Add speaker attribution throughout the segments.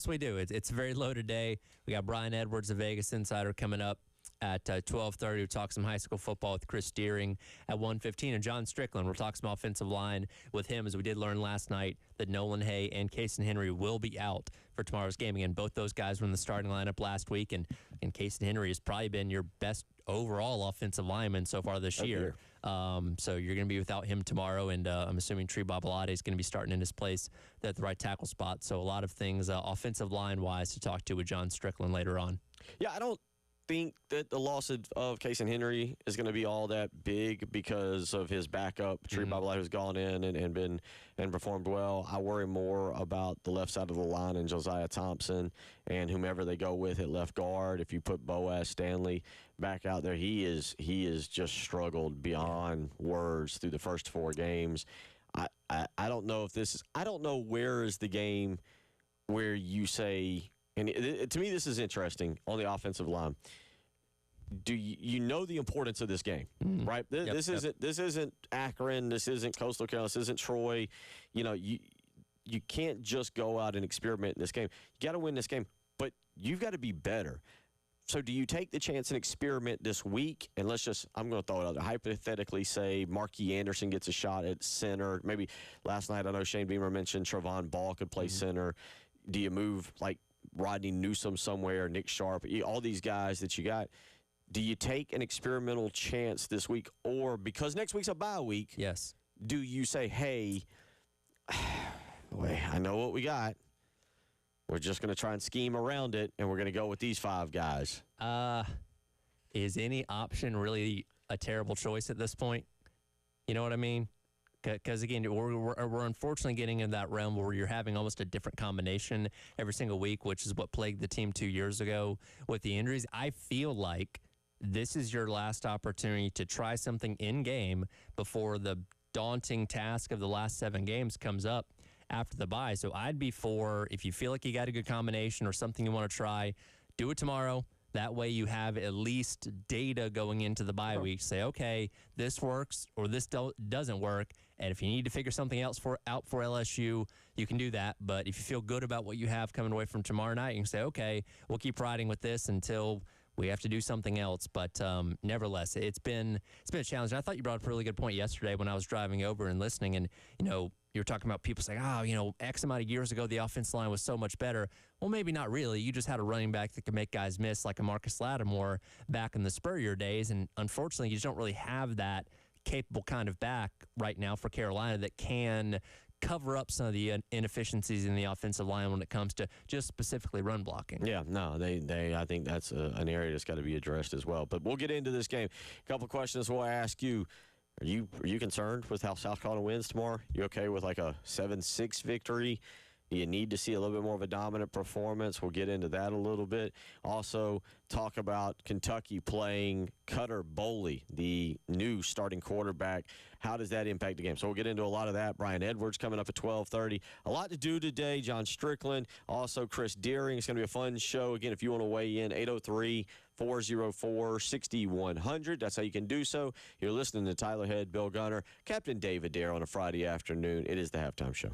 Speaker 1: Yes, we do. It's a very loaded day. We got Brian Edwards, the Vegas Insider, coming up at 12:30. We'll talk some high school football with Chris Deering at 1:15. And John Strickland, we'll talk some offensive line with him, as we did learn last night that Nolan Hay and Cason Henry will be out for tomorrow's game. Again, both those guys were in the starting lineup last week, and Cason Henry has probably been your best overall offensive lineman so far this year. So you're going to be without him tomorrow, and I'm assuming Tree Babalade is going to be starting in his place at the right tackle spot. So a lot of things offensive line-wise to talk to with John Strickland later on.
Speaker 2: Yeah, I don't think that the loss of Cason Henry is going to be all that big because of his backup, Tree Babalade, who's gone in and performed well. I worry more about the left side of the line and Josiah Thompson and whomever they go with at left guard. If you put Boaz Stanley back out there, he is just struggled beyond words through the first 4 games. I don't know if this is – I don't know where is the game where you say – and to me, this is interesting on the offensive line. Do you know the importance of this game, right? This isn't Akron. This isn't Coastal Carolina. This isn't Troy. You know, you can't just go out and experiment in this game. You got to win this game, but you've got to be better. So do you take the chance and experiment this week? And I'm going to throw it out there. Hypothetically, say Marquis Anderson gets a shot at center. Maybe last night I know Shane Beamer mentioned Trevon Ball could play center. Do you move like Rodney Newsome somewhere, Nick Sharp, all these guys that you got? Do you take an experimental chance this week, or because next week's a bye week?
Speaker 1: Yes.
Speaker 2: Do you say, hey, I know what we got. We're just going to try and scheme around it, and we're going to go with these 5 guys?
Speaker 1: Is any option really a terrible choice at this point? You know what I mean? Because, again, we're unfortunately getting in that realm where you're having almost a different combination every single week, which is what plagued the team 2 years ago with the injuries. I feel like this is your last opportunity to try something in-game before the daunting task of the last 7 games comes up after the bye. So I'd be for, if you feel like you got a good combination or something you want to try, do it tomorrow. That way you have at least data going into the bye week. Say, okay, this works or this doesn't work. And if you need to figure something else out for LSU, you can do that. But if you feel good about what you have coming away from tomorrow night, you can say, okay, we'll keep riding with this until we have to do something else. But nevertheless, it's been a challenge. And I thought you brought up a really good point yesterday when I was driving over and listening. And, you were talking about people saying, X amount of years ago, the offensive line was so much better. Well, maybe not really. You just had a running back that could make guys miss, like a Marcus Lattimore back in the Spurrier days. And unfortunately, you just don't really have that capable kind of back right now for Carolina that can cover up some of the inefficiencies in the offensive line when it comes to just specifically run blocking.
Speaker 2: Yeah, no, they I think that's an area that's got to be addressed as well. But we'll get into this game. A couple of questions we'll ask you. Are you concerned with how South Carolina wins tomorrow? You okay with like a 7-6 victory? Do you need to see a little bit more of a dominant performance? We'll get into that a little bit. Also, talk about Kentucky playing Cutter Boley, the new starting quarterback. How does that impact the game? So we'll get into a lot of that. Brian Edwards coming up at 12:30. A lot to do today. John Strickland, also Chris Deering. It's going to be a fun show. Again, if you want to weigh in, 803-404-6100. That's how you can do so. You're listening to Tyler Head, Bill Gunner, Captain David Dare on a Friday afternoon. It is the Halftime Show.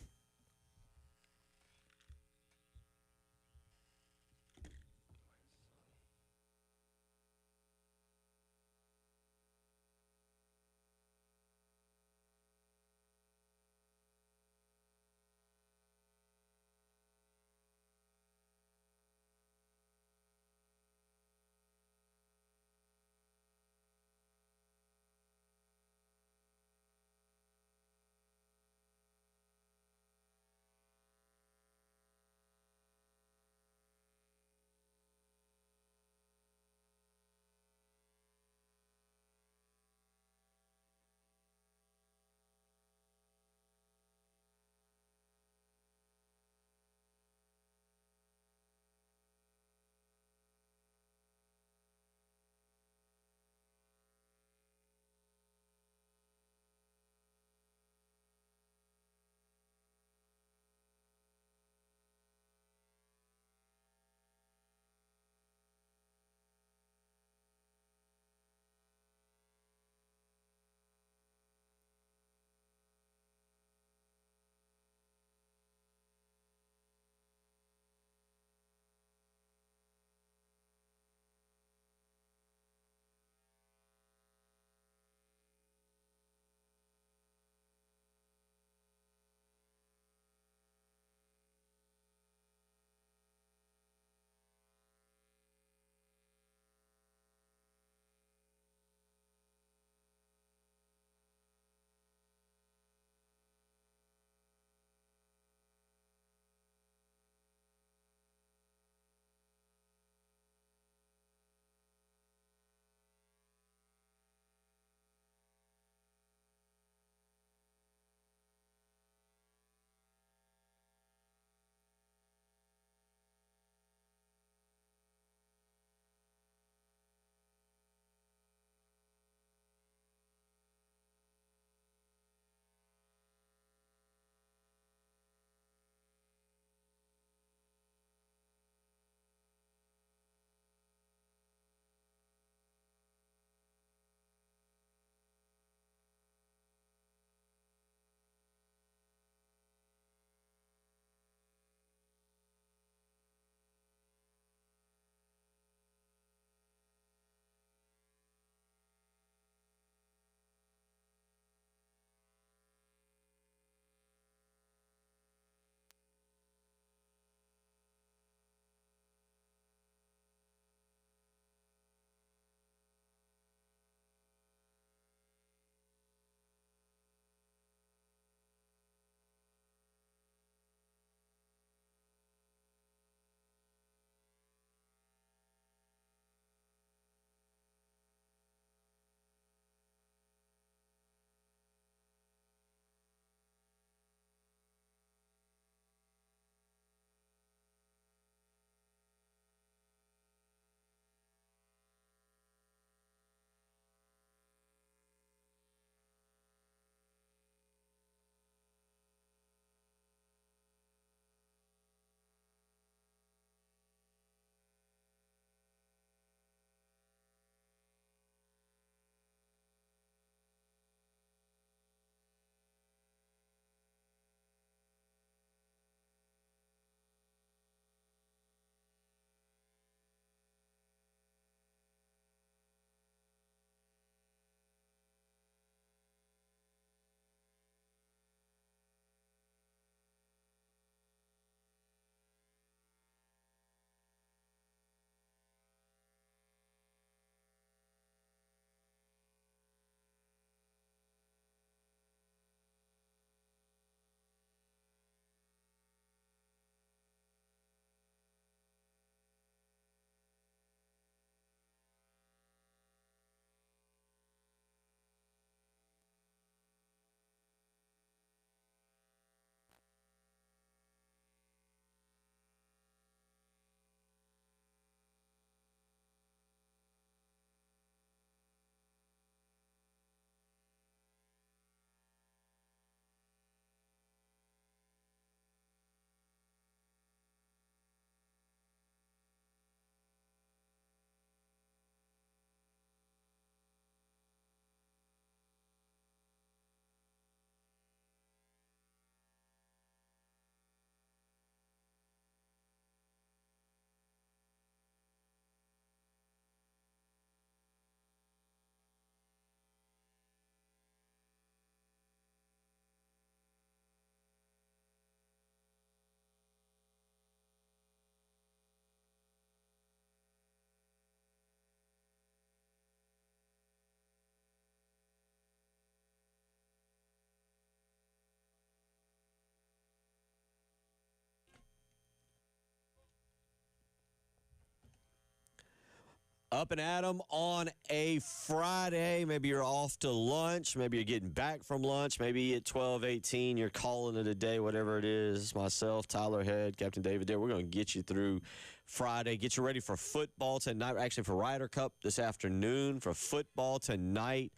Speaker 2: Up and at 'em on a Friday. Maybe you're off to lunch. Maybe you're getting back from lunch. Maybe at 12:18 you're calling it a day, whatever it is. Myself, Tyler Head, Captain David Dare. We're going to get you through Friday. Get you ready for football tonight. Actually, for Ryder Cup this afternoon. For football tonight.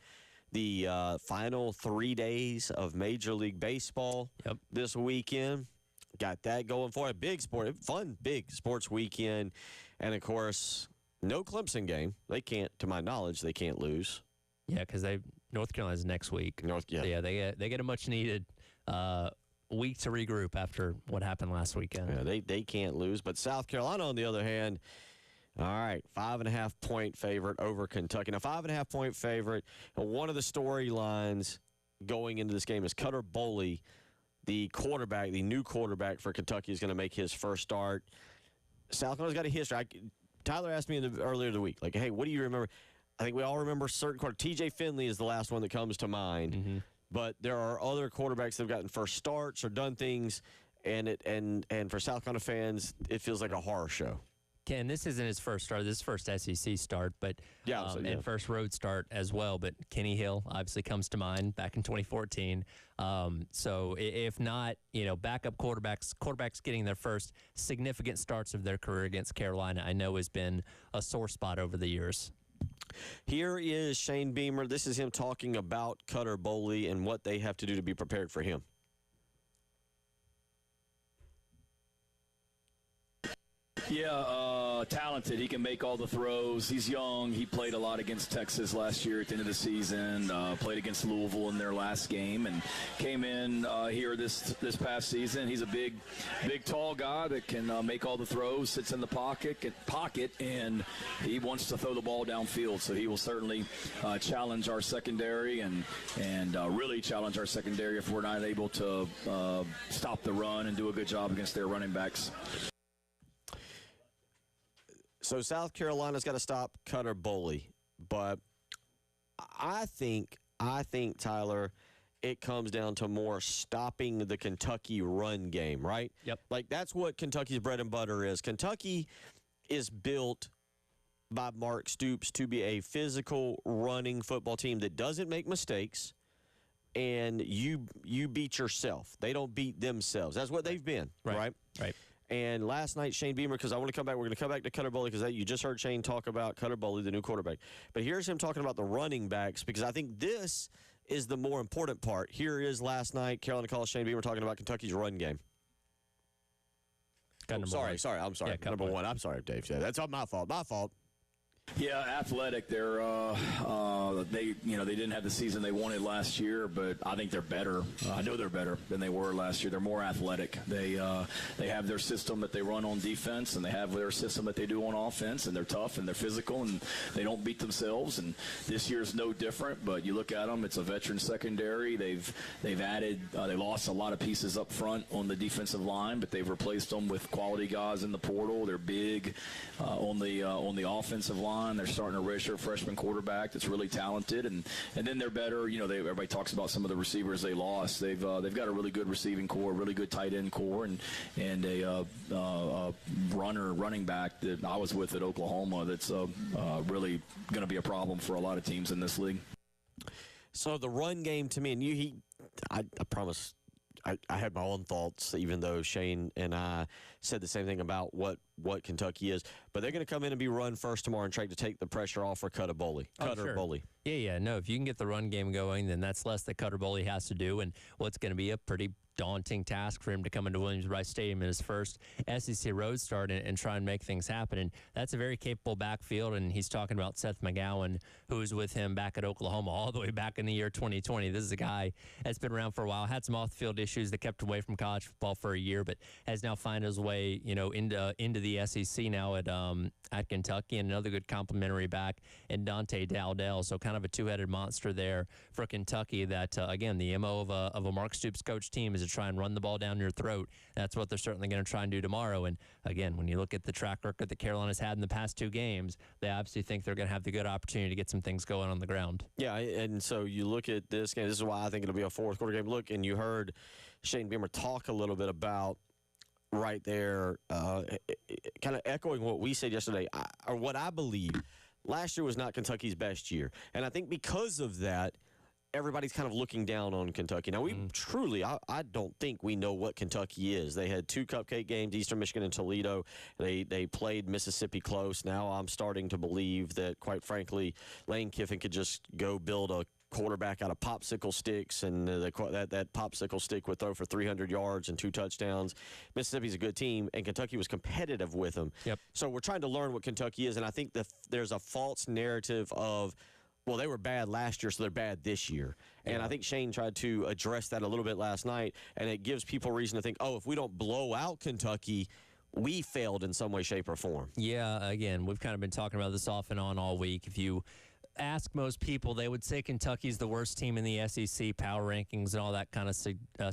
Speaker 2: The final 3 days of Major League Baseball this weekend. Got that going for it. Big sport, fun, big sports weekend. And, of course, no Clemson game. They can't, to my knowledge, they can't lose.
Speaker 1: Yeah, because North Carolina's next week.
Speaker 2: Yeah,
Speaker 1: they get a much needed week to regroup after what happened last weekend.
Speaker 2: Yeah, they can't lose. But South Carolina, on the other hand, all right, 5.5-point favorite over Kentucky. Now, 5.5-point favorite. One of the storylines going into this game is Cutter Boley, the quarterback, the new quarterback for Kentucky, is going to make his first start. South Carolina's got a history. Tyler asked me earlier in the week, like, hey, what do you remember? I think we all remember certain quarterbacks. T.J. Finley is the last one that comes to mind.
Speaker 1: Mm-hmm.
Speaker 2: But there are other quarterbacks that have gotten first starts or done things, and for South Carolina fans, it feels like a horror show.
Speaker 1: Ken, this isn't his first start. This is his first SEC start, but and first road start as well. But Kenny Hill obviously comes to mind back in 2014. So if not, backup quarterbacks getting their first significant starts of their career against Carolina, I know has been a sore spot over the years.
Speaker 2: Here is Shane Beamer. This is him talking about Cutter Boley and what they have to do to be prepared for him.
Speaker 3: Yeah, talented. He can make all the throws. He's young. He played a lot against Texas last year at the end of the season. Played against Louisville in their last game, and came in here this past season. He's a big, tall guy that can make all the throws. Sits in the pocket, and he wants to throw the ball downfield. So he will certainly challenge our secondary and really challenge our secondary if we're not able to stop the run and do a good job against their running backs.
Speaker 2: So South Carolina's got to stop Cutter Boley, but I think Tyler, it comes down to more stopping the Kentucky run game, right?
Speaker 1: Yep.
Speaker 2: Like that's what Kentucky's bread and butter is. Kentucky is built by Mark Stoops to be a physical running football team that doesn't make mistakes, and you beat yourself. They don't beat themselves. That's what they've been, right?
Speaker 1: Right.
Speaker 2: And last night, Shane Beamer, because I want to come back, we're going to come back to Cutter Boley because you just heard Shane talk about Cutter Boley, the new quarterback. But here's him talking about the running backs because I think this is the more important part. Here is last night, Carolina College, Shane Beamer talking about Kentucky's run game. I'm sorry. I'm sorry.
Speaker 1: Yeah,
Speaker 2: number one. I'm sorry, Dave. Yeah, that's all my fault.
Speaker 3: Yeah, athletic. They're they didn't have the season they wanted last year, but I think they're better. I know they're better than they were last year. They're more athletic. They have their system that they run on defense, and they have their system that they do on offense, and they're tough and they're physical and they don't beat themselves. And this year's no different. But you look at them; it's a veteran secondary. They've added. They lost a lot of pieces up front on the defensive line, but they've replaced them with quality guys in the portal. They're big on the offensive line. They're starting a redshirt freshman quarterback that's really talented, and then they're better. Everybody talks about some of the receivers they lost. They've got a really good receiving core, really good tight end core, and a running back that I was with at Oklahoma. That's really going to be a problem for a lot of teams in this league.
Speaker 2: So the run game to me, and I promise. I had my own thoughts, even though Shane and I said the same thing about what Kentucky is. But they're going to come in and be run first tomorrow and try to take the pressure off for Cutter Boley. Boley.
Speaker 1: Yeah. No, if you can get the run game going, then that's less that Cutter Boley has to do. And what's going to be a pretty daunting task for him to come into Williams-Brice Stadium in his first SEC road start and try and make things happen. And that's a very capable backfield. And he's talking about Seth McGowan, who was with him back at Oklahoma all the way back in the year 2020. This is a guy that's been around for a while, had some off-the-field issues that kept him away from college football for a year, but has now found his way, into the SEC now at Kentucky, and another good complimentary back in Dante Dowdell. So kind of a two-headed monster there for Kentucky. That again, the MO of a Mark Stoops coach team is to try and run the ball down your throat. That's what they're certainly going to try and do tomorrow. And again, when you look at the track record that Carolina's had in the past two games, they obviously think they're going to have the good opportunity to get some things going on the ground.
Speaker 2: Yeah, and so you look at this game. This is why I think it'll be a fourth quarter game. Look, and you heard Shane Beamer talk a little bit about right there, kind of echoing what we said yesterday, or what I believe. last year was not Kentucky's best year. And I think because of that, everybody's kind of looking down on Kentucky. Now, we truly, I don't think we know what Kentucky is. They had 2 cupcake games, Eastern Michigan and Toledo. They played Mississippi close. Now I'm starting to believe that, quite frankly, Lane Kiffin could just go build a quarterback out of popsicle sticks, and that popsicle stick would throw for 300 yards and 2 touchdowns. Mississippi's a good team, and Kentucky was competitive with them.
Speaker 1: Yep.
Speaker 2: So we're trying to learn what Kentucky is, and I think there's a false narrative of, well, they were bad last year, so they're bad this year. And I think Shane tried to address that a little bit last night, and it gives people reason to think, oh, if we don't blow out Kentucky, we failed in some way, shape, or form.
Speaker 1: Yeah, again, we've kind of been talking about this off and on all week. If you ask most people, they would say Kentucky's the worst team in the SEC. Power rankings and all that kind of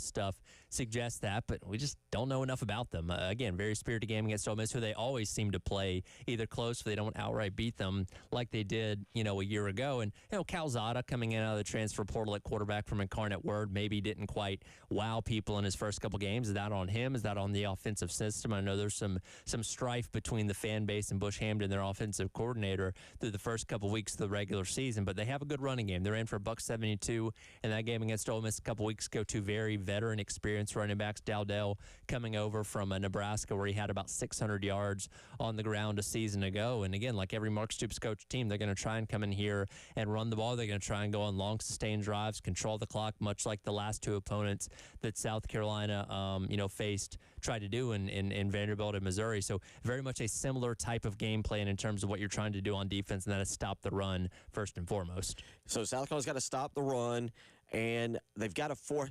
Speaker 1: stuff suggest that, but we just don't know enough about them. Again, very spirited game against Ole Miss, who they always seem to play either close or they don't outright beat them like they did, a year ago. And, Calzada coming in out of the transfer portal at quarterback from Incarnate Word maybe didn't quite wow people in his first couple games. Is that on him? Is that on the offensive system? I know there's some strife between the fan base and Bush Hamden, their offensive coordinator, through the first couple weeks of the regular season, but they have a good running game. They're in for $172 in that game against Ole Miss a couple weeks ago. 2 very veteran, experienced running backs. Dowdell coming over from Nebraska, where he had about 600 yards on the ground a season ago. And again, like every Mark Stoops coach team, they're going to try and come in here and run the ball. They're going to try and go on long, sustained drives, control the clock, much like the last 2 opponents that South Carolina, faced, tried to do in Vanderbilt and Missouri. So very much a similar type of game plan in terms of what you're trying to do on defense, and that is stop the run first and foremost.
Speaker 2: So South Carolina's got to stop the run, and they've got to force.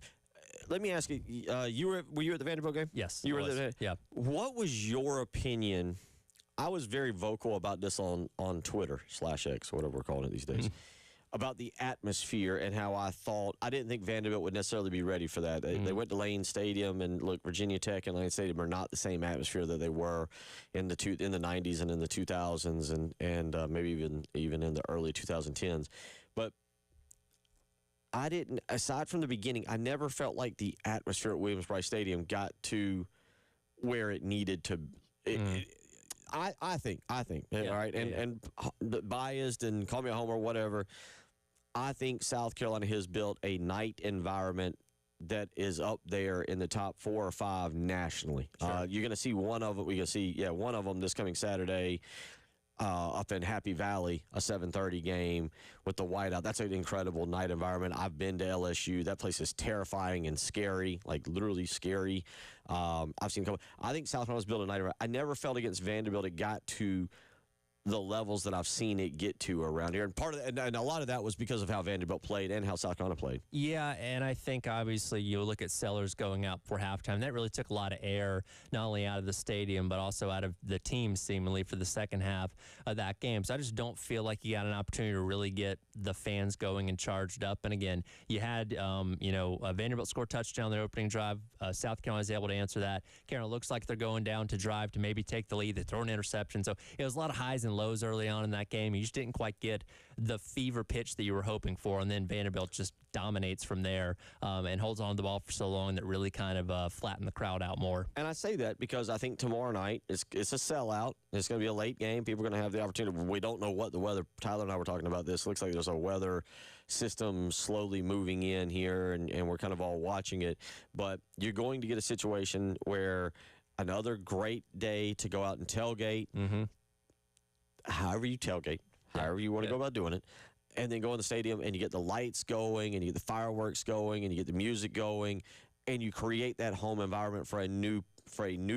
Speaker 2: Let me ask you, were you at the Vanderbilt game?
Speaker 1: Yes.
Speaker 2: You were there?
Speaker 1: Yeah.
Speaker 2: What was your opinion? I was very vocal about this on Twitter /X, whatever we're calling it these days, about the atmosphere and how I didn't think Vanderbilt would necessarily be ready for that. They went to Lane Stadium, and look, Virginia Tech and Lane Stadium are not the same atmosphere that they were in the 90s and in the 2000s and maybe even in the early 2010s. But I didn't, aside from the beginning, I never felt like the atmosphere at Williams-Brice Stadium got to where it needed to. I think,
Speaker 1: Yeah,
Speaker 2: all right, and biased and call me a homer, whatever. I think South Carolina has built a night environment that is up there in the top 4 or 5 nationally.
Speaker 1: Sure.
Speaker 2: You're going to see one of them. We're going to see, one of them this coming Saturday. Up in Happy Valley, a 7:30 game with the whiteout. That's an incredible night environment. I've been to LSU. That place is terrifying and scary, like literally scary. I've seen. I think South Carolina's built a night environment. I never felt against Vanderbilt it got to the levels that I've seen it get to around here, and part of that, and a lot of that was because of how Vanderbilt played and how South Carolina played.
Speaker 1: Yeah, and I think obviously you look at Sellers going out for halftime. That really took a lot of air, not only out of the stadium, but also out of the team, seemingly, for the second half of that game. So I just don't feel like you got an opportunity to really get the fans going and charged up. And again, you had, Vanderbilt score touchdown on their opening drive. South Carolina was able to answer that. Carolina looks like they're going down to drive to maybe take the lead. They throw an interception. So it was a lot of highs and lows early on in that game. You just didn't quite get the fever pitch that you were hoping for, and then Vanderbilt just dominates from there and holds on to the ball for so long that really kind of flattened the crowd out more.
Speaker 2: And I say that because I think tomorrow night it's a sellout. It's going to be a late game. People are going to have the opportunity. We don't know what the weather. Tyler and I were talking about this. Looks like there's a weather system slowly moving in here, and we're kind of all watching it. But you're going to get a situation where another great day to go out and tailgate. However you tailgate, however you want to go about doing it, and then go in the stadium and you get the lights going and you get the fireworks going and you get the music going, and you create that home environment for a new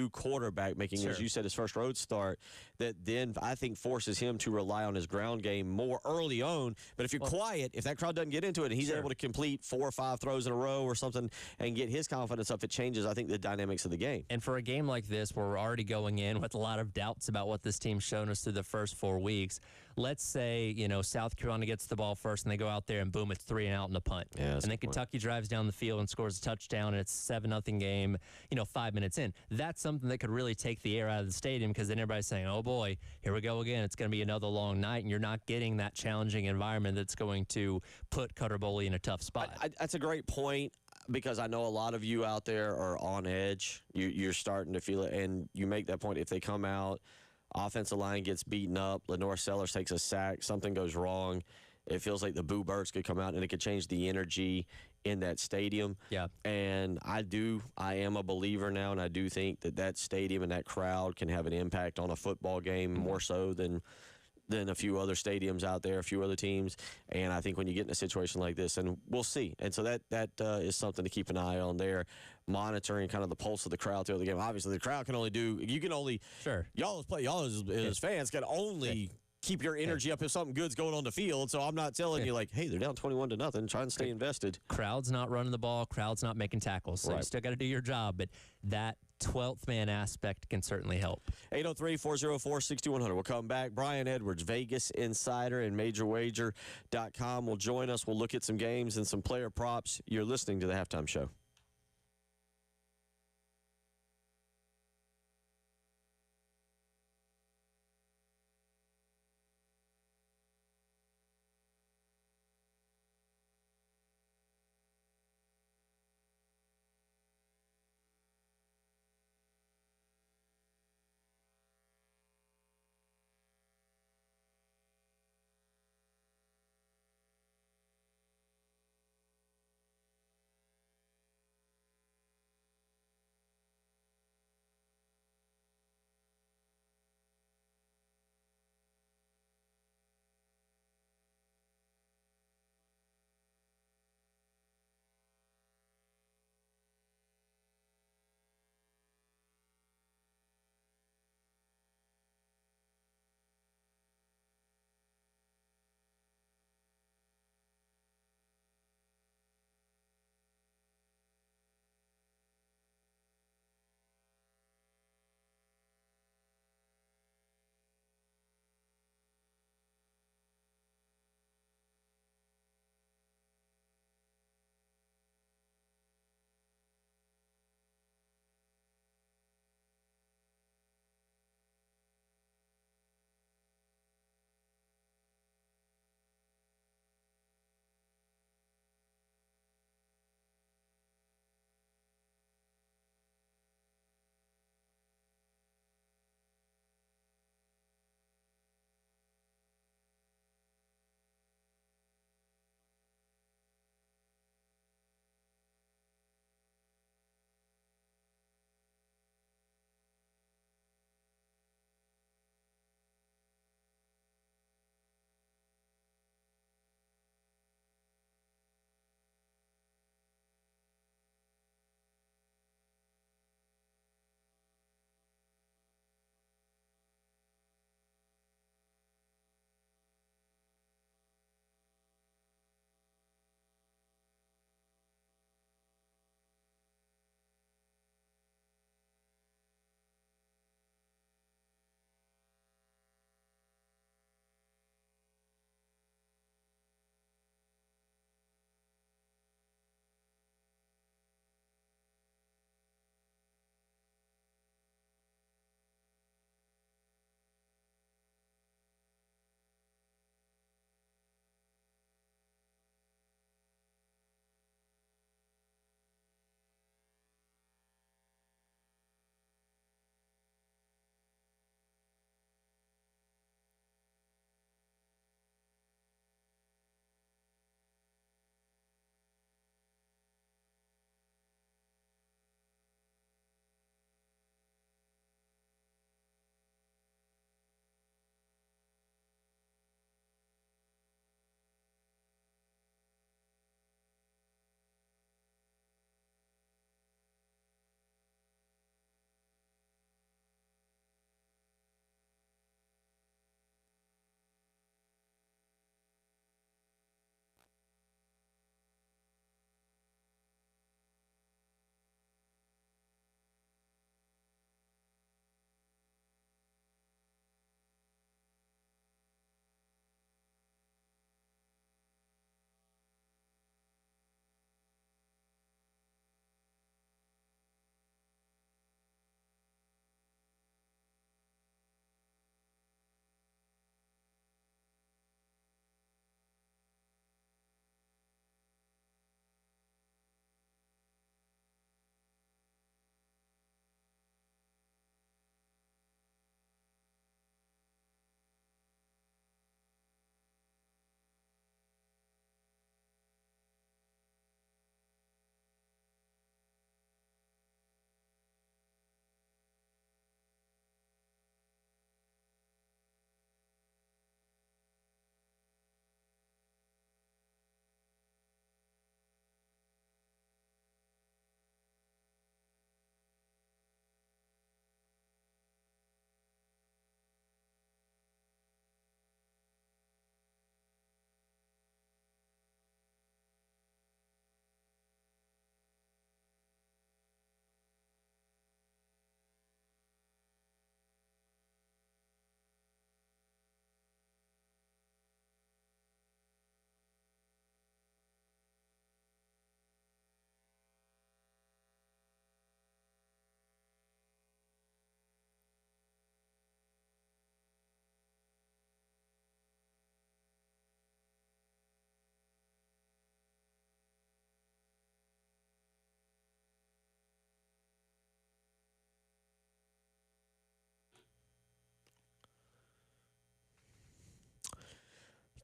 Speaker 2: quarterback making, as you said, his first road start, that then I think forces him to rely on his ground game more early on. But if you're quiet, if that crowd doesn't get into it and he's able to complete 4 or 5 throws in a row or something and get his confidence up, it changes, I think, the dynamics of the game.
Speaker 1: And for a game like this where we're already going in with a lot of doubts about what this team's shown us through the first 4 weeks, let's say, South Carolina gets the ball first and they go out there and boom, it's 3 and out in the punt.
Speaker 2: Yeah,
Speaker 1: and then Kentucky drives down the field and scores a touchdown and it's 7-0 game, 5 minutes in. That's something that could really take the air out of the stadium, because then everybody's saying, oh boy, here we go again. It's going to be another long night, and you're not getting that challenging environment that's going to put Cutter Boley in a tough spot.
Speaker 2: That's a great point, because I know a lot of you out there are on edge. You're starting to feel it, and you make that point. If they come out offensive line gets beaten up, Lenore Sellers takes a sack, something goes wrong. It feels like the Boo Birds could come out and it could change the energy in that stadium.
Speaker 1: Yeah.
Speaker 2: And I am a believer now, and I do think that stadium and that crowd can have an impact on a football game more so than a few other stadiums out there, a few other teams. And I think when you get in a situation like this, and we'll see. And so that is something to keep an eye on there, monitoring kind of the pulse of the crowd throughout the game. Obviously, the crowd can only
Speaker 1: Sure.
Speaker 2: y'all as fans can only keep your energy up if something good's going on the field. So I'm not telling you like, hey, they're down 21-0. Try and stay invested.
Speaker 1: Crowd's not running the ball. Crowd's not making tackles. So you
Speaker 2: Right.
Speaker 1: still got to do your job. But that 12th man aspect can certainly help.
Speaker 2: 803-404-6100. We'll come back. Brian Edwards, Vegas Insider and MajorWager.com will join us. We'll look at some games and some player props. You're listening to the Halftime Show.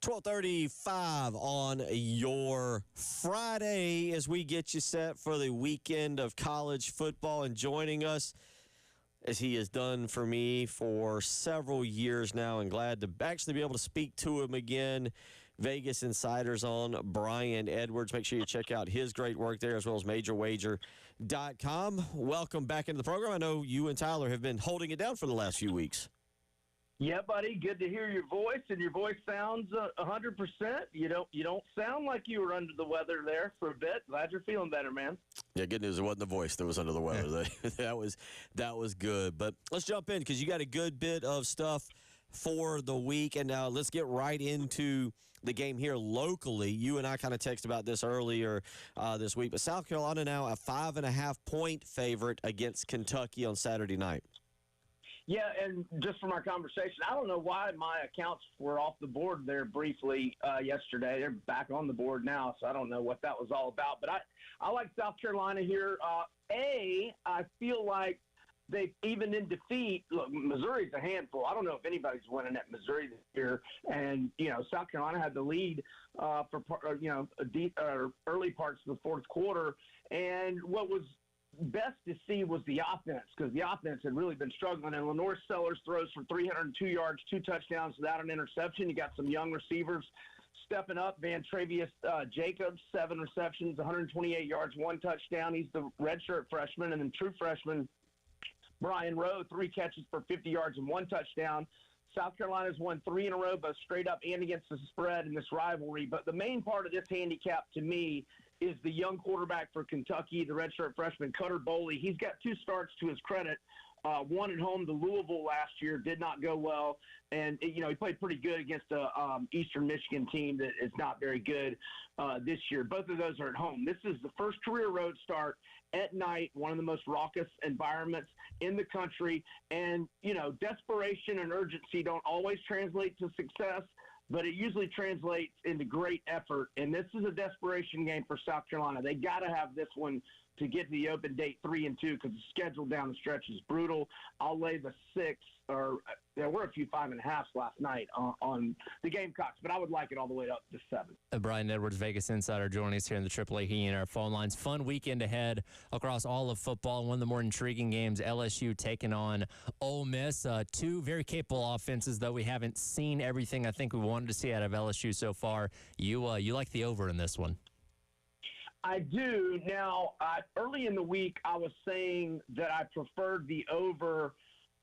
Speaker 2: 12:35 on your Friday as we get you set for the weekend of college football. And joining us, as he has done for me for several years now, and glad to actually be able to speak to him again, Vegas Insider's on Brian Edwards. Make sure you check out his great work there as well as MajorWager.com. Welcome back into the program. I know you and Tyler have been holding it down for the last few weeks.
Speaker 4: Yeah, buddy. Good to hear your voice, and your voice sounds 100%. You don't sound like you were under the weather there for a bit. Glad you're feeling better, man.
Speaker 2: Yeah, good news. It wasn't the voice that was under the weather. that was good. But let's jump in because you got a good bit of stuff for the week, and now let's get right into the game here locally. You and I kind of texted about this earlier this week, but South Carolina now a 5.5-point favorite against Kentucky on Saturday night.
Speaker 4: Yeah, and just from our conversation, I don't know why my accounts were off the board there briefly yesterday. They're back on the board now, so I don't know what that was all about. But I like South Carolina here. I feel like they even in defeat. Look, Missouri's a handful. I don't know if anybody's winning at Missouri this year. And South Carolina had the lead for early parts of the fourth quarter. And what was best to see was the offense, because the offense had really been struggling. And Lenore Sellers throws for 302 yards, 2 touchdowns without an interception. You got some young receivers stepping up. Van Travius Jacobs, 7 receptions, 128 yards, 1 touchdown. He's the redshirt freshman. And then true freshman Brian Rowe, 3 catches for 50 yards and 1 touchdown. South Carolina's won 3 in a row, both straight up and against the spread in this rivalry. But the main part of this handicap to me is the young quarterback for Kentucky, the redshirt freshman, Cutter Boley. He's got 2 starts to his credit. One at home to Louisville last year did not go well. And, he played pretty good against a Eastern Michigan team that is not very good this year. Both of those are at home. This is the first career road start at night, one of the most raucous environments in the country. And, desperation and urgency don't always translate to success, but it usually translates into great effort. And this is a desperation game for South Carolina. They got to have this one to get to the open date 3-2 because the schedule down the stretch is brutal. I'll lay the 6, or there were a few 5.5s last night on the Gamecocks, but I would like it all the way up to 7.
Speaker 1: Brian Edwards, Vegas Insider, joining us here in the AAA Heat and our phone lines. Fun weekend ahead across all of football. One of the more intriguing games, LSU taking on Ole Miss. 2 very capable offenses, though we haven't seen everything I think we wanted to see out of LSU so far. You like the over in this one?
Speaker 4: I do. Now, early in the week, I was saying that I preferred the over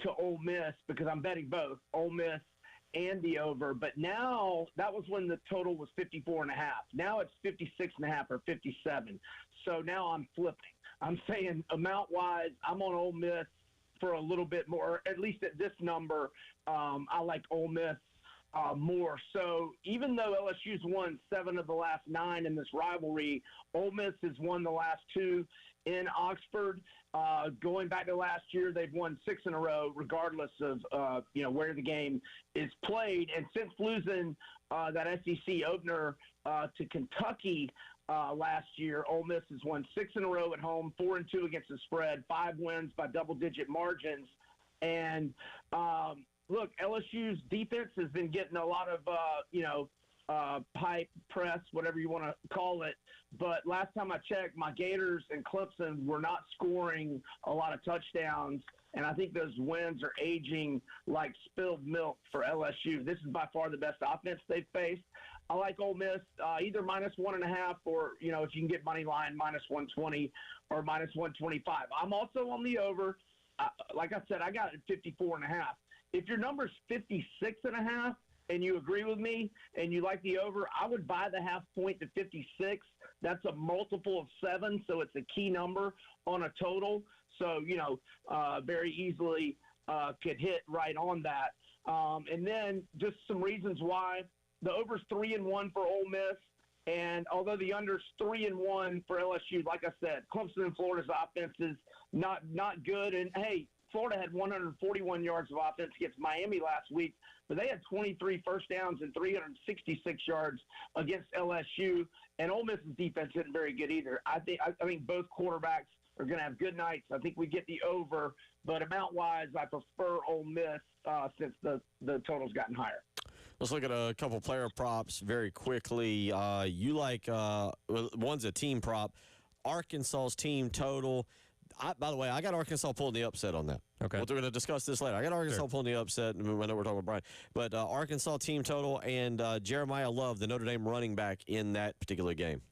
Speaker 4: to Ole Miss because I'm betting both Ole Miss and the over. But now, that was when the total was 54.5. Now it's 56.5 or 57. So now I'm flipping. I'm saying amount-wise, I'm on Ole Miss for a little bit more, at least at this number. I like Ole Miss more. So even though LSU's won 7 of the last 9 in this rivalry, Ole Miss has won the last 2 in Oxford. Going back to last year, they've won 6 in a row, regardless of where the game is played. And since losing that SEC opener to Kentucky last year, Ole Miss has won 6 in a row at home, 4-2 against the spread, 5 wins by double-digit margins. And look, LSU's defense has been getting a lot of, pipe press, whatever you want to call it. But last time I checked, my Gators and Clemson were not scoring a lot of touchdowns. And I think those wins are aging like spilled milk for LSU. This is by far the best offense they've faced. I like Ole Miss, either -1.5 or, if you can get money line, -120 or -125. I'm also on the over. Like I said, I got it at 54.5. If your number's 56.5 and you agree with me and you like the over, I would buy the half point to 56. That's a multiple of 7, so it's a key number on a total. So, very easily could hit right on that. And then just some reasons why. The over's 3-1 for Ole Miss. And although the under's 3-1 for LSU, like I said, Clemson and Florida's offense is not good. And, hey, Florida had 141 yards of offense against Miami last week, but they had 23 first downs and 366 yards against LSU. And Ole Miss's defense isn't very good either. I think both quarterbacks are going to have good nights. I think we get the over, but amount-wise, I prefer Ole Miss since the total's gotten higher.
Speaker 2: Let's look at a couple player props very quickly. You like one's a team prop. Arkansas's team total. By the way, I got Arkansas pulling the upset on that.
Speaker 1: Okay.
Speaker 2: We're going to discuss this later. I got Arkansas pulling the upset when we're talking about Brian. But Arkansas team total and Jeremiah Love, the Notre Dame running back in that particular game.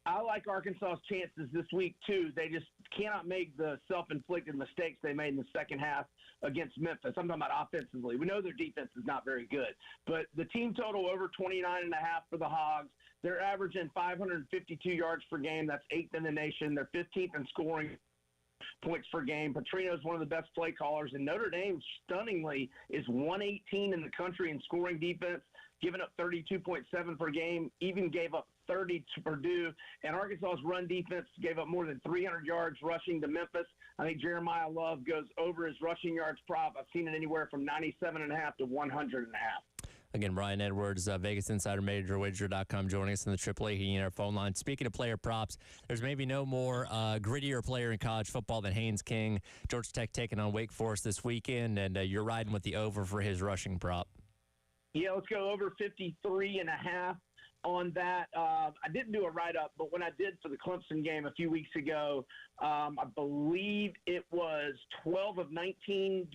Speaker 4: I like Arkansas's chances this week, too. They just cannot make the self-inflicted mistakes they made in the second half against Memphis. I'm talking about offensively. We know their defense is not very good. But the team total over 29.5 for the Hogs. They're averaging 552 yards per game. That's 8th in the nation. They're 15th in scoring points per game. Petrino is one of the best play callers. And Notre Dame, stunningly, is 118 in the country in scoring defense, giving up 32.7 per game, even gave up 30 to Purdue. And Arkansas's run defense gave up more than 300 yards rushing to Memphis. I think Jeremiah Love goes over his rushing yards prop. I've seen it anywhere from 97.5 to 100.5.
Speaker 1: Again, Brian Edwards, Vegas Insider, MajorWager.com, joining us in the AAA Heating Air phone line. Speaking of player props, there's maybe no more grittier player in college football than Haynes King. Georgia Tech taking on Wake Forest this weekend, and you're riding with the over for his rushing prop.
Speaker 4: Yeah, let's go over 53.5 on that. I didn't do a write-up, but when I did for the Clemson game a few weeks ago, I believe it was 12 of 19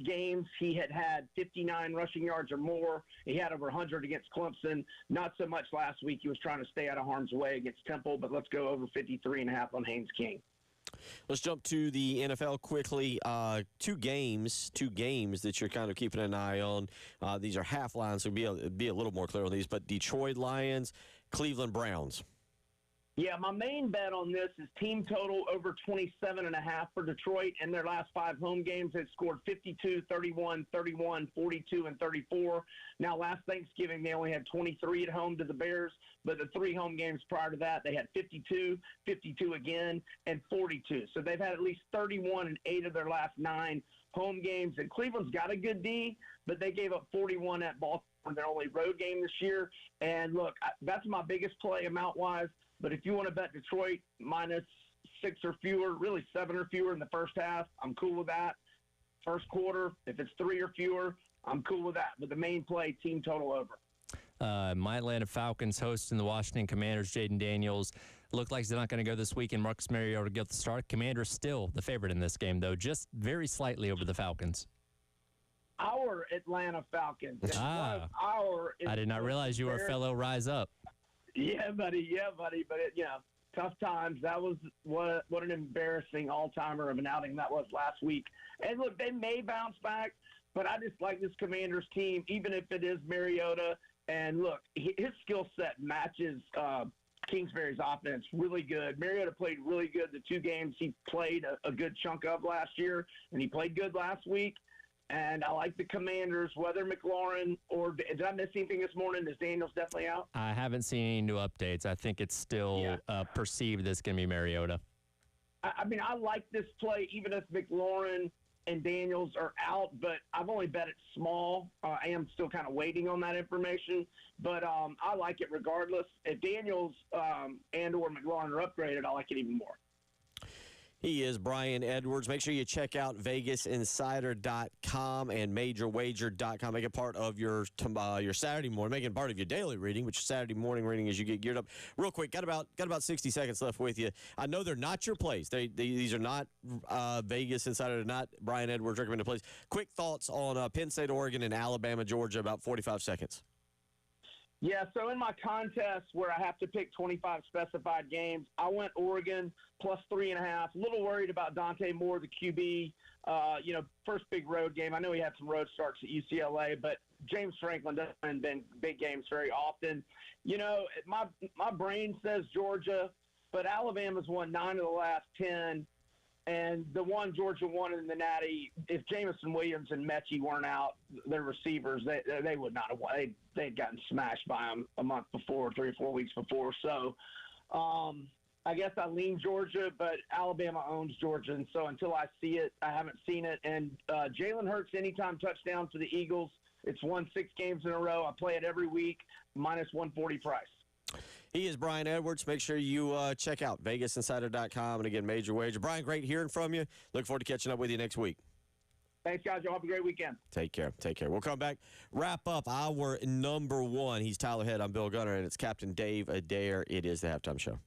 Speaker 4: games. He had 59 rushing yards or more. He had over 100 against Clemson. Not so much last week. He was trying to stay out of harm's way against Temple, but let's go over 53.5 on Haynes King.
Speaker 2: Let's jump to the NFL quickly. Two games that you're kind of keeping an eye on. These are half lines, so be a little more clear on these. But Detroit Lions, Cleveland Browns.
Speaker 4: Yeah, my main bet on this is team total over 27.5 for Detroit. In their last 5 home games, they've scored 52, 31, 31, 42, and 34. Now, last Thanksgiving, they only had 23 at home to the Bears, but the 3 home games prior to that, they had 52, 52 again, and 42. So they've had at least 31 in 8 of their last 9 home games. And Cleveland's got a good D, but they gave up 41 at Baltimore in their only road game this year. And, look, that's my biggest play amount-wise. But if you want to bet Detroit minus 6 or fewer, really 7 or fewer in the first half, I'm cool with that. First quarter, if it's 3 or fewer, I'm cool with that. But the main play, team total over.
Speaker 1: My Atlanta Falcons hosting the Washington Commanders. Jaden Daniels looked like he's not going to go this week, and Marcus Mariota get the start. Commanders still the favorite in this game, though, just very slightly over the Falcons.
Speaker 4: Our Atlanta Falcons.
Speaker 1: I did not realize you were a fellow Rise Up.
Speaker 4: Yeah, buddy. But, tough times. That was what an embarrassing all-timer of an outing that was last week. And, look, they may bounce back, but I just like this Commanders team, even if it is Mariota. And, look, his skill set matches Kingsbury's offense really good. Mariota played really good the 2 games he played a good chunk of last year, and he played good last week. And I like the Commanders, whether McLaurin or – did I miss anything this morning? Is Daniels definitely out?
Speaker 1: I haven't seen any new updates. I think it's still perceived that it's going to be Mariota.
Speaker 4: I mean, I like this play even if McLaurin and Daniels are out, but I've only bet it small. I am still kind of waiting on that information, but I like it regardless. If Daniels and or McLaurin are upgraded, I like it even more.
Speaker 2: He is Brian Edwards. Make sure you check out VegasInsider.com and MajorWager.com. Make it part of your Saturday morning. Make it part of your daily reading, which is Saturday morning reading as you get geared up. Real quick, got about 60 seconds left with you. I know they're not your plays. These are not Vegas Insider. They're not Brian Edwards recommended plays. Quick thoughts on Penn State, Oregon, and Alabama, Georgia. About 45 seconds.
Speaker 4: Yeah, so in my contest where I have to pick 25 specified games, I went Oregon plus 3.5. A little worried about Dante Moore, the QB. First big road game. I know he had some road starts at UCLA, but James Franklin doesn't win big games very often. My brain says Georgia, but Alabama's won 9 of the last 10. And the one Georgia won in the Natty, if Jameson Williams and Mechie weren't out, their receivers, they would not have won. They'd gotten smashed by them a month before, 3 or 4 weeks before. So I guess I lean Georgia, but Alabama owns Georgia. And so until I see it, I haven't seen it. And Jalen Hurts, anytime touchdown for the Eagles, it's won 6 games in a row. I play it every week, minus 140 price.
Speaker 2: He is Brian Edwards. Make sure you check out VegasInsider.com. And again, Major Wager. Brian, great hearing from you. Look forward to catching up with you next week.
Speaker 4: Thanks, guys. Y'all have a great weekend.
Speaker 2: Take care. Take care. We'll come back, wrap up our number one. He's Tyler Head. I'm Bill Gunner, and it's Captain Dave Adair. It is the Halftime Show.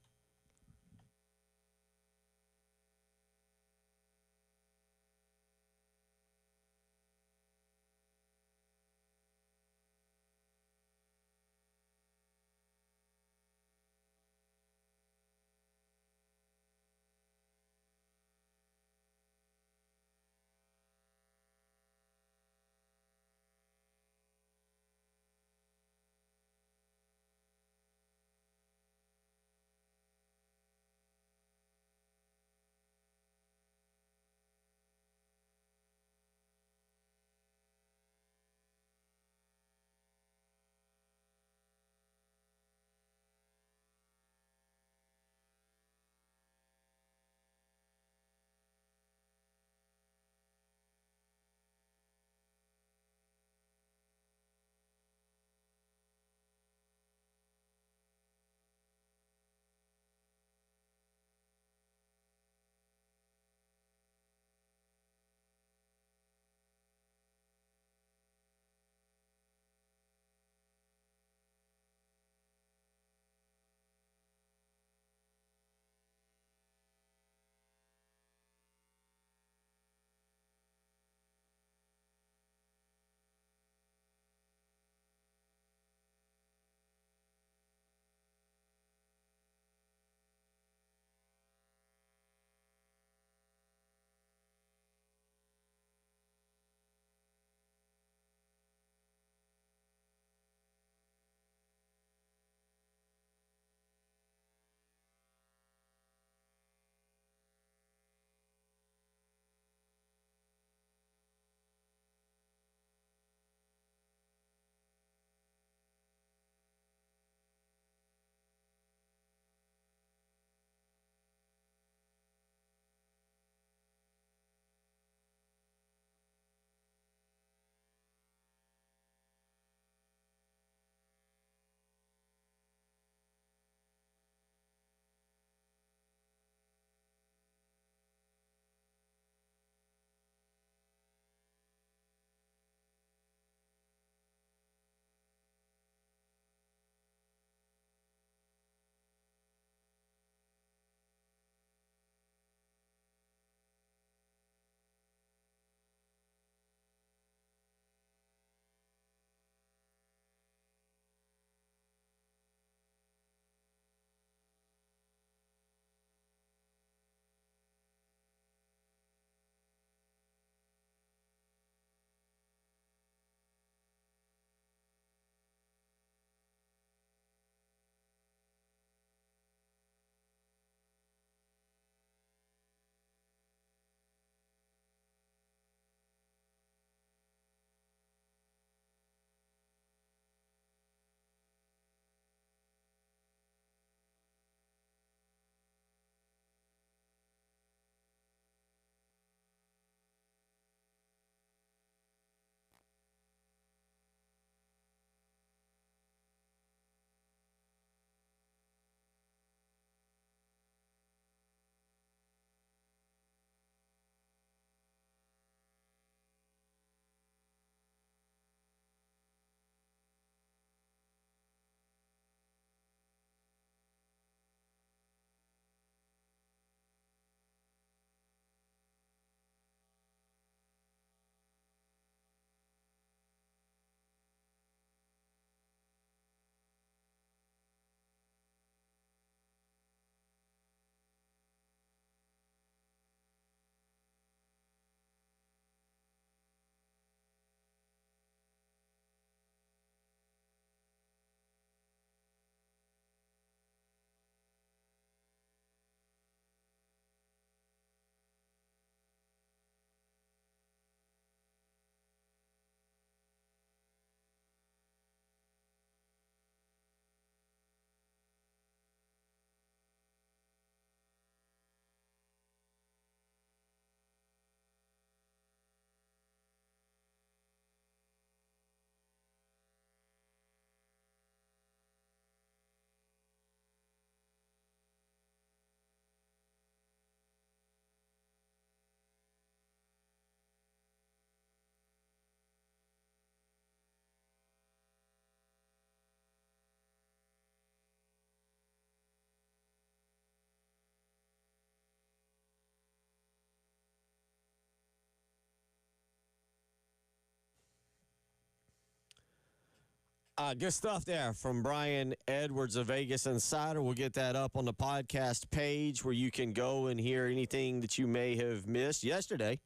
Speaker 2: Good stuff there from Brian Edwards of Vegas Insider. We'll get that up on the podcast page where you can go and hear anything that you may have missed. Yesterday,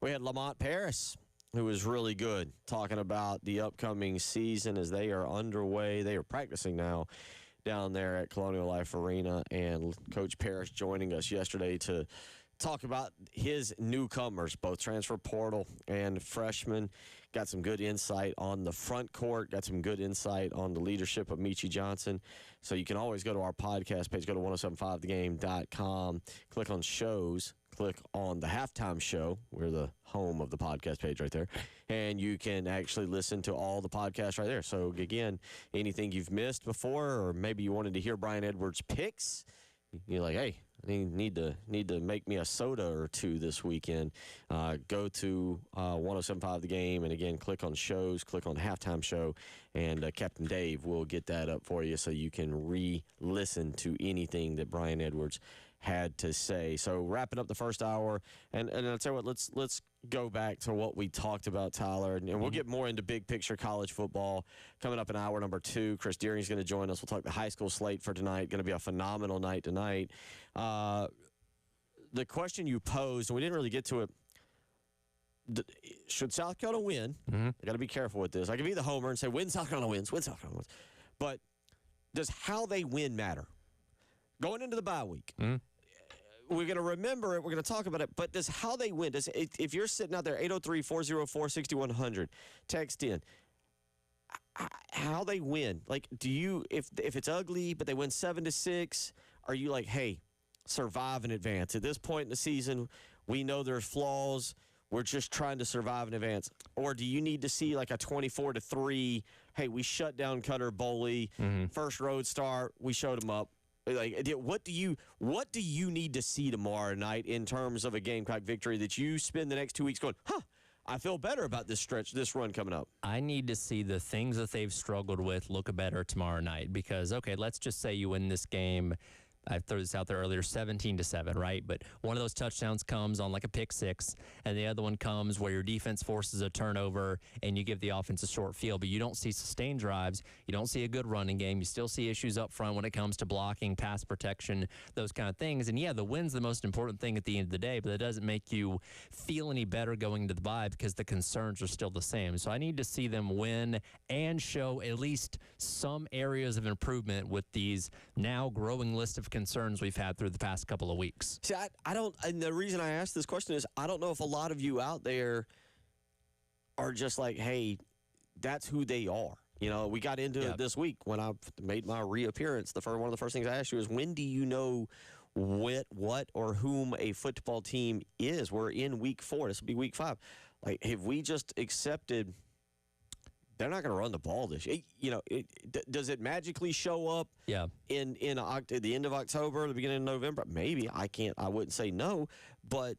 Speaker 2: we had Lamont Paris, who was really good, talking about the upcoming season as they are underway. They are practicing now down there at Colonial Life Arena, and Coach Paris joining us yesterday to talk about his newcomers, both transfer portal and freshmen. Got some good insight on the front court, got some good insight on the leadership of Michie Johnson. So you can always go to our podcast page, go to 1075thegame.com, click on shows, click on the halftime show. We're the home of the podcast page right there. And you can actually listen to all the podcasts right there. So, again, anything you've missed before, or maybe you wanted to hear Brian Edwards' picks, you're like, hey, I need to make me a soda or two this weekend. Go to 1075 The Game, and again, click on shows, click on the halftime show, and Captain Dave will get that up for you so you can re-listen to anything that Brian Edwards had to say. So wrapping up the first hour, and I'll tell you what, let's go back to what we talked about, Tyler, and we'll get more into big picture college football coming up in hour number 2. Chris Deering's going to join us. We'll talk the high school slate for tonight. Going to be a phenomenal night tonight. The question you posed, and we didn't really get to it, should South Carolina win? I got to be careful with this. I could be the homer and say, win South Carolina wins, win South Carolina wins. But does how they win matter? Going into the bye week, we're going to remember it. We're going to talk about it. But does how they win? If you're sitting out there, 803-404-6100, text in. How they win? Like, do you, if it's ugly, but they win 7-6, are you like, hey, survive in advance? At this point in the season, we know there's flaws. We're just trying to survive in advance. Or do you need to see like a 24-3? Hey, we shut down Cutter Boley. First road start, we showed him up. Like, what do you need to see tomorrow night in terms of a Gamecock victory that you spend the next 2 weeks going, I feel better about this stretch, this run coming up?
Speaker 1: I need to see the things that they've struggled with look better tomorrow night because, okay, let's just say you win this game. I threw this out there earlier, 17-7, right? But one of those touchdowns comes on like a pick six, and the other one comes where your defense forces a turnover and you give the offense a short field. But you don't see sustained drives. You don't see a good running game. You still see issues up front when it comes to blocking, pass protection, those kind of things. And, yeah, the win's the most important thing at the end of the day, but that doesn't make you feel any better going into the bye because the concerns are still the same. So I need to see them win and show at least some areas of improvement with these now growing list of concerns we've had through the past couple of weeks.
Speaker 2: See, I don't, and the reason I asked this question is I don't know if a lot of you out there are just like, hey, that's who they are. You know, we got into it this week when I made my reappearance. One of the first things I asked you is, when do you know what or whom a football team is? We're in week 4. This will be week 5. Like, have we just accepted they're not going to run the ball this year? Does it magically show up in the end of October, the beginning of November? Maybe. I wouldn't say no, but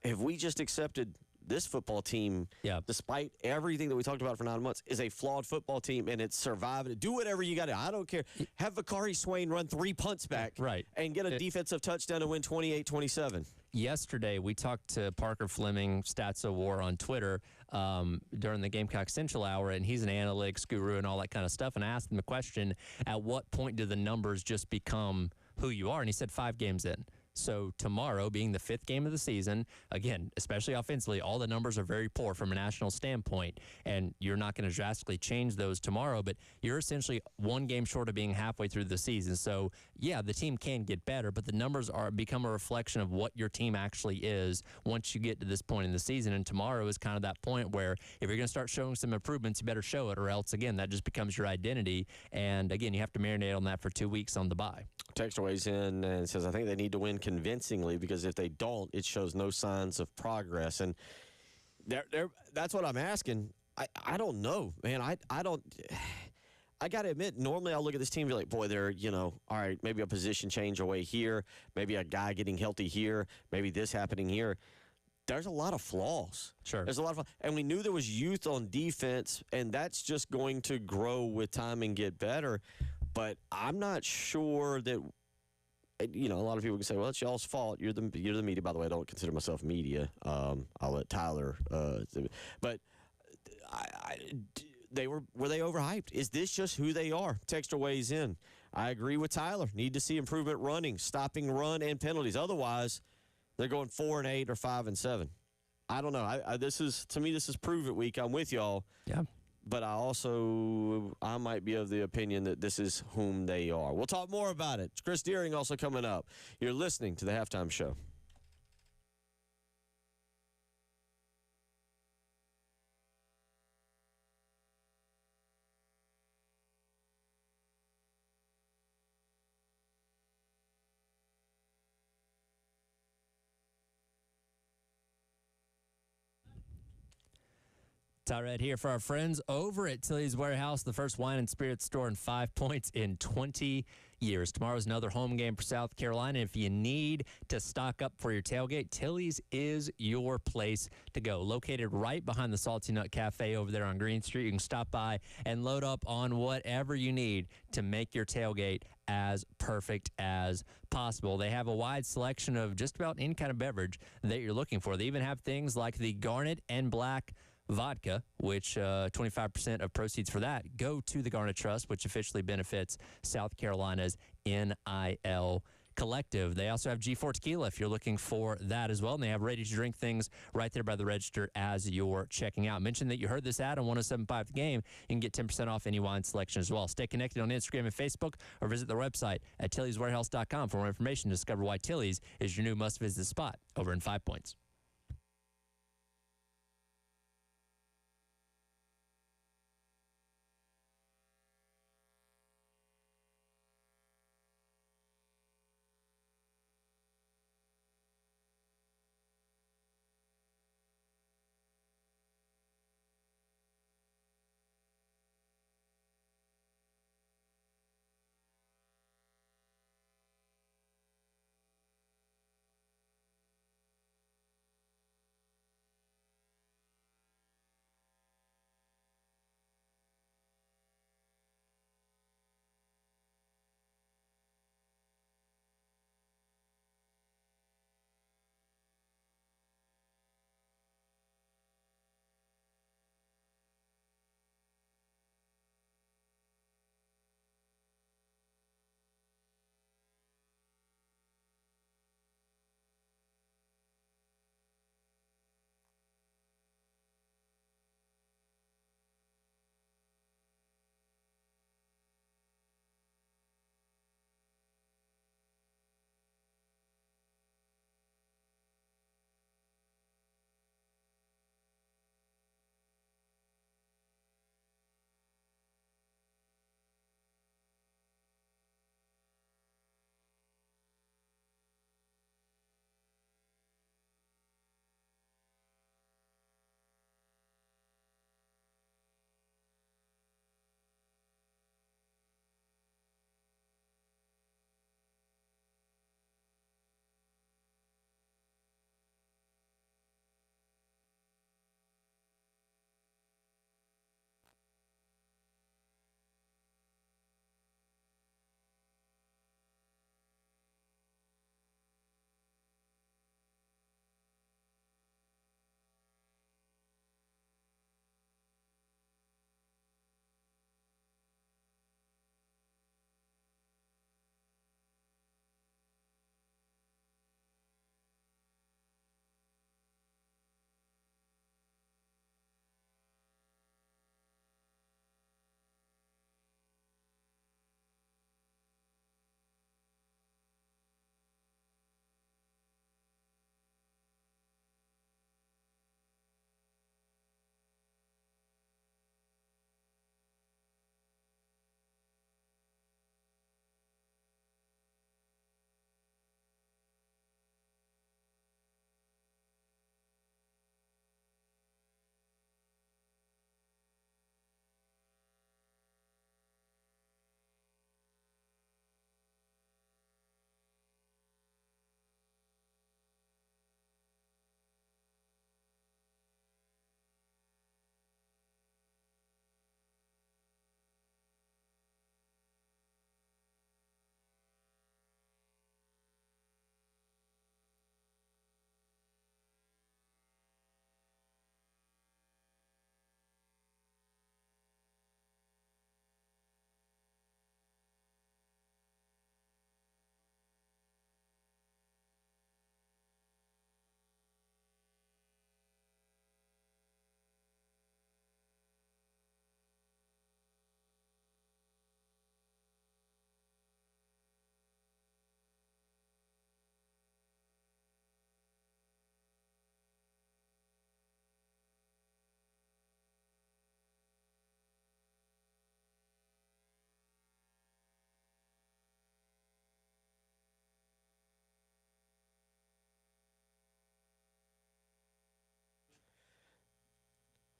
Speaker 2: have we just accepted this football team, despite everything that we talked about for 9 months, is a flawed football team, and it's surviving? Do whatever you got to. I don't care. Have Vakari Swain run 3 punts back and get a defensive touchdown and win 28-27.
Speaker 1: Yesterday, we talked to Parker Fleming, Stats of War, on Twitter during the Gamecock Central Hour, and he's an analytics guru and all that kind of stuff, and I asked him the question, at what point do the numbers just become who you are? And he said 5 games in. So tomorrow, being the 5th game of the season, again, especially offensively, all the numbers are very poor from a national standpoint, and you're not going to drastically change those tomorrow, but you're essentially 1 game short of being halfway through the season. So, yeah, the team can get better, but the numbers become a reflection of what your team actually is once you get to this point in the season, and tomorrow is kind of that point where if you're going to start showing some improvements, you better show it, or else, again, that just becomes your identity, and, again, you have to marinate on that for 2 weeks on the bye.
Speaker 2: Texter weighs in and says, I think they need to win convincingly because if they don't, it shows no signs of progress. And that's what I'm asking. I don't know, man. I don't. I got to admit, normally I look at this team and be like, boy, they're, all right, maybe a position change away here, maybe a guy getting healthy here, maybe this happening here. There's a lot of flaws.
Speaker 1: Sure.
Speaker 2: There's a lot of flaws. And we knew there was youth on defense, and that's just going to grow with time and get better. But I'm not sure that, a lot of people can say, well, it's y'all's fault. You're the media. By the way, I don't consider myself media. I'll let Tyler. But were they overhyped? Is this just who they are? Texter weighs in. I agree with Tyler. Need to see improvement running, stopping run, and penalties. Otherwise, they're going 4-8 or 5-7. I don't know. This is prove it week. I'm with y'all.
Speaker 1: Yeah.
Speaker 2: But I might be of the opinion that this is whom they are. We'll talk more about it. Chris Deering also coming up. You're listening to the Halftime Show.
Speaker 1: Tyrett here for our friends over at Tilly's Warehouse, the first wine and spirits store in 5 Points in 20 years. Tomorrow's another home game for South Carolina. If you need to stock up for your tailgate, Tilly's is your place to go. Located right behind the Salty Nut Cafe over there on Green Street. You can stop by and load up on whatever you need to make your tailgate as perfect as possible. They have a wide selection of just about any kind of beverage that you're looking for. They even have things like the Garnet and Black vodka, which 25% of proceeds for that go to the Garnet Trust, which officially benefits South Carolina's NIL collective. They also have G4 Tequila if you're looking for that as well. And they have ready-to-drink things right there by the register as you're checking out. Mention that you heard this ad on 107.5 The Game. You can get 10% off any wine selection as well. Stay connected on Instagram and Facebook or visit their website at tillyswarehouse.com for more information to discover why Tilly's is your new must-visit spot over in 5 Points.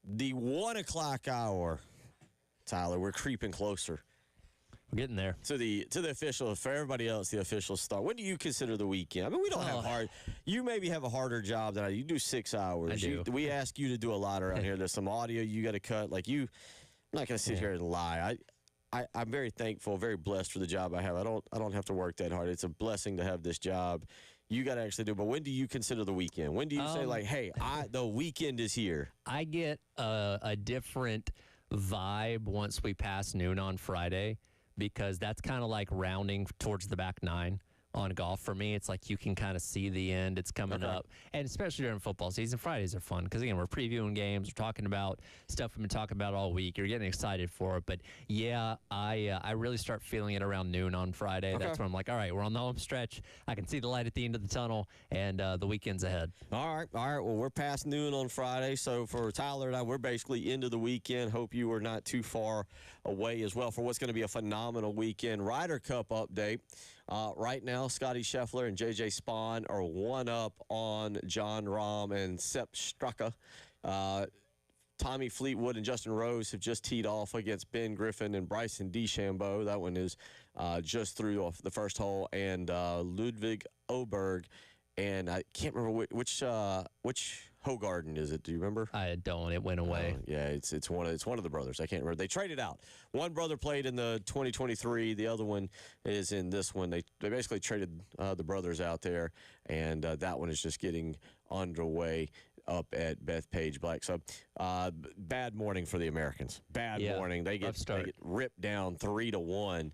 Speaker 2: the 1 o'clock hour. Tyler, we're creeping closer
Speaker 1: We're getting there.
Speaker 2: to the official. For everybody else, the official start. When do you consider the weekend? I mean, we don't have hard. You maybe have a harder job than I do. You do 6 hours.
Speaker 1: I do.
Speaker 2: We ask you to do a lot around here. There's some audio you got to cut. Like you, I'm not going to sit here and lie. I'm very thankful, very blessed for the job I have. I don't have to work that hard. It's a blessing to have this job. You got to actually do. But when do you consider the weekend? When do you say like, hey, the weekend is here?
Speaker 1: I get a different vibe once we pass noon on Friday because that's kind of like rounding towards the back nine on golf. For me, it's like you can kind of see the end. It's coming up. And especially during football season, Fridays are fun because, again, we're previewing games. We're talking about stuff we've been talking about all week. You're getting excited for it. But, yeah, I really start feeling it around noon on Friday. That's when I'm like, all right, we're on the home stretch. I can see the light at the end of the tunnel, and the weekend's ahead.
Speaker 2: All right. Well, we're past noon on Friday. So for Tyler and I, we're basically into the weekend. Hope you are not too far away as well for what's going to be a phenomenal weekend. Ryder Cup update. Right now, Scotty Scheffler and J.J. Spawn are 1-up on John Rahm and Sepp Straka. Tommy Fleetwood and Justin Rose have just teed off against Ben Griffin and Bryson DeChambeau. That one is just through the first hole. And Ludwig Oberg. And I can't remember which Hogarden is it? Do you remember?
Speaker 1: I don't. It went away.
Speaker 2: Yeah, it's one of the brothers. I can't remember. They traded out. One brother played in the 2023. The other one is in this one. They basically traded the brothers out there, and that one is just getting underway up at Bethpage Black. So bad morning for the Americans. Bad morning. They get ripped down 3-1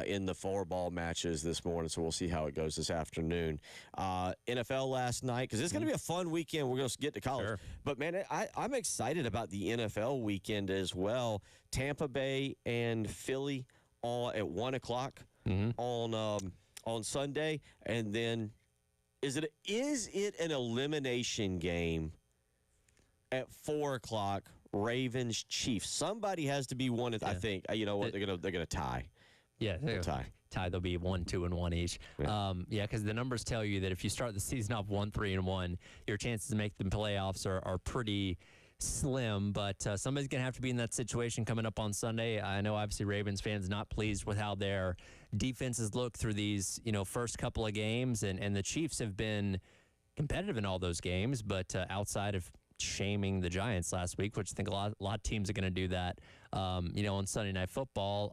Speaker 2: in the 4-ball matches this morning. So we'll see how it goes this afternoon. NFL last night, because it's going to be a fun weekend. We're going to get to college.
Speaker 1: Sure.
Speaker 2: But, man, I'm excited about the NFL weekend as well. Tampa Bay and Philly all at 1 o'clock on Sunday. And then is it an elimination game at 4 o'clock? Ravens Chiefs. Somebody has to be one. I think you know what they're gonna tie.
Speaker 1: Yeah, they'll tie. They'll be 1-2-1 each. Yeah, because the numbers tell you that if you start the season off 1-3-1, your chances to make the playoffs are pretty slim. But somebody's gonna have to be in that situation coming up on Sunday. I know obviously Ravens fans not pleased with how their defenses look through these first couple of games, and the Chiefs have been competitive in all those games, but outside of shaming the Giants last week, which I think a lot of teams are going to do that. On Sunday Night Football,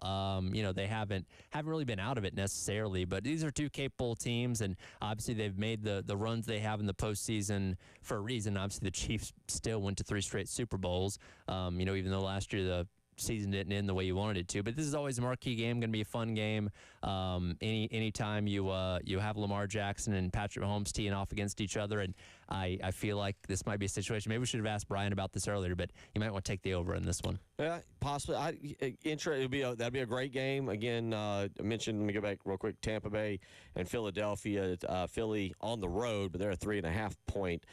Speaker 1: they haven't really been out of it necessarily, but these are two capable teams, and obviously they've made the runs they have in the postseason for a reason. Obviously, the Chiefs still went to 3 straight Super Bowls. Even though last year the season didn't end the way you wanted it to, but this is always a marquee game, going to be a fun game. Anytime you have Lamar Jackson and Patrick Mahomes teeing off against each other, and I feel like this might be a situation. Maybe we should have asked Brian about this earlier, but you might want to take the over in this one.
Speaker 2: Yeah, possibly. That'd be a great game. Again, I mentioned. Let me go back real quick. Tampa Bay and Philadelphia. Philly on the road, but they're a 3.5 point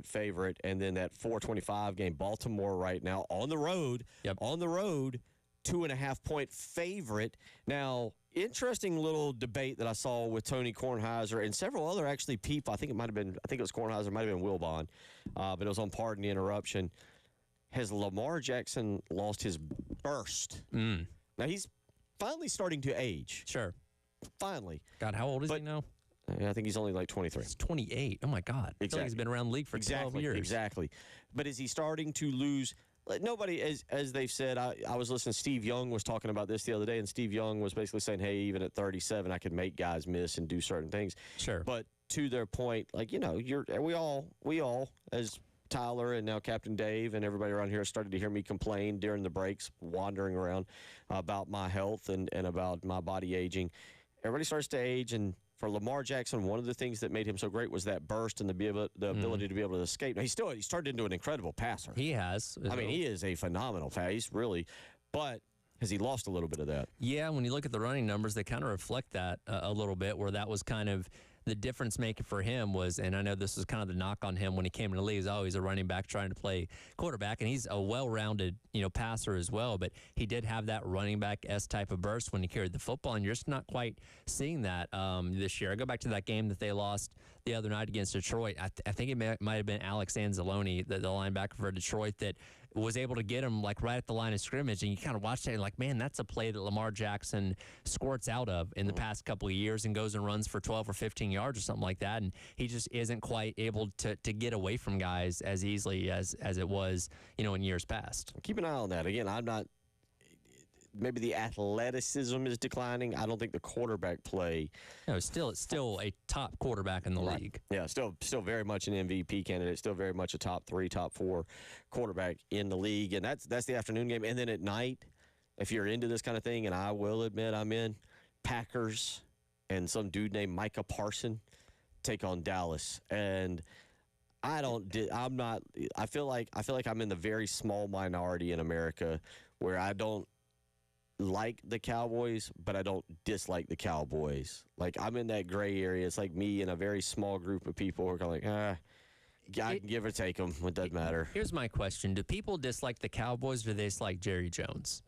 Speaker 2: favorite. And then that 4:25 game, Baltimore right now on the road.
Speaker 1: Yep.
Speaker 2: On the road, 2.5 point favorite. Now, interesting little debate that I saw with Tony Kornheiser and several other actually people. I think it was Kornheiser, might have been Wilbon, but it was on Pardon the Interruption. Has Lamar Jackson lost his burst? Now, he's finally starting to age.
Speaker 1: Sure.
Speaker 2: Finally.
Speaker 1: God, how old is he now?
Speaker 2: I think he's only like 23.
Speaker 1: He's 28. Oh, my God. I feel like he's been around the league for 12 years.
Speaker 2: Exactly. But is he starting to lose? Nobody, as they've said, I was listening, Steve Young was talking about this the other day, and Steve Young was basically saying, hey, even at 37, I could make guys miss and do certain things.
Speaker 1: Sure.
Speaker 2: But to their point, we all, as Tyler and now Captain Dave and everybody around here started to hear me complain during the breaks, wandering around about my health and about my body aging. Everybody starts to age, and for Lamar Jackson, one of the things that made him so great was that burst and the ability to be able to escape. Now, he's turned into an incredible passer.
Speaker 1: He has.
Speaker 2: He is a phenomenal passer. He's really, but has he lost a little bit of that?
Speaker 1: Yeah, when you look at the running numbers, they kind of reflect that a little bit, where that was kind of the difference maker for him was, and I know this was kind of the knock on him when he came into the league, is, oh, he's a running back trying to play quarterback, and he's a well-rounded, passer as well, but he did have that running back-esque type of burst when he carried the football, and you're just not quite seeing that this year. I go back to that game that they lost the other night against Detroit. I think it might have been Alex Anzalone, the linebacker for Detroit, that was able to get him like right at the line of scrimmage, and you kind of watch that and like, man, that's a play that Lamar Jackson squirts out of in the past couple of years and goes and runs for 12 or 15 yards or something like that, and he just isn't quite able to get away from guys as easily as it was, in years past.
Speaker 2: Keep an eye on that. Again, I'm not. Maybe the athleticism is declining. I don't think the quarterback play.
Speaker 1: No, it's still a top quarterback in the league.
Speaker 2: Yeah, still very much an MVP candidate. Still very much a top 3, top 4 quarterback in the league. And that's the afternoon game. And then at night, if you're into this kind of thing, and I will admit I'm in, Packers and some dude named Micah Parson take on Dallas. And I feel like I'm in the very small minority in America where I don't like the Cowboys, but I don't dislike the Cowboys. Like, I'm in that gray area. It's like me and a very small group of people who are kind of like, I can give or take them. It doesn't matter.
Speaker 1: Here's my question. Do people dislike the Cowboys, or do they dislike Jerry Jones?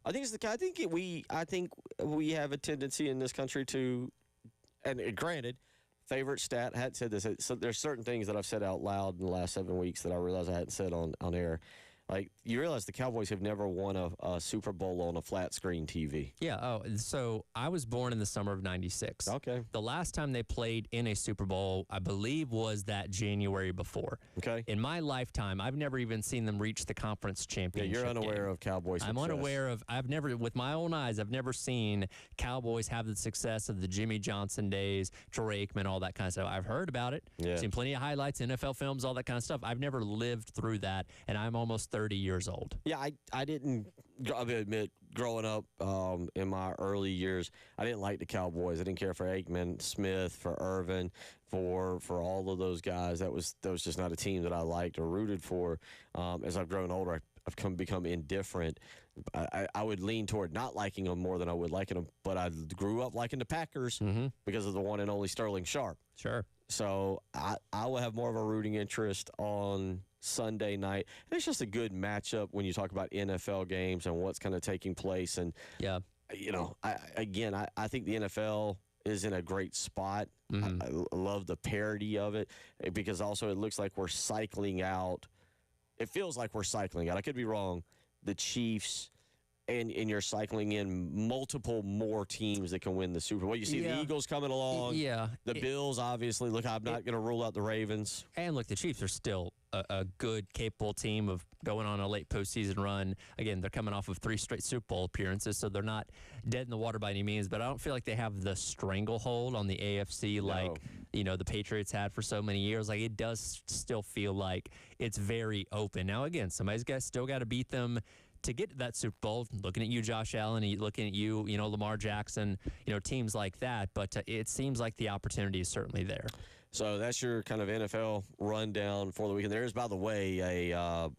Speaker 2: I think we have a tendency in this country to, and granted, favorite stat, I hadn't said this. So there's certain things that I've said out loud in the last 7 weeks that I realized I hadn't said on air. Like, you realize the Cowboys have never won a Super Bowl on a flat screen TV.
Speaker 1: Yeah. Oh, so I was born in the summer of '96.
Speaker 2: Okay.
Speaker 1: The last time they played in a Super Bowl, I believe, was that January before.
Speaker 2: Okay.
Speaker 1: In my lifetime, I've never even seen them reach the conference championship.
Speaker 2: Yeah, you're unaware
Speaker 1: game.
Speaker 2: of Cowboys success.
Speaker 1: I'm unaware of, with my own eyes, I've never seen Cowboys have the success of the Jimmy Johnson days, Troy Aikman, all that kind of stuff. I've heard about it.
Speaker 2: Yeah.
Speaker 1: Seen plenty of highlights, NFL films, all that kind of stuff. I've never lived through that, and I'm almost 30 years old.
Speaker 2: Yeah, I didn't, I'll admit, growing up in my early years, I didn't like the Cowboys. I didn't care for Aikman, Smith, for Irvin, for all of those guys. That was just not a team that I liked or rooted for. As I've grown older, I've become indifferent. I would lean toward not liking them more than I would liking them, but I grew up liking the Packers because of the one and only Sterling Sharp.
Speaker 1: Sure.
Speaker 2: So I will have more of a rooting interest on Sunday night. And it's just a good matchup when you talk about NFL games and what's kind of taking place. And,
Speaker 1: yeah,
Speaker 2: I think the NFL is in a great spot. I love the parody of it because also it looks like we're cycling out. It feels like we're cycling out. I could be wrong. The Chiefs. And you're cycling in multiple more teams that can win the Super Bowl. You see the Eagles coming along.
Speaker 1: Yeah.
Speaker 2: The Bills, obviously. Look, I'm not going to rule out the Ravens.
Speaker 1: And look, the Chiefs are still a good, capable team of going on a late postseason run. Again, they're coming off of 3 straight Super Bowl appearances, so they're not dead in the water by any means. But I don't feel like they have the stranglehold on the AFC like the Patriots had for so many years. Like, it does still feel like it's very open. Now, again, somebody's still got to beat them to get to that Super Bowl. Looking at you, Josh Allen, looking at you, Lamar Jackson, teams like that. But it seems like the opportunity is certainly there.
Speaker 2: So that's your kind of NFL rundown for the weekend. There is, by the way,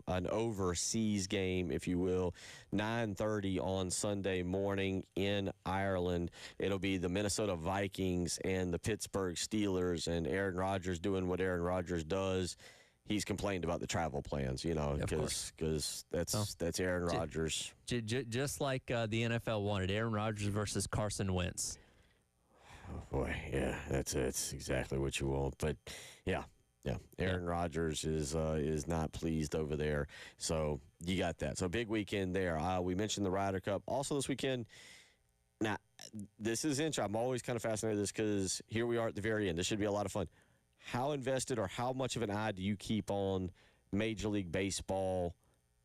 Speaker 2: an overseas game, if you will, 9:30 on Sunday morning in Ireland. It'll be the Minnesota Vikings and the Pittsburgh Steelers, and Aaron Rodgers doing what Aaron Rodgers does. He's complained about the travel plans, because that's Aaron Rodgers.
Speaker 1: Just like the NFL wanted Aaron Rodgers versus Carson Wentz.
Speaker 2: Oh boy, yeah, that's exactly what you want. But yeah, Aaron Rodgers is not pleased over there. So you got that. So big weekend there. We mentioned the Ryder Cup also this weekend. Now this is interesting. I'm always kind of fascinated with this because here we are at the very end. This should be a lot of fun. How invested or how much of an eye do you keep on Major League Baseball,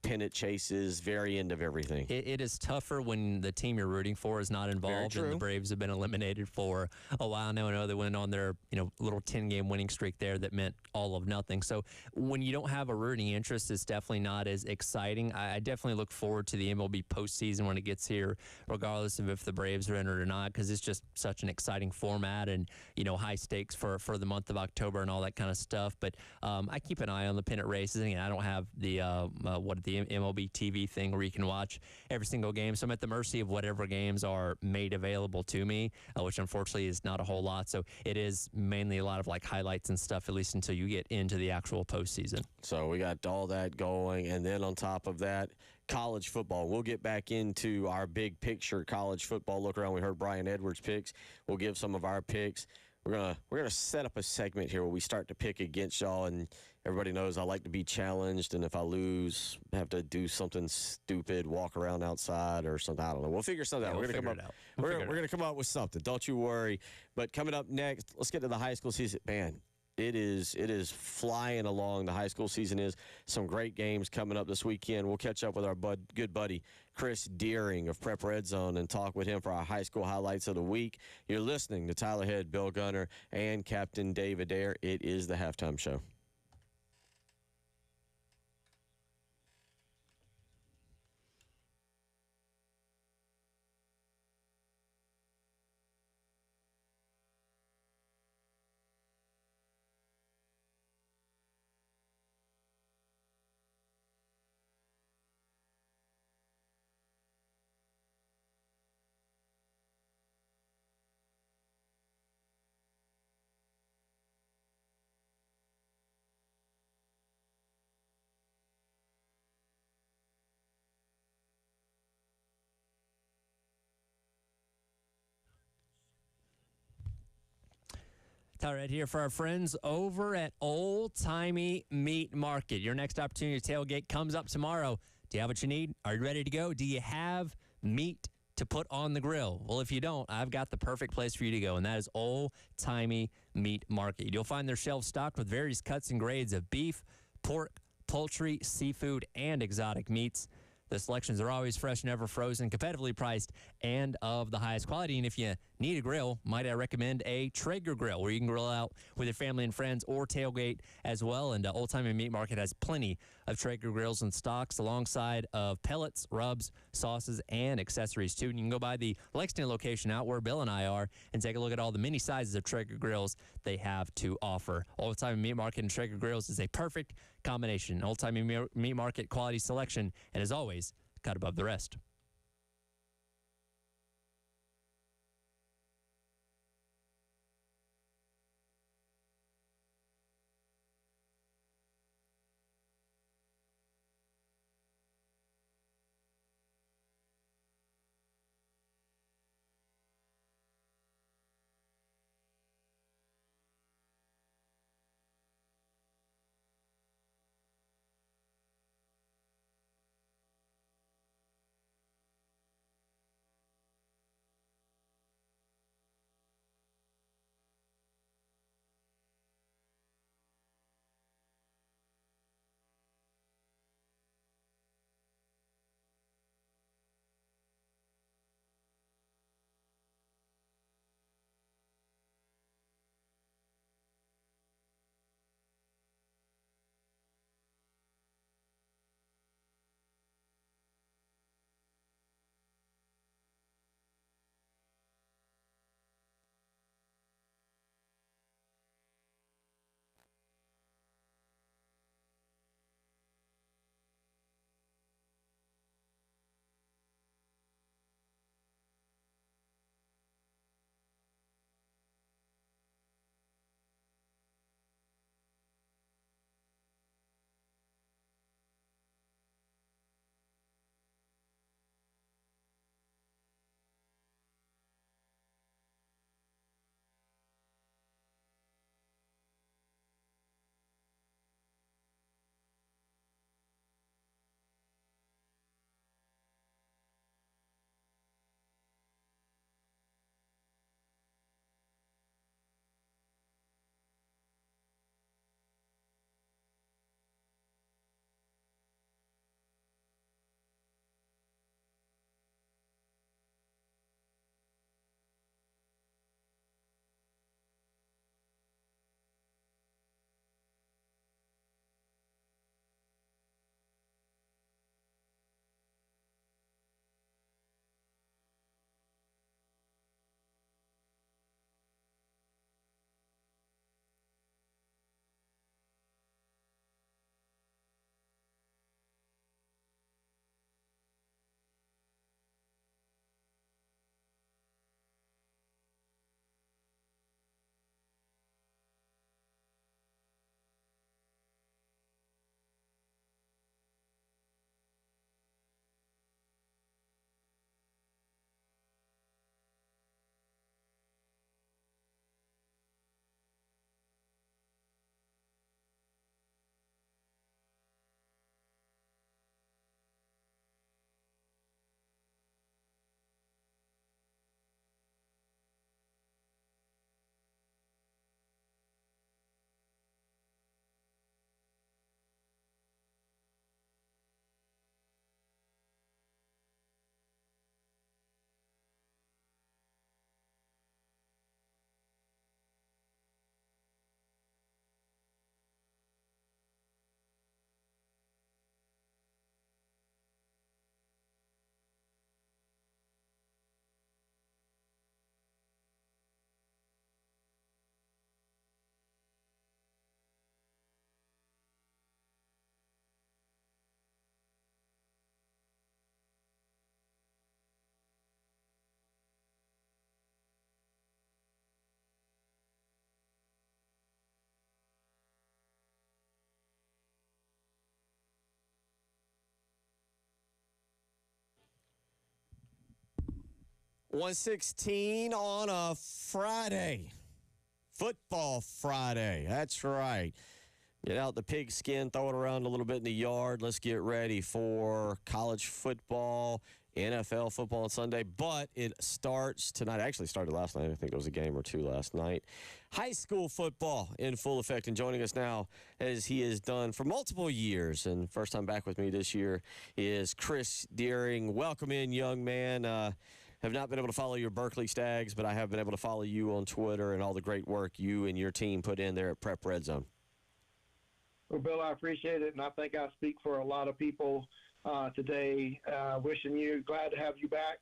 Speaker 2: pennant chases, very end of everything?
Speaker 1: It is tougher when the team you're rooting for is not involved, and the Braves have been eliminated for a while now. I know they went on their little 10-game winning streak there that meant all of nothing. So when you don't have a rooting interest, it's definitely not as exciting. I definitely look forward to the MLB postseason when it gets here, regardless of if the Braves are entered or not, because it's just such an exciting format and high stakes for the month of October and all that kind of stuff. But I keep an eye on the pennant races. Again, I don't have the the MLB TV thing where you can watch every single game. So I'm at the mercy of whatever games are made available to me, which unfortunately is not a whole lot. So it is mainly a lot of like highlights and stuff, at least until you get into the actual postseason.
Speaker 2: So we got all that going, and then on top of that, college football. We'll get back into our big picture college football look around. We heard Brian Edwards' picks. We'll give some of our picks. We're gonna set up a segment here where we start to pick against y'all, and everybody knows I like to be challenged, and if I lose, I have to do something stupid, walk around outside or something. I don't know. We'll figure something out.
Speaker 1: We'll
Speaker 2: We're gonna
Speaker 1: figure
Speaker 2: come
Speaker 1: it
Speaker 2: up.
Speaker 1: out.
Speaker 2: We're gonna come up with something. Don't you worry. But coming up next, let's get to the high school season. Man, it is flying along. The high school season is. Some great games coming up this weekend. We'll catch up with our good buddy Chris Deering of Prep Red Zone and talk with him for our high school highlights of the week. You're listening to Tyler Head, Bill Gunner, and Captain David Dare. It is the halftime show.
Speaker 1: Tyler Ed here for our friends over at Old Timey Meat Market. Your next opportunity to tailgate comes up tomorrow. Do you have what you need? Are you ready to go? Do you have meat to put on the grill? Well, if you don't, I've got the perfect place for you to go, and that is Old Timey Meat Market. You'll find their shelves stocked with various cuts and grades of beef, pork, poultry, seafood, and exotic meats. The selections are always fresh, never frozen, competitively priced, and of the highest quality. And if you need a grill, might I recommend a Traeger grill where you can grill out with your family and friends or tailgate as well. And Old Timey Meat Market has plenty of Traeger grills in stocks alongside of pellets, rubs, sauces, and accessories too. And you can go by the Lexington location out where Bill and I are and take a look at all the many sizes of Traeger grills they have to offer. Old Timey Meat Market and Traeger grills is a perfect combination. Old Timey Meat Market quality selection, and as always, cut above the rest.
Speaker 2: 116 on a Friday. Football Friday. That's right. Get out the pigskin, throw it around a little bit in the yard. Let's get ready for college football, NFL football on Sunday. But it starts tonight. It actually started last night. I think there was a game or two last night. High school football in full effect. And joining us now, as he has done for multiple years, and first time back with me this year, is Chris Deering. Welcome in, young man. Have not been able to follow your Berkeley Stags, but I have been able to follow you on Twitter and all the great work you and your team put in there at Prep Red Zone.
Speaker 5: Well, Bill, I appreciate it, and I think I speak for a lot of people today. Wishing you, glad to have you back.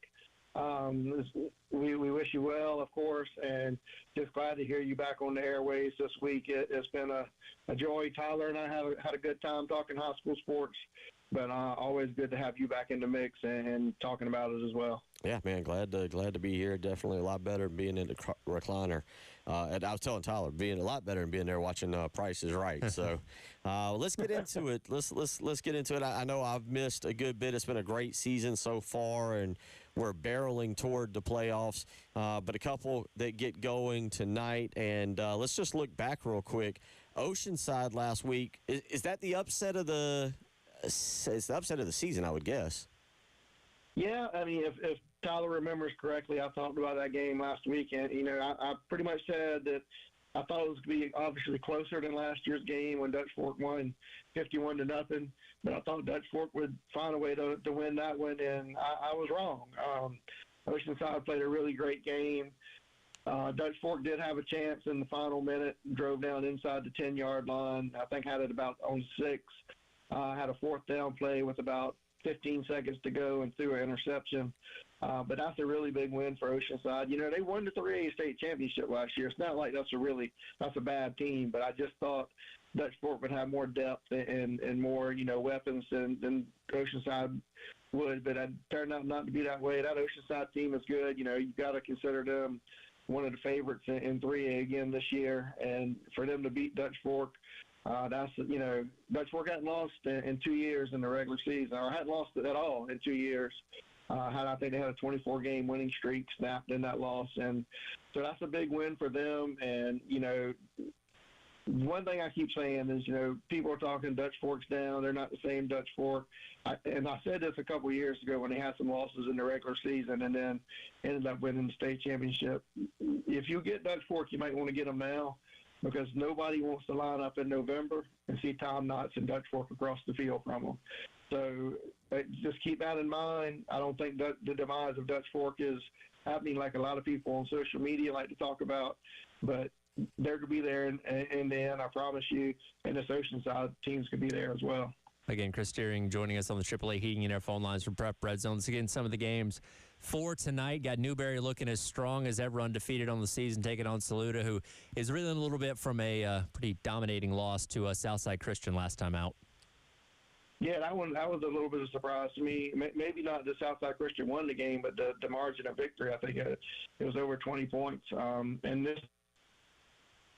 Speaker 5: We wish you well, of course, and just glad to hear you back on the airways this week. It's been a joy. Tyler and I had a good time talking high school sports, but always good to have you back in the mix and talking about it as well.
Speaker 2: Yeah, man, glad to be here. Definitely a lot better being in the recliner. And I was telling Tyler, being a lot better than being there watching Price is Right. So let's get into it. Let's get into it. I know I've missed a good bit. It's been a great season so far, and we're barreling toward the playoffs. But a couple that get going tonight, and let's just look back real quick. Oceanside last week, is that the upset of the? It's the upset of the season, I would guess.
Speaker 5: Yeah, I mean, if Tyler remembers correctly, I talked about that game last week, and I pretty much said that I thought it was going to be obviously closer than last year's game when Dutch Fork won 51-0, but I thought Dutch Fork would find a way to win that one, and I was wrong. Oceanside played a really great game. Dutch Fork did have a chance in the final minute, drove down inside the 10-yard line. I think had it about on 6. Had a fourth down play with about 15 seconds to go and threw an interception. But that's a really big win for Oceanside. They won the 3A state championship last year. It's not like that's a bad team, but I just thought Dutch Fork would have more depth and more, weapons than Oceanside would. But it turned out not to be that way. That Oceanside team is good. You've got to consider them one of the favorites in 3A again this year. And for them to beat Dutch Fork, Dutch Fork hadn't lost in 2 years in the regular season, or hadn't lost at all in 2 years. I think they had a 24-game winning streak snapped in that loss, and so that's a big win for them. And one thing I keep saying is, people are talking Dutch Fork's down. They're not the same Dutch Fork. I said this a couple of years ago when they had some losses in the regular season and then ended up winning the state championship. If you get Dutch Fork, you might want to get them now, because nobody wants to line up in November and see Tom Knotts and Dutch Fork across the field from them. So just keep that in mind. I don't think the demise of Dutch Fork is happening like a lot of people on social media like to talk about, but they're going to be there in the end, I promise you, and this Oceanside teams could be there as well.
Speaker 1: Again, Chris Deering joining us on the AAA Heating and Air phone lines for Prep Red Zones. Again, some of the games for tonight. Got Newberry looking as strong as ever, undefeated on the season, taking on Saluda, who is reeling a little bit from a pretty dominating loss to Southside Christian last time out.
Speaker 5: Yeah, that was a little bit of a surprise to me. Maybe not the Southside Christian won the game, but the margin of victory, I think it was over 20 points. And this,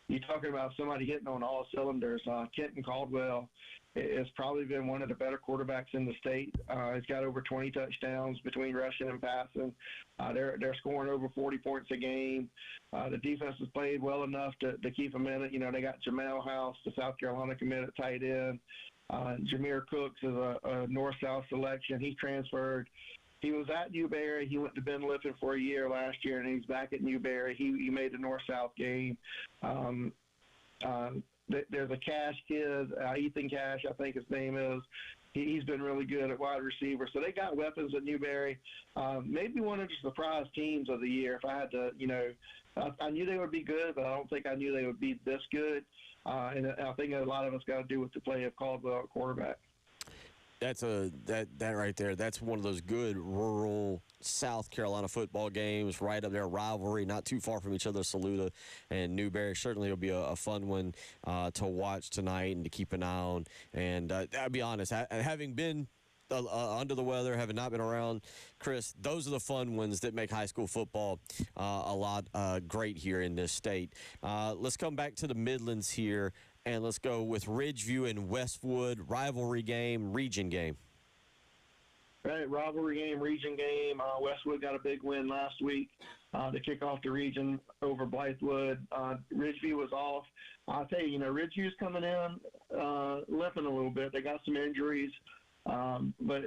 Speaker 5: you're talking about somebody hitting on all cylinders. Kenton Caldwell has probably been one of the better quarterbacks in the state. He's got over 20 touchdowns between rushing and passing. They're scoring over 40 points a game. The defense has played well enough to keep them in it. They got Jamel House, the South Carolina committed tight end. Jameer Cooks is a north-south selection. He transferred. He was at Newberry. He went to Ben Lippen for a year last year, and he's back at Newberry. He made the north-south game. There's a Cash kid, Ethan Cash, I think his name is. He's been really good at wide receiver. So they got weapons at Newberry. Maybe one of the surprise teams of the year. If I had to, I knew they would be good, but I don't think I knew they would be this good. And I think a lot of it's got to do with the play of Caldwell at quarterback.
Speaker 2: That's that right there. That's one of those good rural South Carolina football games, right up there, rivalry, not too far from each other. Saluda and Newberry certainly will be a fun one to watch tonight and to keep an eye on. And I'll be honest, having been under the weather, having not been around, Chris, those are the fun ones that make high school football a lot great here in this state. Let's come back to the Midlands here, and let's go with Ridgeview and Westwood, rivalry game, region game.
Speaker 5: Right, rivalry game, region game. Westwood got a big win last week to kick off the region over Blythewood. Ridgeview was off. I'll tell you, Ridgeview's coming in limping a little bit. They got some injuries, but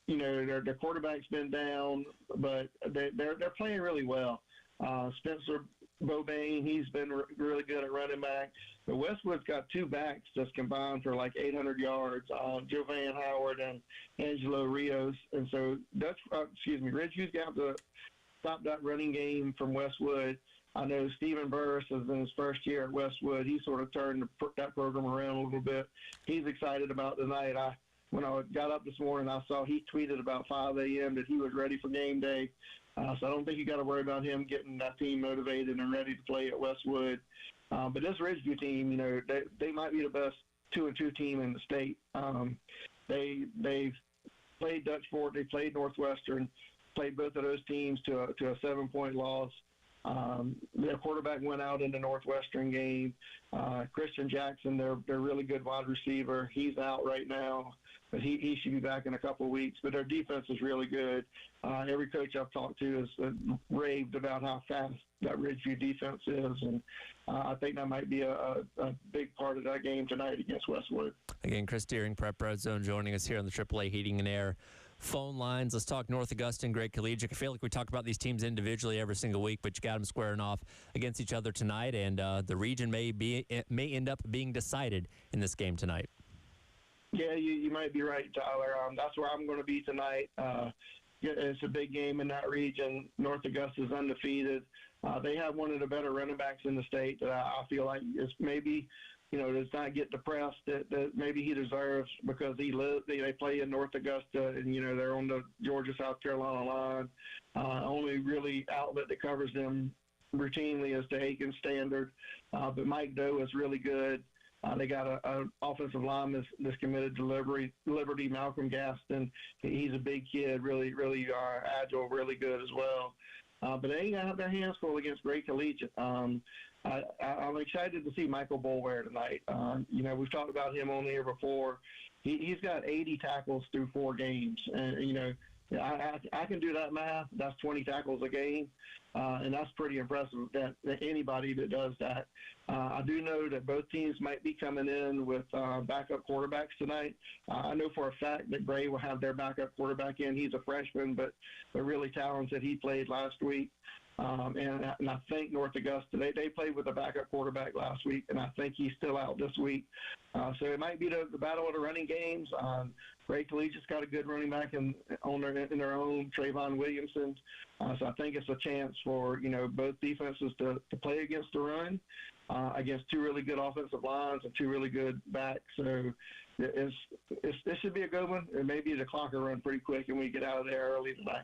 Speaker 5: their quarterback's been down, but they're playing really well. Spencer Bobain, he's been really good at running back. But Westwood's got two backs that's combined for like 800 yards, Jovan Howard and Angelo Rios. And so Ridgeview's got to stop that running game from Westwood. I know Stephen Burris is in his first year at Westwood. He sort of turned that program around a little bit. He's excited about tonight. When I got up this morning, I saw he tweeted about 5 a.m. that he was ready for game day. So I don't think you got to worry about him getting that team motivated and ready to play at Westwood. But this Ridgeview team, they might be the best 2-2 team in the state. They've played Dutch Fork, they played Northwestern, played both of those teams to a 7-point loss. Their quarterback went out in the Northwestern game. Christian Jackson, their really good wide receiver, he's out right now, but he should be back in a couple of weeks. But their defense is really good. Every coach I've talked to has raved about how fast that Ridgeview defense is, and I think that might be a big part of that game tonight against Westwood.
Speaker 1: Again, Chris Deering, Prep Red Zone, joining us here on the AAA Heating and Air phone lines. Let's talk North Augusta and Great Collegiate. I feel like we talk about these teams individually every single week, but you got them squaring off against each other tonight, and the region may end up being decided in this game tonight.
Speaker 5: Yeah, you might be right, Tyler. That's where I'm going to be tonight. It's a big game in that region. North Augusta is undefeated. They have one of the better running backs in the state that I feel like is maybe, does not get depressed that maybe he deserves because they play in North Augusta and, they're on the Georgia-South Carolina line. Only really outlet that covers them routinely is the Aiken Standard. But Mike Doe is really good. They got an offensive lineman that's committed to Liberty, Malcolm Gaston. He's a big kid, really, really agile, really good as well. But they ain't got their hands full against Great Collegiate. I'm excited to see Michael Boulware tonight. We've talked about him on the air before. He's got 80 tackles through 4 games. And, I can do that math. That's 20 tackles a game. And that's pretty impressive that anybody that does that. I do know that both teams might be coming in with backup quarterbacks tonight. I know for a fact that Gray will have their backup quarterback in. He's a freshman, but really talented. He played last week. And I think North Augusta, they played with a backup quarterback last week, and I think he's still out this week. So it might be the battle of the running games. Great Collegiate's got a good running back in their own, Trayvon Williamson. So I think it's a chance for, both defenses to play against the run, against 2 really good offensive lines and 2 really good backs. So this should be a good one. And maybe the clock will run pretty quick and we get out of there early tonight.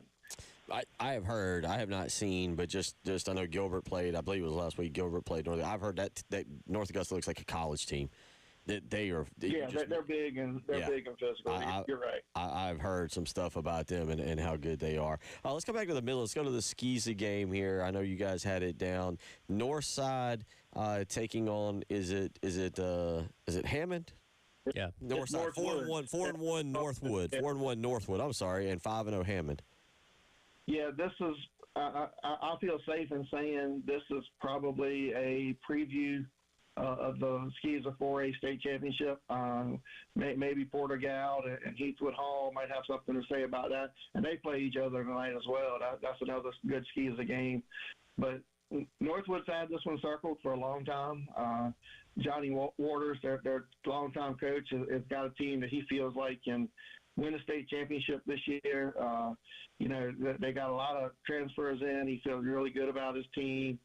Speaker 2: I have heard, I have not seen, but just I know Gilbert played, I believe it was last week, Gilbert played North. I've heard that North Augusta looks like a college team. They're big and big and physical. You're right. I've heard some stuff about them and how good they are. Let's go back to the middle. Let's go to the Skeezy game here. I know you guys had it down. Northside taking on is it Hammond?
Speaker 1: Yeah.
Speaker 2: Northside 4-1 Northwood. 4-1 Northwood. I'm sorry, and 5-0 Hammond.
Speaker 5: Yeah, this is. I feel safe in saying this is probably a preview of the Skeezy 4A state championship. Maybe Porter-Gaud and Heathwood Hall might have something to say about that, and they play each other tonight as well. That's another good Skeezy game. But Northwood's had this one circled for a long time. Johnny Waters, their longtime coach, has got a team that he feels like can win a state championship this year. They got a lot of transfers in. He feels really good about his team.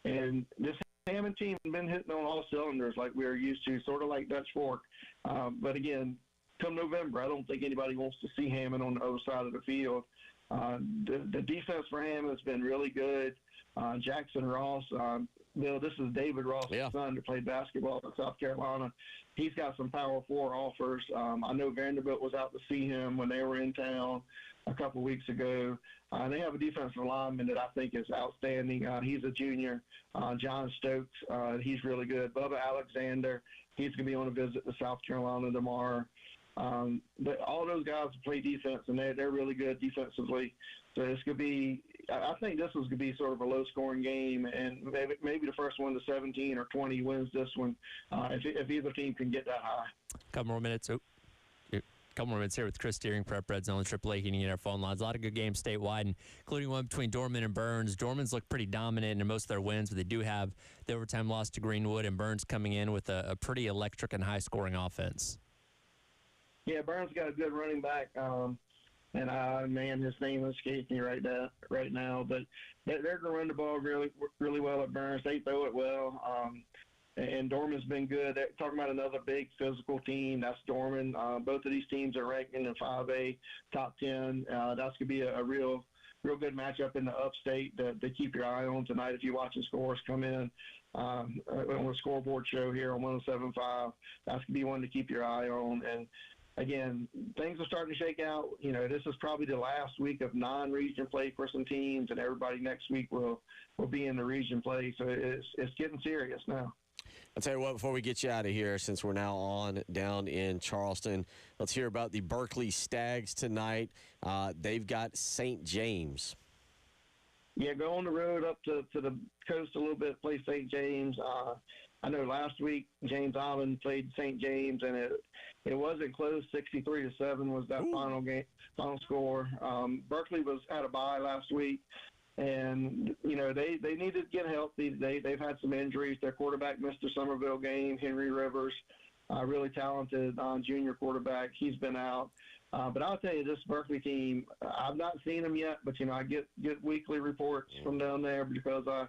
Speaker 5: And this Hammond team has been hitting on all cylinders like we were used to, sort of like Dutch Fork. But again, come November, I don't think anybody wants to see Hammond on the other side of the field. The defense for Hammond has been really good. Jackson Ross, this is David Ross' son that played basketball in South Carolina. He's got some Power 4 offers. I know Vanderbilt was out to see him when they were in town a couple weeks ago. They have a defensive lineman that I think is outstanding. He's a junior. John Stokes, he's really good. Bubba Alexander, he's going to be on a visit to South Carolina tomorrow. But all those guys play defense, and they're really good defensively. So this could be. I think this was going to be sort of a low-scoring game, and maybe the first one to 17 or 20 wins this one if either team can get that high.
Speaker 1: Couple more minutes. Couple more minutes here with Chris Deering, Prep Red Zone, AAA Heating and Air phone lines. A lot of good games statewide, including one between Dorman and Burns. Dorman's look pretty dominant in most of their wins, but they do have the overtime loss to Greenwood, and Burns coming in with a pretty electric and high-scoring offense.
Speaker 5: Yeah, Burns got a good running back. And man, his name escapes me right now. But they're going to run the ball really, really well at Burns. They throw it well. And Dorman's been good. They're talking about another big physical team. That's Dorman. Both of these teams are ranked in the 5A top 10. That's going to be a real good matchup in the upstate to keep your eye on tonight. If you're watching scores come in on the scoreboard show here on 107.5, that's going to be one to keep your eye on. And again, things are starting to shake out. You know, this is probably the last week of non-region play for some teams, and everybody next week will be in the region play. So it's getting serious now.
Speaker 2: I'll tell you what, before we get you out of here, since we're now on down in Charleston, let's hear about the Berkeley Stags tonight. They've got St. James.
Speaker 5: Yeah, go on the road up to the coast a little bit, play St. James. I know last week James Island played St. James, and it wasn't close. 63-7 was that final score. Berkeley had a bye last week, and you know they needed to get healthy. They've had some injuries. Their quarterback missed the Somerville game. Henry Rivers, really talented junior quarterback. He's been out. But I'll tell you, this Berkeley team, I've not seen them yet, but, you know, I get weekly reports from down there because I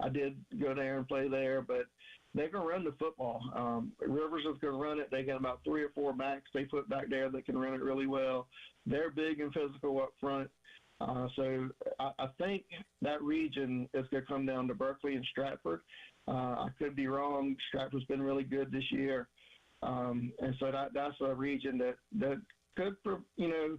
Speaker 5: did go there and play there. But they're going to run the football. Rivers is going to run it. They got about 3 or 4 backs they put back there that can run it really well. They're big and physical up front. So I think that region is going to come down to Berkeley and Stratford. I could be wrong. Stratford's been really good this year. And so that's a region that could, you know,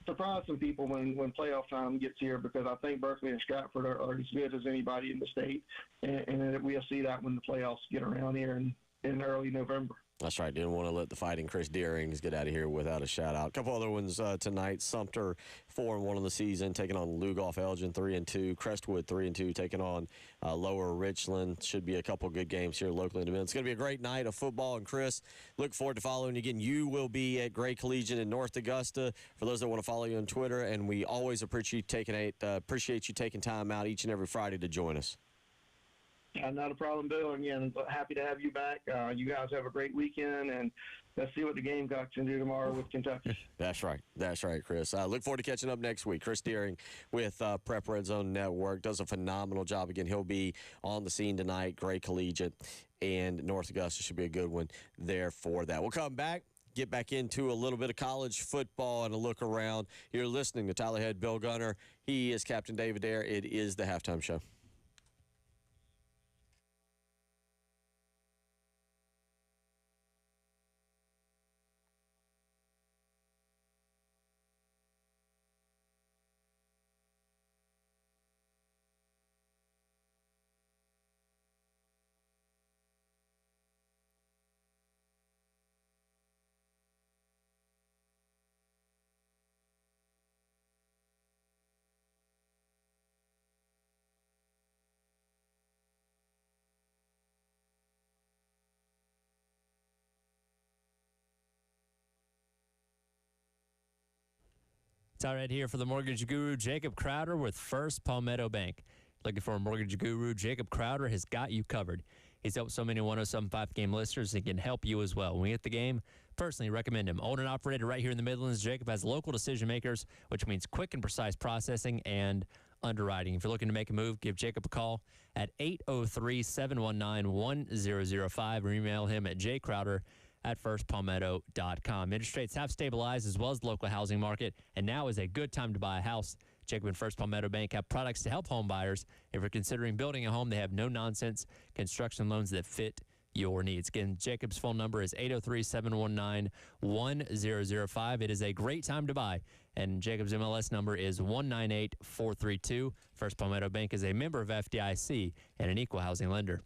Speaker 5: surprise some people when playoff time gets here, because I think Berkeley and Stratford are as good as anybody in the state, and we'll see that when the playoffs get around here in early November.
Speaker 2: That's right. Didn't want to let the Fighting Chris Deerings get out of here without a shout-out. A couple other ones tonight. Sumter, 4-1 on the season, taking on Lugoff Elgin, 3-2. Crestwood, 3-2, taking on Lower Richland. Should be a couple good games here locally in the middle. It's going to be a great night of football. And, Chris, look forward to following you again. You will be at Gray Collegiate in North Augusta for those that want to follow you on Twitter. And we always appreciate you taking time out each and every Friday to join us.
Speaker 5: Not a problem, Bill. Again, happy to have you back. You guys have a great weekend, and let's see what the Gamecocks can do tomorrow with Kentucky.
Speaker 2: That's right. That's right, Chris. Look forward to catching up next week. Chris Deering with Prep Red Zone Network does a phenomenal job. Again, he'll be on the scene tonight. Gray Collegiate and North Augusta should be a good one there for that. We'll come back, get back into a little bit of college football and a look around. You're listening to Tyler Head, Bill Gunner. He is Captain David Dare. It is the Halftime Show.
Speaker 1: Tyler Head here for the Mortgage Guru, Jacob Crowder with First Palmetto Bank. Looking for a mortgage guru, Jacob Crowder has got you covered. He's helped so many 107.5 game listeners and can help you as well. When we hit the game, personally recommend him. Owned and operated right here in the Midlands, Jacob has local decision makers, which means quick and precise processing and underwriting. If you're looking to make a move, give Jacob a call at 803-719-1005 or email him at jcrowder@firstpalmetto.com. Interest rates have stabilized as well as the local housing market, and now is a good time to buy a house. Jacob and First Palmetto Bank have products to help home buyers. If you're considering building a home, they have no-nonsense construction loans that fit your needs. Again, Jacob's phone number is 803-719-1005. It is a great time to buy, and Jacob's MLS number is 198432. First Palmetto Bank is a member of FDIC and an equal housing lender.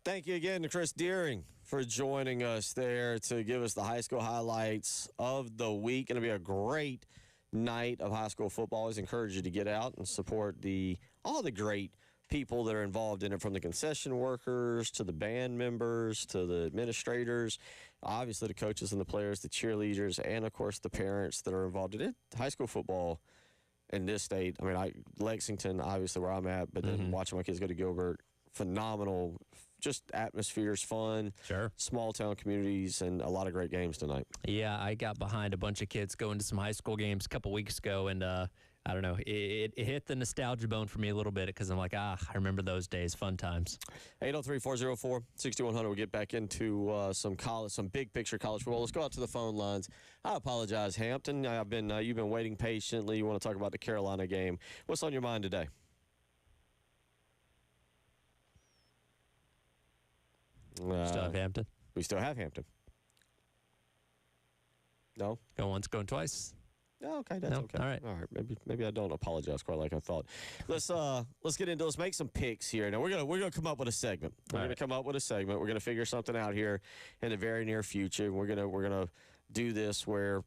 Speaker 2: Thank you again to Chris Deering for joining us there to give us the high school highlights of the week. Going to be a great night of high school football. Always encourage you to get out and support all the great people that are involved in it, from the concession workers to the band members to the administrators, obviously the coaches and the players, the cheerleaders, and, of course, the parents that are involved in it. High school football in this state, I mean, Lexington, obviously, where I'm at, but then watching my kids go to Gilbert, phenomenal. Just atmosphere's fun.
Speaker 1: Sure.
Speaker 2: Small town communities and a lot of great games tonight.
Speaker 1: Yeah, I got behind a bunch of kids going to some high school games a couple weeks ago, and I don't know, it hit the nostalgia bone for me a little bit because I'm like, I remember those days, fun times.
Speaker 2: 803-404-6100. We'll get back into some big picture college football. Let's go out to the phone lines. I apologize, Hampton. You've been waiting patiently. You want to talk about the Carolina game. What's on your mind today?
Speaker 1: Still have Hampton?
Speaker 2: We still have Hampton. No?
Speaker 1: Going once, going twice.
Speaker 2: Oh, okay, that's okay.
Speaker 1: All right.
Speaker 2: Maybe I don't apologize quite like I thought. Let's make some picks here. Now we're gonna come up with a segment. We're gonna figure something out here in the very near future. We're gonna do this where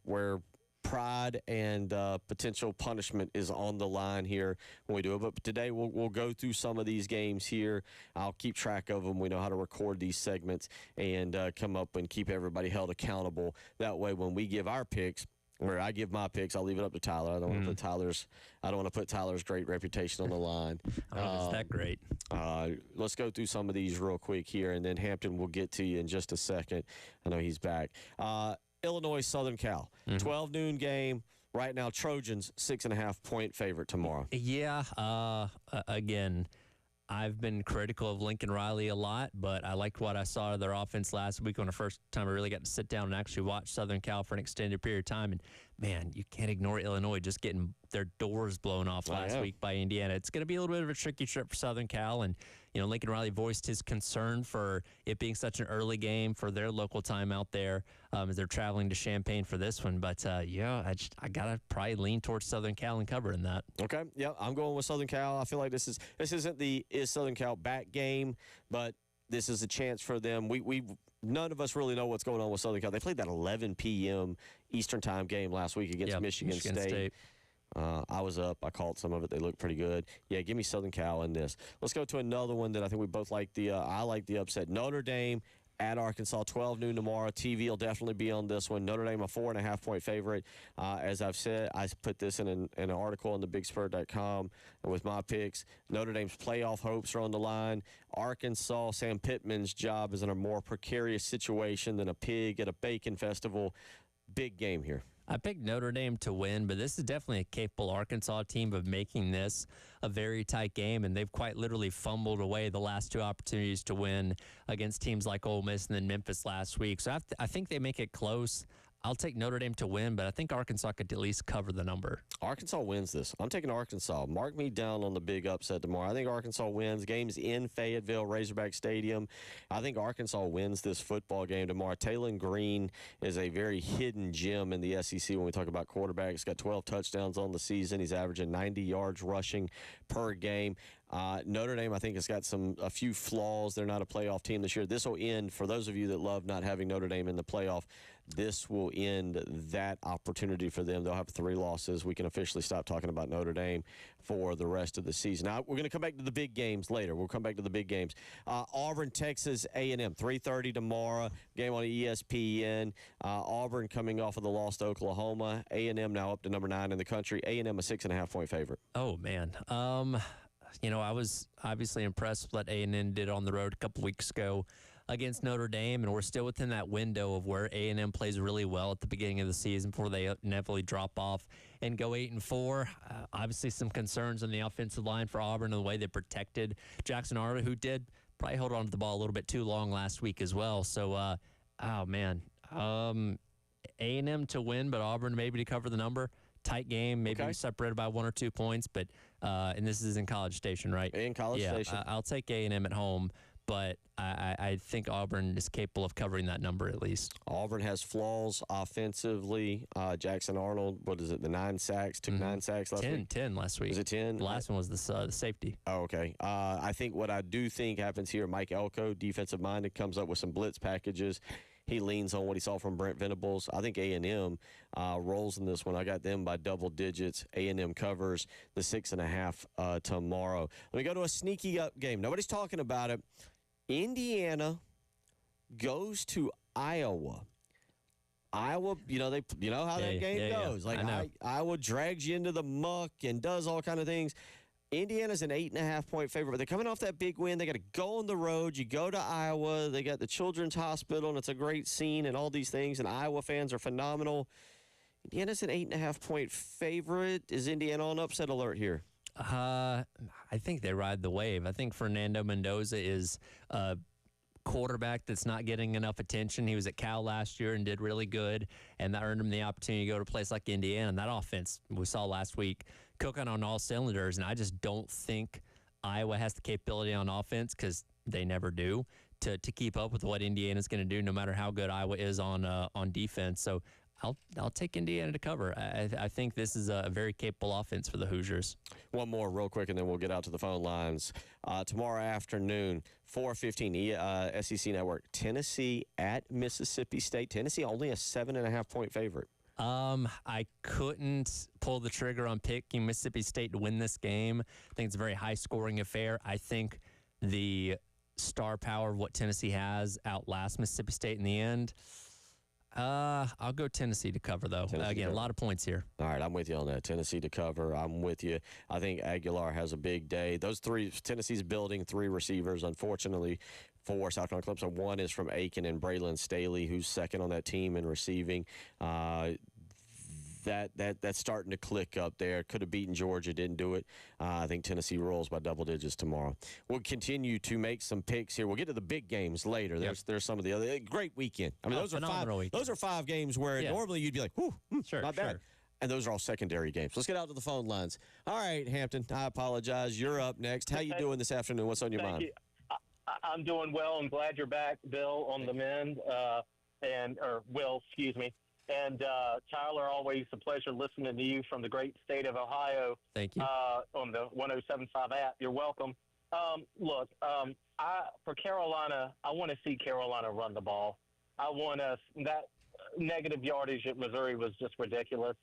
Speaker 2: pride and potential punishment is on the line here when we do it. But today we'll go through some of these games here. I'll keep track of them. We know how to record these segments and come up and keep everybody held accountable. That way, when we give our picks, where I give my picks, I'll leave it up to Tyler. I don't want to put Tyler's great reputation on the line.
Speaker 1: I don't know if it's that great.
Speaker 2: Let's go through some of these real quick here, and then Hampton will get to you in just a second. I know he's back. Illinois, Southern Cal, 12 noon game. Right now, Trojans 6.5-point favorite tomorrow.
Speaker 1: Yeah. Again, I've been critical of Lincoln Riley a lot, but I liked what I saw of their offense last week on the first time I really got to sit down and actually watch Southern Cal for an extended period of time. And, man, you can't ignore Illinois just getting their doors blown off last week by Indiana. It's going to be a little bit of a tricky trip for Southern Cal. And, Lincoln Riley voiced his concern for it being such an early game for their local time out there as they're traveling to Champaign for this one. But, I got to probably lean towards Southern Cal and covering that.
Speaker 2: Okay, yeah, I'm going with Southern Cal. I feel like this isn't the Is Southern Cal back game, but this is a chance for them. None of us really know what's going on with Southern Cal. They played that 11 p.m. Eastern time game last week against Michigan State. I was up. I called some of it. They looked pretty good. Yeah, give me Southern Cal in this. Let's go to another one that I think we both like. I like the upset. Notre Dame at Arkansas, 12 noon tomorrow. TV will definitely be on this one. Notre Dame, a 4.5-point favorite. As I've said, I put this in an article on thebigspur.com with my picks. Notre Dame's playoff hopes are on the line. Arkansas, Sam Pittman's job is in a more precarious situation than a pig at a bacon festival. Big game here.
Speaker 1: I picked Notre Dame to win, but this is definitely a capable Arkansas team of making this a very tight game, and they've quite literally fumbled away the last two opportunities to win against teams like Ole Miss and then Memphis last week. So I think they make it close. I'll take Notre Dame to win, but I think Arkansas could at least cover the number.
Speaker 2: Arkansas wins this. I'm taking Arkansas. Mark me down on the big upset tomorrow. I think Arkansas wins. Game's in Fayetteville, Razorback Stadium. I think Arkansas wins this football game tomorrow. Taylon Green is a very hidden gem in the SEC when we talk about quarterbacks. He's got 12 touchdowns on the season. He's averaging 90 yards rushing per game. Notre Dame, I think, has got a few flaws. They're not a playoff team this year. This will end, for those of you that love not having Notre Dame in the playoff, this will end that opportunity for them. They'll have 3 losses. We can officially stop talking about Notre Dame for the rest of the season. Now, we're going to come back to the big games later. We'll come back to the big games. Auburn, Texas A&M, 3:30 tomorrow. Game on ESPN. Auburn coming off of the loss to Oklahoma. A&M now up to number 9 in the country. A&M a 6.5-point favorite.
Speaker 1: Oh, man. I was obviously impressed with what A&M did on the road a couple weeks ago against Notre Dame, and we're still within that window of where A&M plays really well at the beginning of the season before they inevitably drop off and go 8-4. Obviously, some concerns on the offensive line for Auburn and the way they protected Jackson Arnold, who did probably hold on to the ball a little bit too long last week as well. So, A&M to win, but Auburn maybe to cover the number. Tight game, maybe separated by 1 or 2 points, but and this is in College Station, right?
Speaker 2: In College Station.
Speaker 1: I'll take A&M at home, but I think Auburn is capable of covering that number at least.
Speaker 2: Auburn has flaws offensively. Jackson Arnold, what is it, the 9 sacks, took 9 sacks last week?
Speaker 1: 10 last week.
Speaker 2: Was it 10?
Speaker 1: The last one was the safety.
Speaker 2: Oh, okay. I think what I do think happens here, Mike Elko, defensive minded, comes up with some blitz packages. He leans on what he saw from Brent Venables. I think A&M rolls in this one. I got them by double digits. A&M covers the 6.5 tomorrow. Let me go to a sneaky up game. Nobody's talking about it. Indiana goes to Iowa. Iowa, you know how that game goes.
Speaker 1: Yeah.
Speaker 2: Like Iowa drags you into the muck and does all kind of things. Indiana's an 8.5-point favorite, but they're coming off that big win. They got to go on the road. You go to Iowa. They got the Children's Hospital, and it's a great scene and all these things. And Iowa fans are phenomenal. Indiana's an 8.5-point favorite. Is Indiana on upset alert here?
Speaker 1: I think they ride the wave. I think Fernando Mendoza is a quarterback that's not getting enough attention. He was at Cal last year and did really good, and that earned him the opportunity to go to a place like Indiana. And that offense we saw last week cooking on all cylinders, and I just don't think Iowa has the capability on offense, because they never do, to keep up with what Indiana's going to do, no matter how good Iowa is on defense. So I'll take Indiana to cover. I think this is a very capable offense for the Hoosiers.
Speaker 2: One more real quick, and then we'll get out to the phone lines. Tomorrow afternoon, 4:15, SEC Network, Tennessee at Mississippi State. Tennessee only a 7.5-point favorite.
Speaker 1: I couldn't pull the trigger on picking Mississippi State to win this game. I think it's a very high-scoring affair. I think the star power of what Tennessee has outlasts Mississippi State in the end. I'll go Tennessee to cover, though. Again, a lot of points here.
Speaker 2: All right, I'm with you on that. Tennessee to cover. I'm with you. I think Aguilar has a big day. Those three, Tennessee's building 3 receivers. Unfortunately for South Carolina Clemson, one is from Aiken and Braylon Staley, who's second on that team in receiving. That's starting to click up there. Could have beaten Georgia, didn't do it. I think Tennessee rolls by double digits tomorrow. We'll continue to make some picks here. We'll get to the big games later. There's some of the other great weekend. I mean, those are 5 games where normally you'd be like, whew, not bad. And those are all secondary games. Let's get out to the phone lines. All right, Hampton, I apologize. You're up next. How you doing this afternoon? What's on your mind?
Speaker 6: You. I'm doing well. I'm glad you're back, Bill, on the mend, or Will, excuse me. And Tyler, always a pleasure listening to you from the great state of Ohio.
Speaker 1: Thank you.
Speaker 6: On the 107.5 app. You're welcome. Look, for Carolina, I want to see Carolina run the ball. That negative yardage at Missouri was just ridiculous.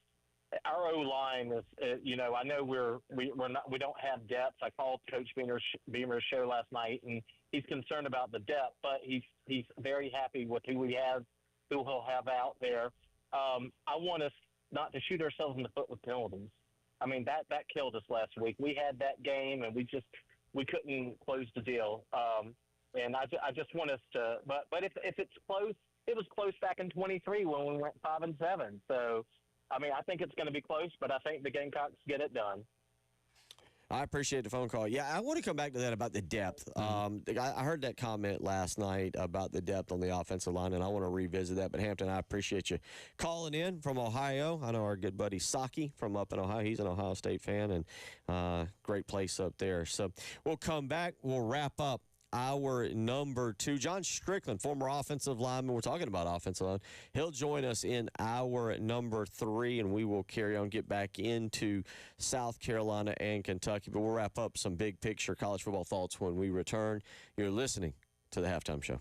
Speaker 6: Our O-line is, I know we don't have depth. I called Coach Beamer's show last night, and he's concerned about the depth, but he's very happy with who he'll have out there. I want us not to shoot ourselves in the foot with penalties. I mean, that killed us last week. We had that game, and we couldn't close the deal. And I just want us to. But if it's close, it was close back in 23 when we went 5-7. So, I mean, I think it's going to be close, but I think the Gamecocks get it done.
Speaker 2: I appreciate the phone call. Yeah, I want to come back to that about the depth. I heard that comment last night about the depth on the offensive line, and I want to revisit that. But, Hampton, I appreciate you calling in from Ohio. I know our good buddy Saki from up in Ohio. He's an Ohio State fan, and great place up there. So we'll come back. We'll wrap up our number 2. John Strickland, former offensive lineman. We're talking about offensive line. He'll join us in our number 3, and we will carry on, get back into South Carolina and Kentucky. But we'll wrap up some big picture college football thoughts when we return. You're listening to The Halftime Show.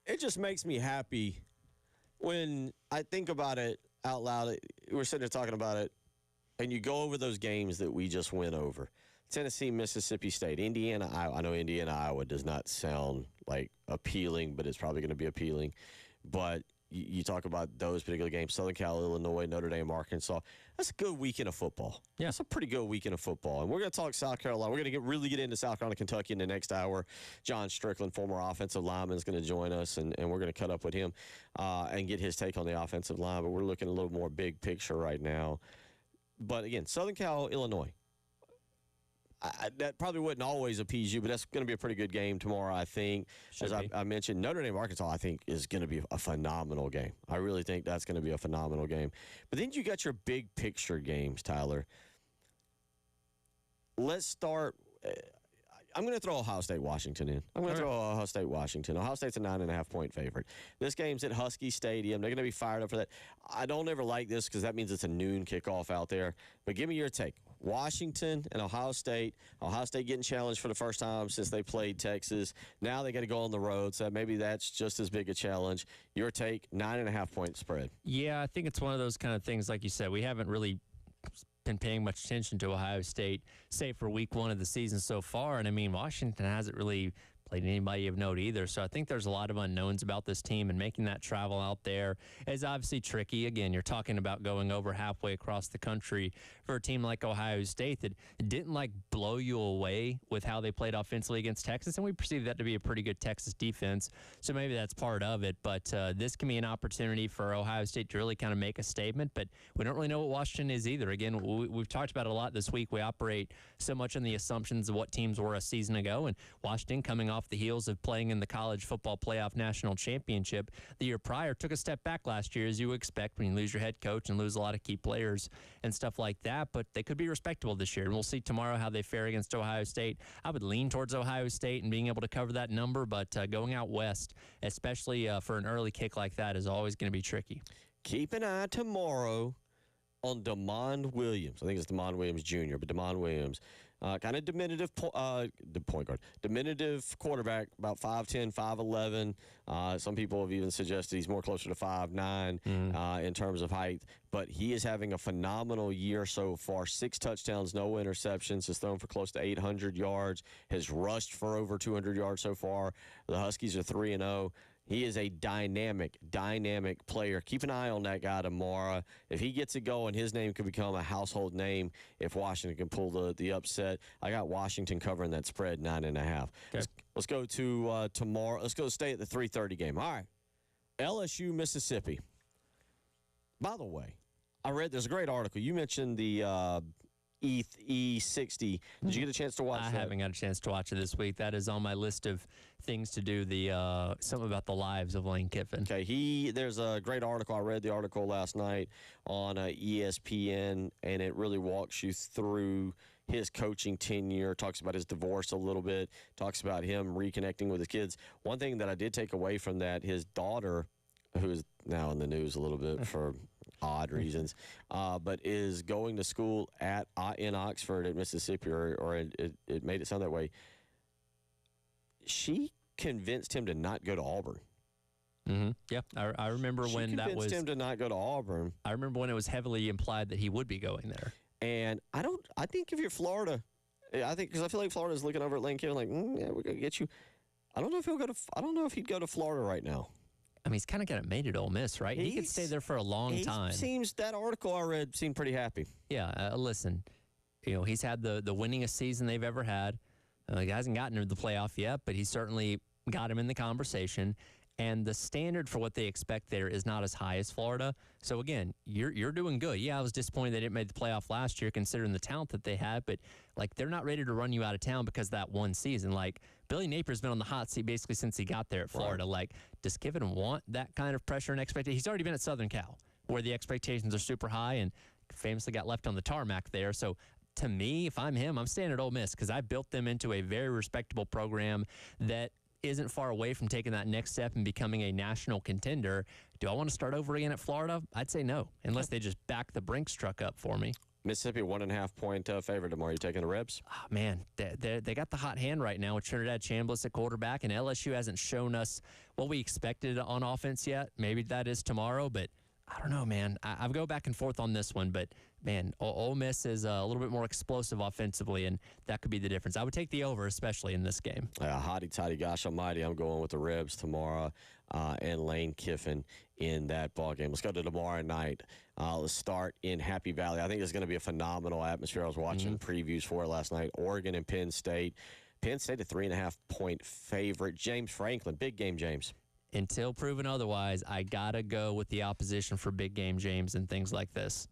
Speaker 2: it just makes me happy when I think about it out loud. We're sitting there talking about it, and you go over those games that we just went over. Tennessee, Mississippi State, Indiana, Iowa. I know Indiana, Iowa does not sound like appealing, but it's probably going to be appealing. But you talk about those particular games, Southern Cal, Illinois, Notre Dame, Arkansas. That's a good weekend of football.
Speaker 1: Yeah.
Speaker 2: That's a pretty good weekend of football. And we're going to talk South Carolina. We're going to really get into South Carolina, Kentucky in the next hour. John Strickland, former offensive lineman, is going to join us, and we're going to cut up with him and get his take on the offensive line. But we're looking a little more big picture right now. But, again, Southern Cal, Illinois. That probably wouldn't always appease you, but that's going to be a pretty good game tomorrow, I think.
Speaker 1: Should
Speaker 2: As
Speaker 1: be.
Speaker 2: I mentioned, Notre Dame, Arkansas, I think, is going to be a phenomenal game. I really think that's going to be a phenomenal game. But then you got your big picture games, Tyler. Let's start. I'm going to throw Ohio State, Washington in. I'm going to throw Ohio State, Washington. Ohio State's a 9.5-point favorite. This game's at Husky Stadium. They're going to be fired up for that. I don't ever like this because that means it's a noon kickoff out there. But give me your take. Washington and Ohio State. Ohio State getting challenged for the first time since they played Texas. Now they got to go on the road, so maybe that's just as big a challenge. Your take, 9.5-point spread.
Speaker 1: Yeah, I think it's one of those kind of things, like you said, we haven't really been paying much attention to Ohio State, save for week one of the season so far. And, I mean, Washington hasn't really played anybody of note either. So I think there's a lot of unknowns about this team, and making that travel out there is obviously tricky. Again, you're talking about going over halfway across the country for a team like Ohio State that didn't blow you away with how they played offensively against Texas, and we perceive that to be a pretty good Texas defense. So maybe that's part of it. But this can be an opportunity for Ohio State to really kind of make a statement. But we don't really know what Washington is either. Again, we've talked about it a lot this week. We operate so much on the assumptions of what teams were a season ago, and Washington, coming off the heels of playing in the college football playoff national championship the year prior, took a step back last year, as you expect when you lose your head coach and lose a lot of key players and stuff like that. But they could be respectable this year, and we'll see tomorrow how they fare against Ohio State. I would lean towards Ohio State and being able to cover that number, but going out west, especially for an early kick like that, is always going to be tricky.
Speaker 2: Keep an eye tomorrow on DeMond Williams. I think it's DeMond Williams Jr., but DeMond Williams. Kind of diminutive point guard. Diminutive quarterback, about 5'10", 5'11". Some people have even suggested he's more closer to 5'9" in terms of height. But he is having a phenomenal year so far. 6 touchdowns, no interceptions. Has thrown for close to 800 yards. Has rushed for over 200 yards so far. The Huskies are 3-0. He is a dynamic player. Keep an eye on that guy tomorrow. If he gets it going, his name could become a household name if Washington can pull the upset. I got Washington covering that spread, 9.5.
Speaker 1: Okay.
Speaker 2: Let's go to tomorrow. Let's go stay at the 3:30 game. All right. LSU, Mississippi. By the way, I read there's a great article. You mentioned the E60. Did you get a chance to watch that?
Speaker 1: I haven't got a chance to watch it this week. That is on my list of things to do, something about the lives of Lane Kiffin.
Speaker 2: Okay, there's a great article. I read the article last night on ESPN, and it really walks you through his coaching tenure, talks about his divorce a little bit, talks about him reconnecting with his kids. One thing that I did take away from that, his daughter, who is now in the news a little bit for odd reasons, but is going to school in Oxford at Mississippi, or it made it sound that way. She convinced him to not go to Auburn.
Speaker 1: Mm-hmm. Yeah, I remember when that was.
Speaker 2: Convinced him to not go to Auburn.
Speaker 1: I remember when it was heavily implied that he would be going there.
Speaker 2: And I think if you're Florida, because I feel like Florida's looking over at Lane Kiffin like, yeah, we're gonna get you. I don't know if he'd go to Florida right now.
Speaker 1: I mean, he's kind of got it made at Ole Miss, right? He could stay there for a long time.
Speaker 2: Seems that article I read seemed pretty happy.
Speaker 1: Yeah, listen, he's had the winningest season they've ever had. He hasn't gotten to the playoff yet, but he certainly got him in the conversation. And the standard for what they expect there is not as high as Florida. So, again, you're doing good. Yeah, I was disappointed they didn't make the playoff last year considering the talent that they had. But, they're not ready to run you out of town because of that one season. Billy Napier's been on the hot seat basically since he got there at Florida. Right. Does Kiffin want that kind of pressure and expectation? He's already been at Southern Cal where the expectations are super high and famously got left on the tarmac there. So, to me, if I'm him, I'm staying at Ole Miss because I built them into a very respectable program that isn't far away from taking that next step and becoming a national contender. Do I want to start over again at Florida? I'd say no, unless they just back the Brinks truck up for me.
Speaker 2: Mississippi 1.5 point favorite tomorrow. You taking the Rebs?
Speaker 1: Oh, man, they got the hot hand right now with Trinidad Chambliss at quarterback, and LSU hasn't shown us what we expected on offense yet. Maybe that is tomorrow, but I don't know, man. I go back and forth on this one, but, man, Ole Miss is a little bit more explosive offensively, and that could be the difference. I would take the over, especially in this game.
Speaker 2: Hotty toddy, gosh almighty, I'm going with the Rebs tomorrow and Lane Kiffin in that ball game. Let's go to tomorrow night. Let's start in Happy Valley. I think it's going to be a phenomenal atmosphere. I was watching previews for it last night. Oregon and Penn State. Penn State a 3.5 point favorite. James Franklin, big game, James.
Speaker 1: Until proven otherwise, I got to go with the opposition for big game James and things like this.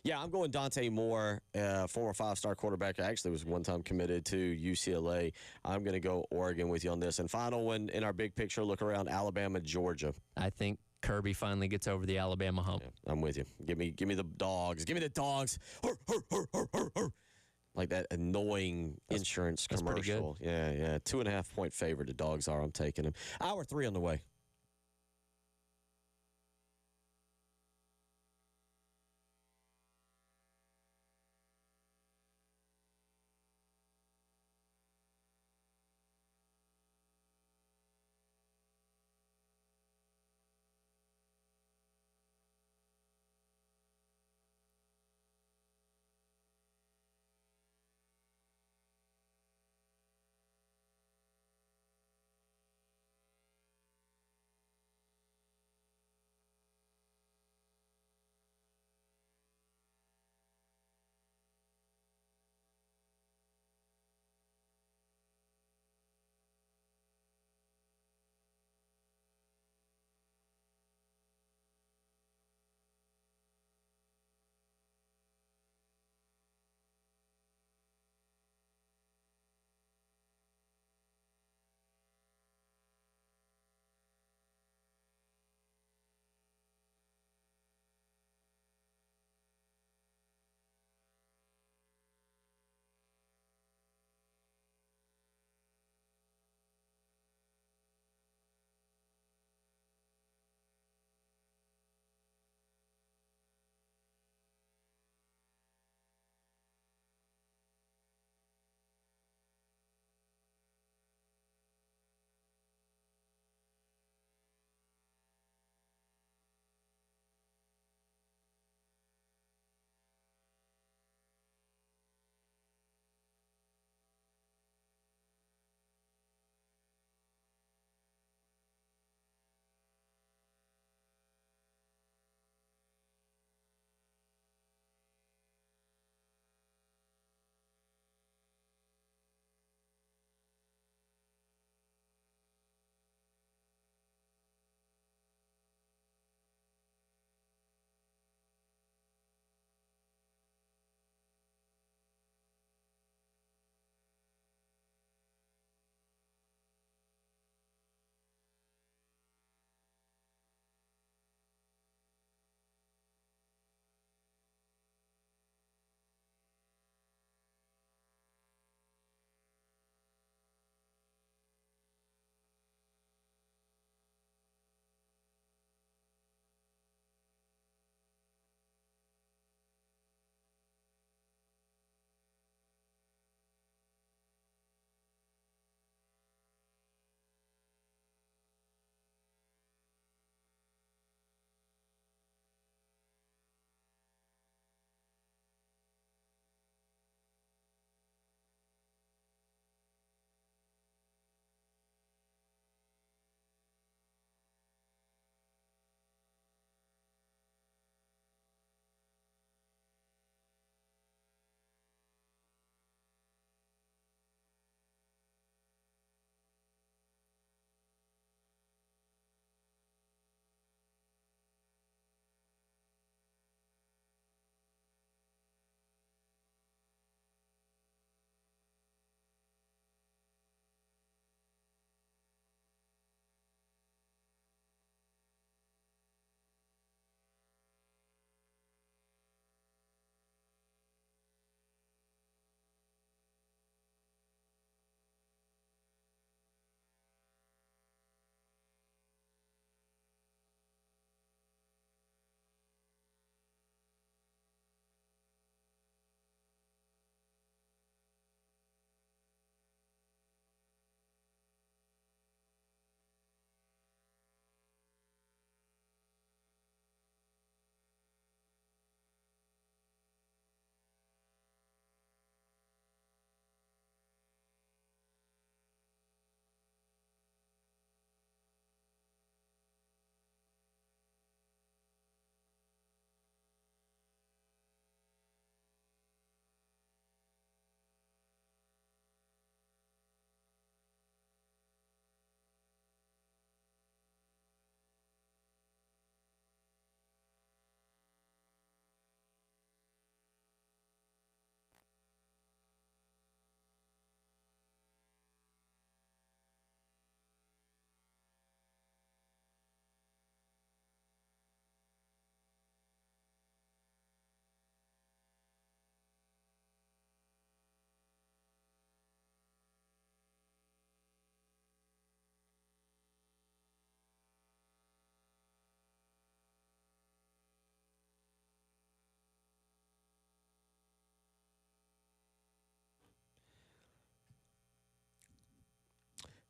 Speaker 2: Yeah, I'm going Dante Moore, former 5-star quarterback. Actually was one time committed to UCLA. I'm going to go Oregon with you on this. And final one in our big picture, look around Alabama, Georgia.
Speaker 1: I think Kirby finally gets over the Alabama hump.
Speaker 2: Yeah, I'm with you. Give me the dogs. Give me the dogs. Hur, hur, hur, hur, hur, hur. Like that annoying insurance
Speaker 1: that's pretty
Speaker 2: commercial.
Speaker 1: good.
Speaker 2: Yeah. 2.5 point favorite. The dogs are. I'm taking them. Hour 3 on the way.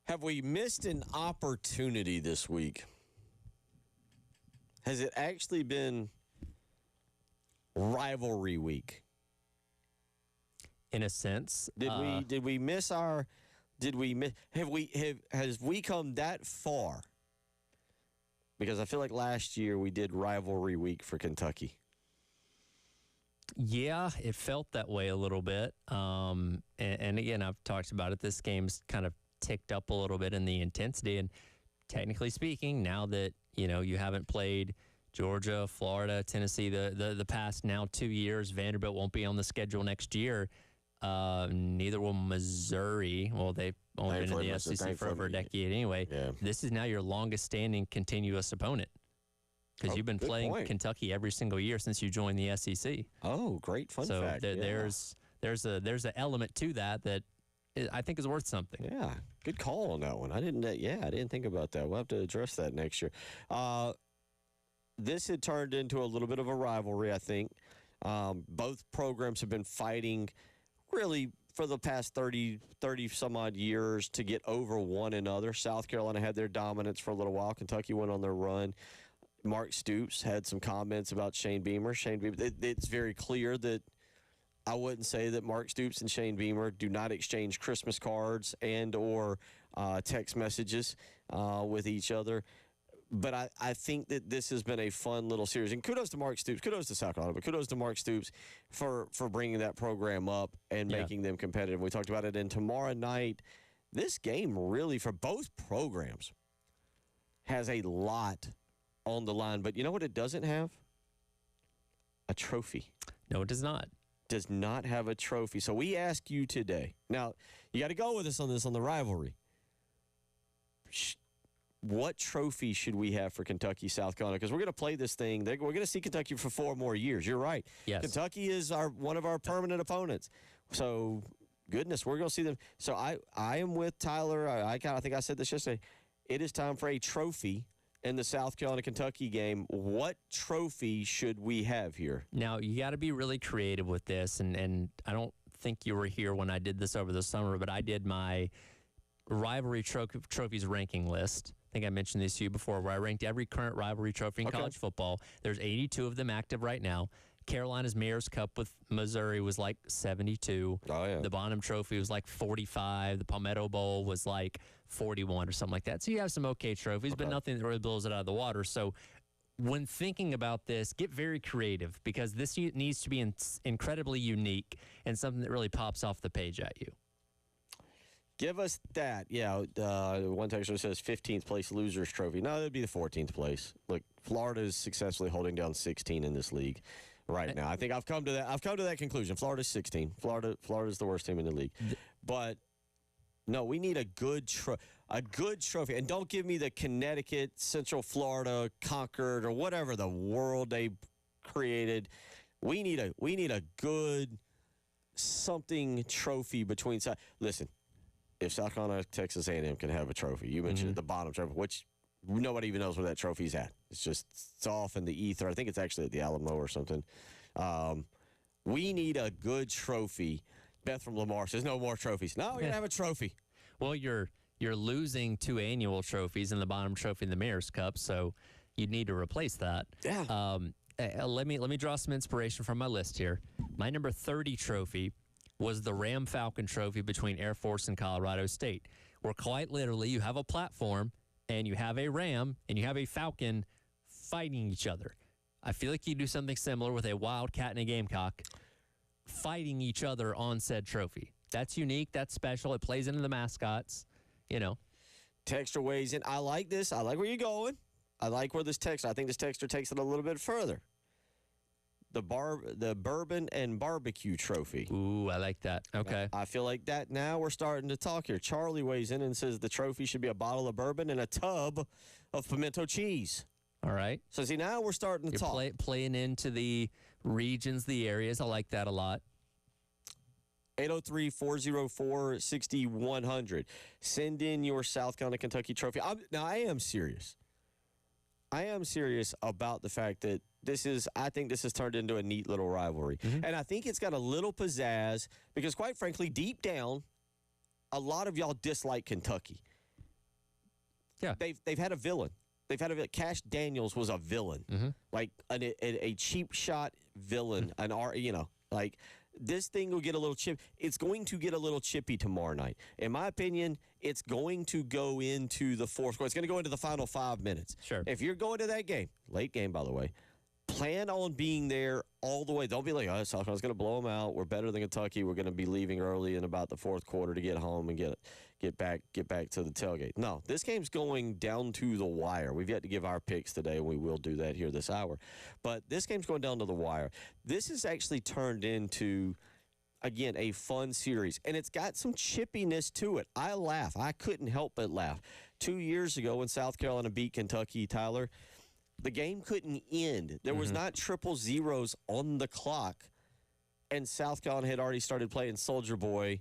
Speaker 2: Have we missed an opportunity this week? Has it actually been rivalry week?
Speaker 1: In a sense,
Speaker 2: Did we miss our? Did we miss? Has we come that far? Because I feel like last year we did rivalry week for Kentucky.
Speaker 1: Yeah, it felt that way a little bit. And again, I've talked about it. This game's kind of ticked up a little bit in the intensity. And technically speaking, now that, you haven't played Georgia, Florida, Tennessee, the past now 2 years, Vanderbilt won't be on the schedule next year. Neither will Missouri. Well, they've only been in the SEC for over a decade anyway.
Speaker 2: Yeah.
Speaker 1: This is now your longest standing continuous opponent. Because you've been playing Kentucky every single year since you joined the SEC.
Speaker 2: Oh, great fun
Speaker 1: so
Speaker 2: fact.
Speaker 1: there's an element to that I think is worth something.
Speaker 2: Yeah, good call on that one. I didn't think about that. We'll have to address that next year. This had turned into a little bit of a rivalry, I think. Both programs have been fighting really for the past 30 some odd years to get over one another. South Carolina had their dominance for a little while. Kentucky went on their run. Mark Stoops had some comments about Shane Beamer. It's very clear that I wouldn't say that Mark Stoops and Shane Beamer do not exchange Christmas cards and or text messages with each other. But I think that this has been a fun little series. And kudos to Mark Stoops. Kudos to South Carolina, but kudos to Mark Stoops for bringing that program up and making them competitive. We talked about it. And tomorrow night, this game really, for both programs, has a lot on the line. But you know what it doesn't have? A trophy.
Speaker 1: No, it does not.
Speaker 2: Does not have a trophy. So we ask you today. Now, you got to go with us on this on the rivalry. What trophy should we have for Kentucky, South Carolina? Because we're going to play this thing. We're going to see Kentucky for 4 more years. You're right.
Speaker 1: Yes.
Speaker 2: Kentucky is one of our permanent opponents. So, goodness, we're going to see them. So I am with Tyler. I think I said this yesterday. It is time for a trophy in the South Carolina-Kentucky game. What trophy should we have here?
Speaker 1: Now, you got to be really creative with this, and I don't think you were here when I did this over the summer, but I did my rivalry trophies ranking list. I think I mentioned this to you before, where I ranked every current rivalry trophy in college football. There's 82 of them active right now. Carolina's Mayor's Cup with Missouri was like 72.
Speaker 2: Oh, yeah.
Speaker 1: The Bonham Trophy was like 45. The Palmetto Bowl was like 41 or something like that. So you have some okay trophies, but nothing that really blows it out of the water. So when thinking about this, get very creative, because this needs to be incredibly unique and something that really pops off the page at you.
Speaker 2: Give us that. Yeah, one texter says 15th place losers trophy. No, that'd be the 14th place. Look, Florida is successfully holding down 16 in this league right now. I think I've come to that conclusion. Florida's 16. Florida's the worst team in the league. But no, we need a good trophy. And don't give me the Connecticut, Central Florida, Concord, or whatever the world they created. We need a good something trophy between sides. Listen, if South Carolina, Texas A&M can have a trophy, you mentioned the bottom trophy, which nobody even knows where that trophy's at. It's off in the ether. I think it's actually at the Alamo or something. We need a good trophy. Beth from Lamar says no more trophies. No, we're gonna have a trophy.
Speaker 1: Well, you're losing 2 annual trophies and the Bonham Trophy and the Mayor's Cup, so you'd need to replace that.
Speaker 2: Yeah.
Speaker 1: Let me draw some inspiration from my list here. My number 30 trophy was the Ram Falcon Trophy between Air Force and Colorado State, where quite literally you have a platform and you have a Ram and you have a Falcon fighting each other. I feel like you do something similar with a Wildcat and a Gamecock fighting each other on said trophy. That's unique. That's special. It plays into the mascots,
Speaker 2: Texter weighs in. I like this. I like where you're going. I like where this texter. I think this texter takes it a little bit further. The bourbon and barbecue trophy.
Speaker 1: Ooh, I like that. Okay.
Speaker 2: I feel like that now we're starting to talk here. Charlie weighs in and says the trophy should be a bottle of bourbon and a tub of pimento cheese.
Speaker 1: All right.
Speaker 2: So see, now we're starting to talk.
Speaker 1: Playing into the regions, the areas. I like that a lot.
Speaker 2: 803-404-6100. Send in your South Carolina, Kentucky trophy. I am serious. I am serious about the fact that I think this has turned into a neat little rivalry. And I think it's got a little pizzazz because, quite frankly, deep down, a lot of y'all dislike Kentucky.
Speaker 1: Yeah.
Speaker 2: they've had a villain. They've had a villain. Cash Daniels was a villain, like a cheap shot villain. Like this thing will get a little chip. It's going to get a little chippy tomorrow night. In my opinion, it's going to go into the fourth quarter. It's going to go into the final 5 minutes.
Speaker 1: Sure.
Speaker 2: If you're going to that game, late game, by the way, plan on being there all the way. Don't be like, South Carolina's going to blow them out. We're better than Kentucky. We're going to be leaving early in about the fourth quarter to get home and get back to the tailgate. No, this game's going down to the wire. We've yet to give our picks today, and we will do that here this hour. But this game's going down to the wire. This has actually turned into, again, a fun series, and it's got some chippiness to it. I laugh. I couldn't help but laugh. 2 years ago when South Carolina beat Kentucky, Tyler, the game couldn't end. There was not triple zeros on the clock, and South Carolina had already started playing Soldier Boy,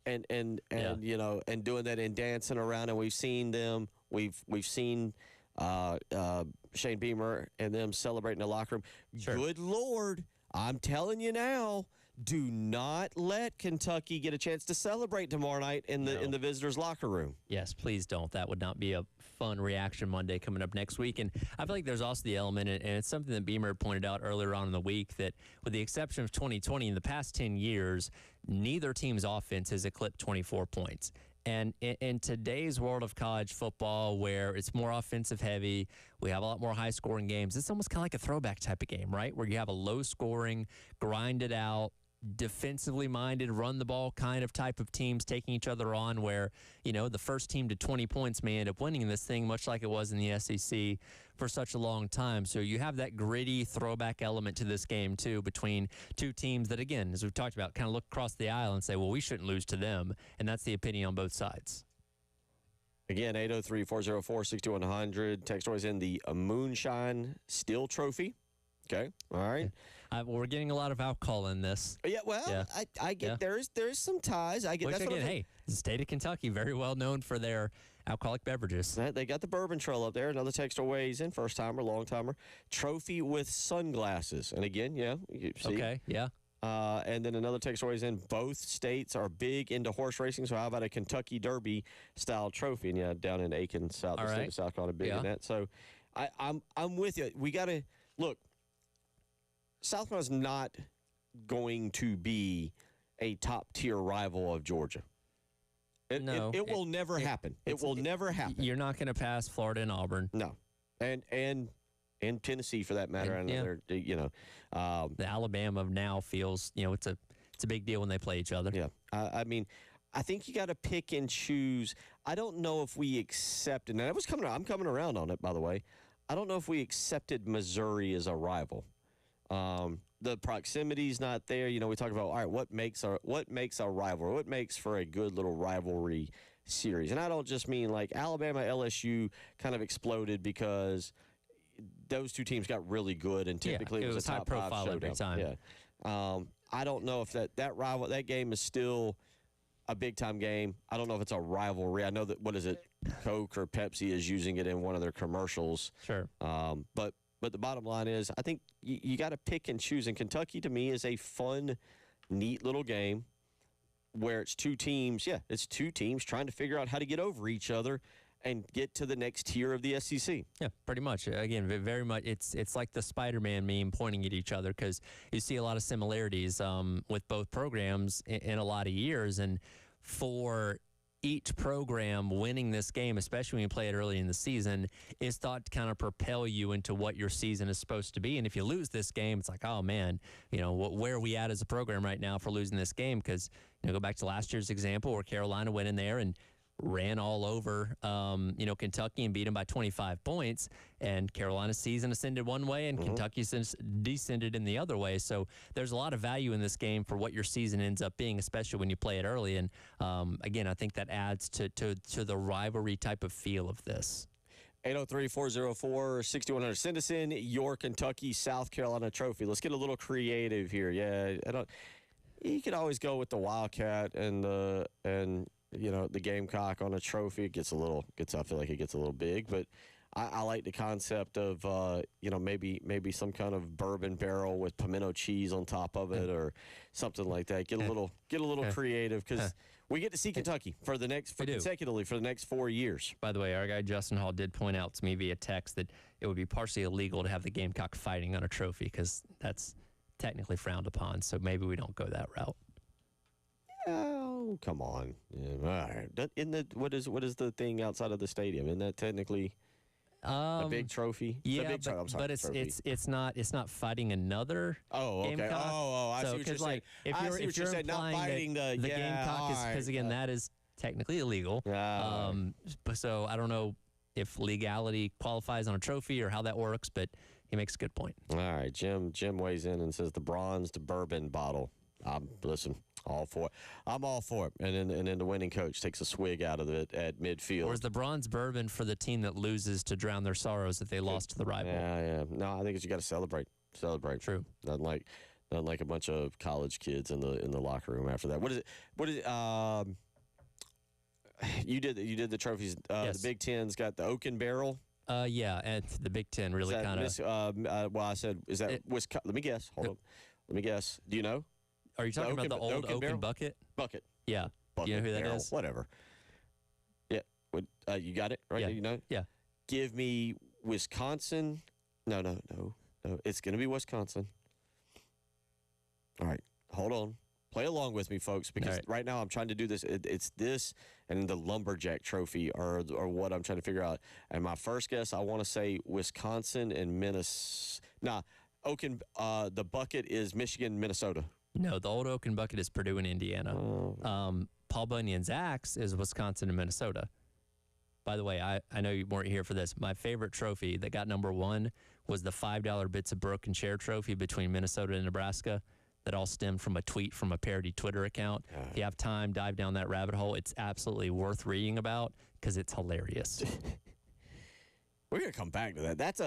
Speaker 2: and doing that and dancing around. And we've seen them. We've seen Shane Beamer and them celebrating in the locker room.
Speaker 1: Sure.
Speaker 2: Good Lord, I'm telling you now. Do not let Kentucky get a chance to celebrate tomorrow night in the visitors' locker room.
Speaker 1: Yes, please don't. That would not be a fun reaction Monday coming up next week. And I feel like there's also the element, and it's something that Beamer pointed out earlier on in the week, that with the exception of 2020, in the past 10 years, neither team's offense has eclipsed 24 points. And in today's world of college football, where it's more offensive heavy, we have a lot more high-scoring games. It's almost kind of like a throwback type of game, right, where you have a low-scoring, grind it out, defensively minded, run the ball kind of type of teams taking each other on, where, the first team to 20 points may end up winning this thing, much like it was in the SEC for such a long time. So you have that gritty throwback element to this game, too, between two teams that, again, as we've talked about, kind of look across the aisle and say, well, we shouldn't lose to them. And that's the opinion on both sides.
Speaker 2: Again, 803-404-6100. Text always in the Moonshine Steel Trophy. Okay, all right.
Speaker 1: We're getting a lot of alcohol in this.
Speaker 2: Yeah, well,
Speaker 1: Yeah.
Speaker 2: I get there is some ties. I get
Speaker 1: Which,
Speaker 2: that's what
Speaker 1: again, hey, the state of Kentucky, very well known for their alcoholic beverages.
Speaker 2: They got the bourbon trail up there. Another texter weighs in, first timer, long timer. Trophy with sunglasses. And again, you see.
Speaker 1: Okay, yeah.
Speaker 2: And then another texter weighs in. Both states are big into horse racing, so how about a Kentucky Derby style trophy? And yeah, down in Aiken, the state of South Carolina, big in that. So I'm with you. We got to look. South Carolina's not going to be a top-tier rival of Georgia. It will never happen. It will never happen.
Speaker 1: You're not going to pass Florida and Auburn.
Speaker 2: No. And Tennessee, for that matter.
Speaker 1: And, the Alabama now feels, it's a big deal when they play each other.
Speaker 2: Yeah. I mean, I think you got to pick and choose. I don't know if we accepted, and I'm coming around on it, by the way. I don't know if we accepted Missouri as a rival. The proximity's not there. We talk about, all right, what makes a rivalry? What makes for a good little rivalry series? And I don't just mean like Alabama, LSU kind of exploded because those two teams got really good, and typically it was a top
Speaker 1: high profile
Speaker 2: five
Speaker 1: every
Speaker 2: showdown.
Speaker 1: time.
Speaker 2: Yeah. I don't know if that game is still a big time game. I don't know if it's a rivalry. I know that Coke or Pepsi is using it in one of their commercials.
Speaker 1: Sure.
Speaker 2: But the bottom line is, I think you got to pick and choose. And Kentucky, to me, is a fun, neat little game where it's two teams. Yeah, it's two teams trying to figure out how to get over each other and get to the next tier of the SEC.
Speaker 1: Yeah, pretty much. Again, very much. It's like the Spider-Man meme pointing at each other, because you see a lot of similarities with both programs in a lot of years. And for each program winning this game, especially when you play it early in the season, is thought to kind of propel you into what your season is supposed to be. And if you lose this game, it's like, oh man, where are we at as a program right now for losing this game? Because go back to last year's example where Carolina went in there and ran all over, Kentucky and beat them by 25 points. And Carolina's season ascended one way and Kentucky descended in the other way. So there's a lot of value in this game for what your season ends up being, especially when you play it early. And again, I think that adds to the rivalry type of feel of this.
Speaker 2: 803-404-6100. Send us in your Kentucky South Carolina trophy. Let's get a little creative here. Yeah, you could always go with the Wildcat and the Gamecock on a trophy. I feel like it gets a little big, but I like the concept of maybe some kind of bourbon barrel with pimento cheese on top of it or something like that. Get a little creative, because We get to see Kentucky for the next
Speaker 1: We do.
Speaker 2: consecutively for the next 4 years.
Speaker 1: By the way, our guy Justin Hall did point out to me via text that it would be partially illegal to have the Gamecock fighting on a trophy because that's technically frowned upon. So maybe we don't go that route.
Speaker 2: Oh, come on! Yeah, all right. What is the thing outside of the stadium? Isn't that technically a big trophy?
Speaker 1: Yeah,
Speaker 2: a big
Speaker 1: but,
Speaker 2: I'm sorry,
Speaker 1: but it's
Speaker 2: trophy.
Speaker 1: it's not fighting another.
Speaker 2: Oh, okay.
Speaker 1: Gamecock.
Speaker 2: I see
Speaker 1: So,
Speaker 2: what you're
Speaker 1: 'cause, like,
Speaker 2: saying.
Speaker 1: if you're
Speaker 2: saying. Not
Speaker 1: implying
Speaker 2: fighting
Speaker 1: that
Speaker 2: the
Speaker 1: the Gamecock is because again that is technically illegal. But so I don't know if legality qualifies on a trophy or how that works, but he makes a good point.
Speaker 2: all right. Jim weighs in and says the bronzed bourbon bottle. Listen, all for it. I'm all for it. And then the winning coach takes a swig out of it at midfield.
Speaker 1: Or is the bronze bourbon for the team that loses to drown their sorrows that they lost to the rival?
Speaker 2: Yeah. No, I think it's you got to celebrate.
Speaker 1: True.
Speaker 2: Nothing like a bunch of college kids in the locker room after that. What is it? You did the trophies.
Speaker 1: Yes.
Speaker 2: The Big Ten's got the Oaken Barrel.
Speaker 1: Yeah, and the Big Ten really kind of.
Speaker 2: Well, I said, is that Wisconsin? Let me guess. Hold on. Let me guess. Do you know?
Speaker 1: Are you talking about the old
Speaker 2: Oaken
Speaker 1: Oaken
Speaker 2: barrel?
Speaker 1: bucket?
Speaker 2: Bucket.
Speaker 1: Yeah.
Speaker 2: Bucket.
Speaker 1: You know who that
Speaker 2: barrel,
Speaker 1: is?
Speaker 2: Whatever. Yeah. You got it right.
Speaker 1: Yeah.
Speaker 2: You know.
Speaker 1: Yeah.
Speaker 2: Give me Wisconsin. No. It's going to be Wisconsin. All right. Hold on. Play along with me, folks, because right now I'm trying to do this. It's this and the Lumberjack Trophy are what I'm trying to figure out. And my first guess, I want to say Wisconsin and Minnesota. Nah, Oaken. The bucket is Michigan, Minnesota.
Speaker 1: No, the old Oaken bucket is Purdue and Indiana. Paul Bunyan's axe is Wisconsin and Minnesota. By the way, I know you weren't here for this. My favorite trophy that got number one was the $5 Bits of Broken Chair trophy between Minnesota and Nebraska. That all stemmed from a tweet from a parody Twitter account. If you have time, dive down that rabbit hole. It's absolutely worth reading about because it's hilarious.
Speaker 2: We're gonna come back to that. That's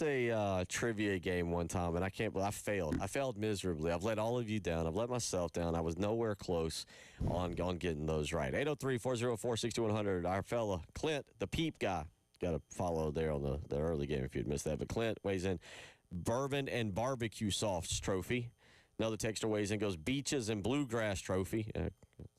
Speaker 2: a trivia game one time, and I can't believe I failed. I failed miserably. I've let all of you down. I've let myself down. I was nowhere close on getting those right. 803-404-6100. Our fella Clint, the Peep guy, got to follow there on the early game if you'd missed that. But Clint weighs in. Bourbon and Barbecue Softs trophy. Another texter weighs in, goes Beaches and Bluegrass trophy.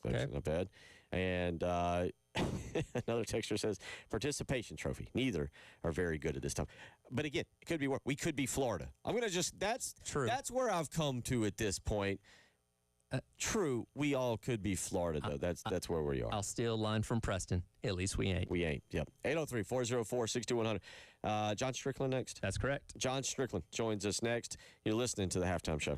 Speaker 2: That's not bad. And another texter says participation trophy. Neither are very good at this time. But again, it could be worse. We could be Florida. I'm going to that's
Speaker 1: true.
Speaker 2: That's where I've come to at this point. True, we all could be Florida, though. That's where we are.
Speaker 1: I'll steal a line from Preston. At least we ain't.
Speaker 2: We ain't. Yep. 803-404-6100. John Strickland next.
Speaker 1: That's correct.
Speaker 2: John Strickland joins us next. You're listening to the Halftime Show.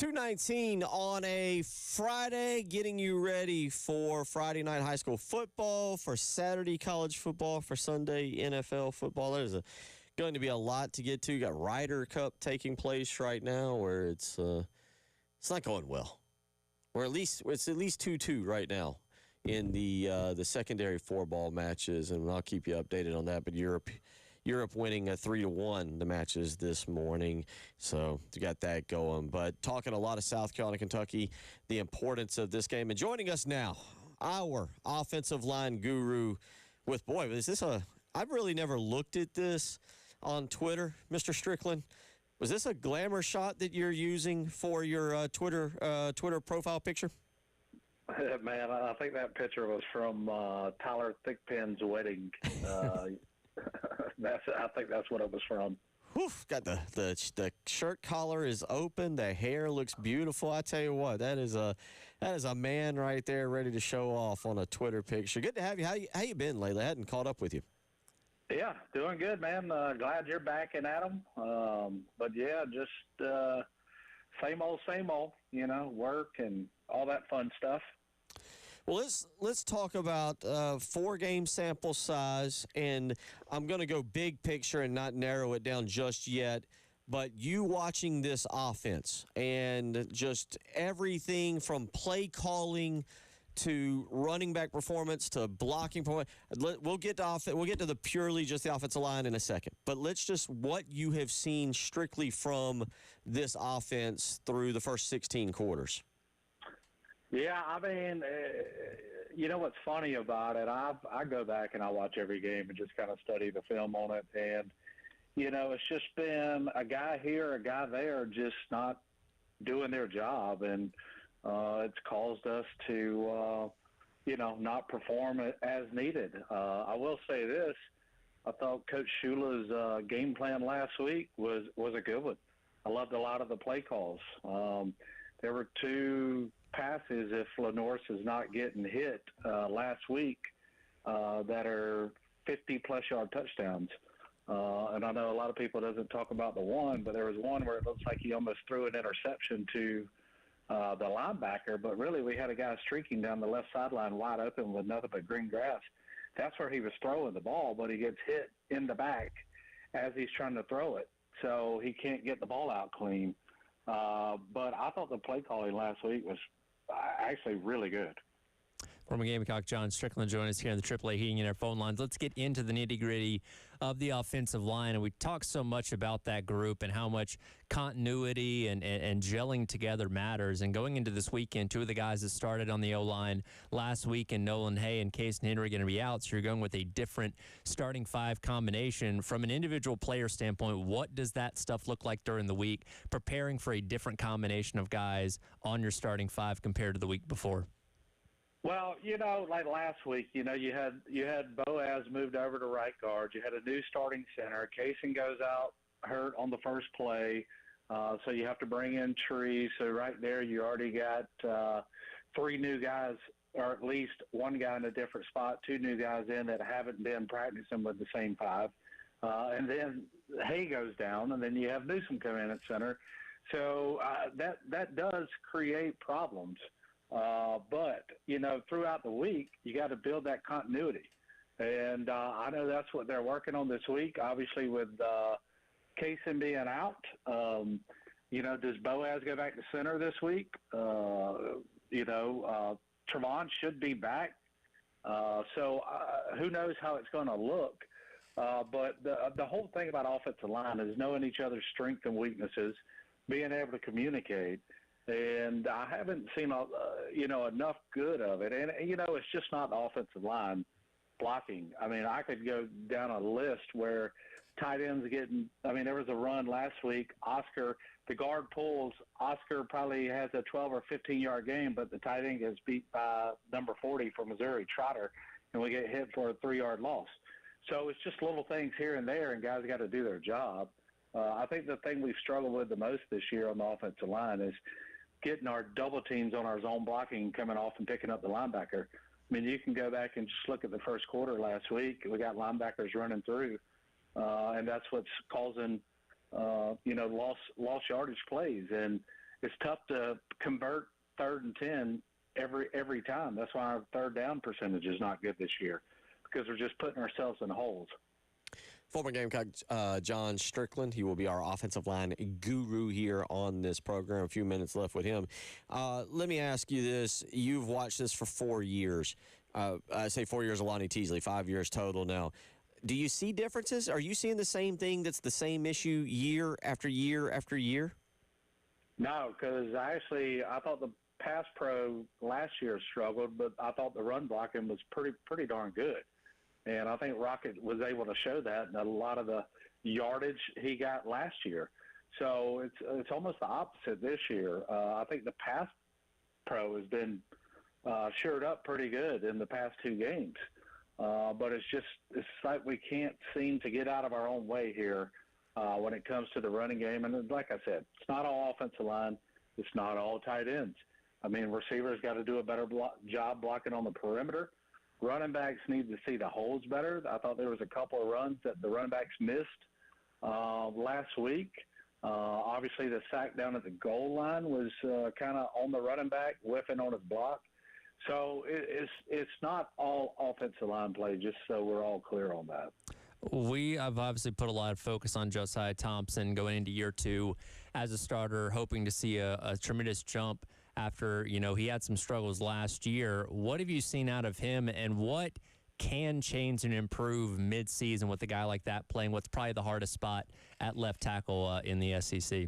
Speaker 2: 2:19 on a Friday, getting you ready for Friday night high school football, for Saturday college football, for Sunday NFL football. There's going to be a lot to get to. You got Ryder Cup taking place right now, where it's not going well. Or it's at least 2-2 right now in the secondary four-ball matches, and I'll keep you updated on that. But Europe winning 3-1 the matches this morning, so you got that going. But talking a lot of South Carolina, Kentucky, the importance of this game. And joining us now, our offensive line guru with, boy, is this I've really never looked at this on Twitter, Mr. Strickland. Was this a glamour shot that you're using for your Twitter profile picture?
Speaker 7: Man, I think that picture was from Tyler Thickpen's wedding. I think that's what it was from.
Speaker 2: Whew, got the shirt collar is open. The hair looks beautiful. I tell you what, that is a man right there ready to show off on a Twitter picture. Good to have you. How you been lately? I hadn't caught up with you.
Speaker 7: Yeah, doing good, man. Glad you're back in Adam. But yeah, just same old, work and all that fun stuff.
Speaker 2: Well, let's talk about 4-game sample size, and I'm going to go big picture and not narrow it down just yet. But you watching this offense and just everything from play calling to running back performance to blocking performance. We'll get to the purely just the offensive line in a second. But let's just what you have seen strictly from this offense through the first 16 quarters.
Speaker 7: Yeah, I mean, you know what's funny about it? I go back and I watch every game and just kind of study the film on it. And, it's just been a guy here, a guy there, just not doing their job. And it's caused us to, not perform as needed. I will say this. I thought Coach Shula's game plan last week was a good one. I loved a lot of the play calls. There were 2 passes, if Lenoir's is not getting hit last week, that are 50-plus yard touchdowns. And I know a lot of people doesn't talk about the one, but there was one where it looks like he almost threw an interception to the linebacker, but really we had a guy streaking down the left sideline wide open with nothing but green grass. That's where he was throwing the ball, but he gets hit in the back as he's trying to throw it, so he can't get the ball out clean. But I thought the play calling last week was actually really good.
Speaker 1: Former Gamecock John Strickland joining us here on the AAA Heating and Air phone lines. Let's get into the nitty-gritty of the offensive line. And we talk so much about that group and how much continuity and gelling together matters. And going into this weekend, 2 of the guys that started on the O-line last week, and Nolan Hay and Casey Henry, are going to be out. So you're going with a different starting 5 combination. From an individual player standpoint, what does that stuff look like during the week, preparing for a different combination of guys on your starting 5 compared to the week before?
Speaker 7: Well, like last week, you had Boaz moved over to right guard. You had a new starting center. Kaysen goes out hurt on the first play, so you have to bring in Tree. So right there, you already got 3 new guys, or at least 1 guy in a different spot, 2 new guys in that haven't been practicing with the same 5. And then Hay goes down, and then you have Newsom come in at center. So that does create problems. But, throughout the week, you got to build that continuity. And I know that's what they're working on this week, obviously with Kaysen being out. Does Boaz go back to center this week? Trevon should be back. So who knows how it's going to look. But the whole thing about offensive line is knowing each other's strengths and weaknesses, being able to communicate. And I haven't seen, enough good of it. And, it's just not the offensive line blocking. I mean, I could go down a list where tight ends there was a run last week. Oscar, the guard pulls. Oscar probably has a 12 or 15-yard game, but the tight end gets beat by number 40 from Missouri, Trotter, and we get hit for a 3-yard loss. So it's just little things here and there, and guys got to do their job. I think the thing we've struggled with the most this year on the offensive line is getting our double teams on our zone blocking, coming off and picking up the linebacker. I mean, you can go back and just look at the first quarter last week. We got linebackers running through, and that's what's causing, lost yardage plays. And it's tough to convert 3rd and 10 every time. That's why our third down percentage is not good this year, because we're just putting ourselves in holes.
Speaker 2: Former Gamecock John Strickland. He will be our offensive line guru here on this program. A few minutes left with him. Let me ask you this. You've watched this for 4 years. I say 4 years of Lonnie Teasley, 5 years total now. Do you see differences? Are you seeing the same thing that's the same issue year after year after year?
Speaker 7: No, because I thought the pass pro last year struggled, but I thought the run blocking was pretty darn good. And I think Rocket was able to show that in a lot of the yardage he got last year. So it's almost the opposite this year. I think the pass pro has been shored up pretty good in the past 2 games. But it's like we can't seem to get out of our own way here when it comes to the running game. And like I said, it's not all offensive line. It's not all tight ends. I mean, receivers got to do a better job blocking on the perimeter. Running backs need to see the holes better. I thought there was a couple of runs that the running backs missed last week. Obviously, the sack down at the goal line was kind of on the running back, whiffing on his block. So it's not all offensive line play, just so we're all clear on that.
Speaker 1: We have obviously put a lot of focus on Josiah Thompson going into year 2 as a starter, hoping to see a tremendous jump after, he had some struggles last year. What have you seen out of him, and what can change and improve mid-season with a guy like that playing what's probably the hardest spot at left tackle in the SEC?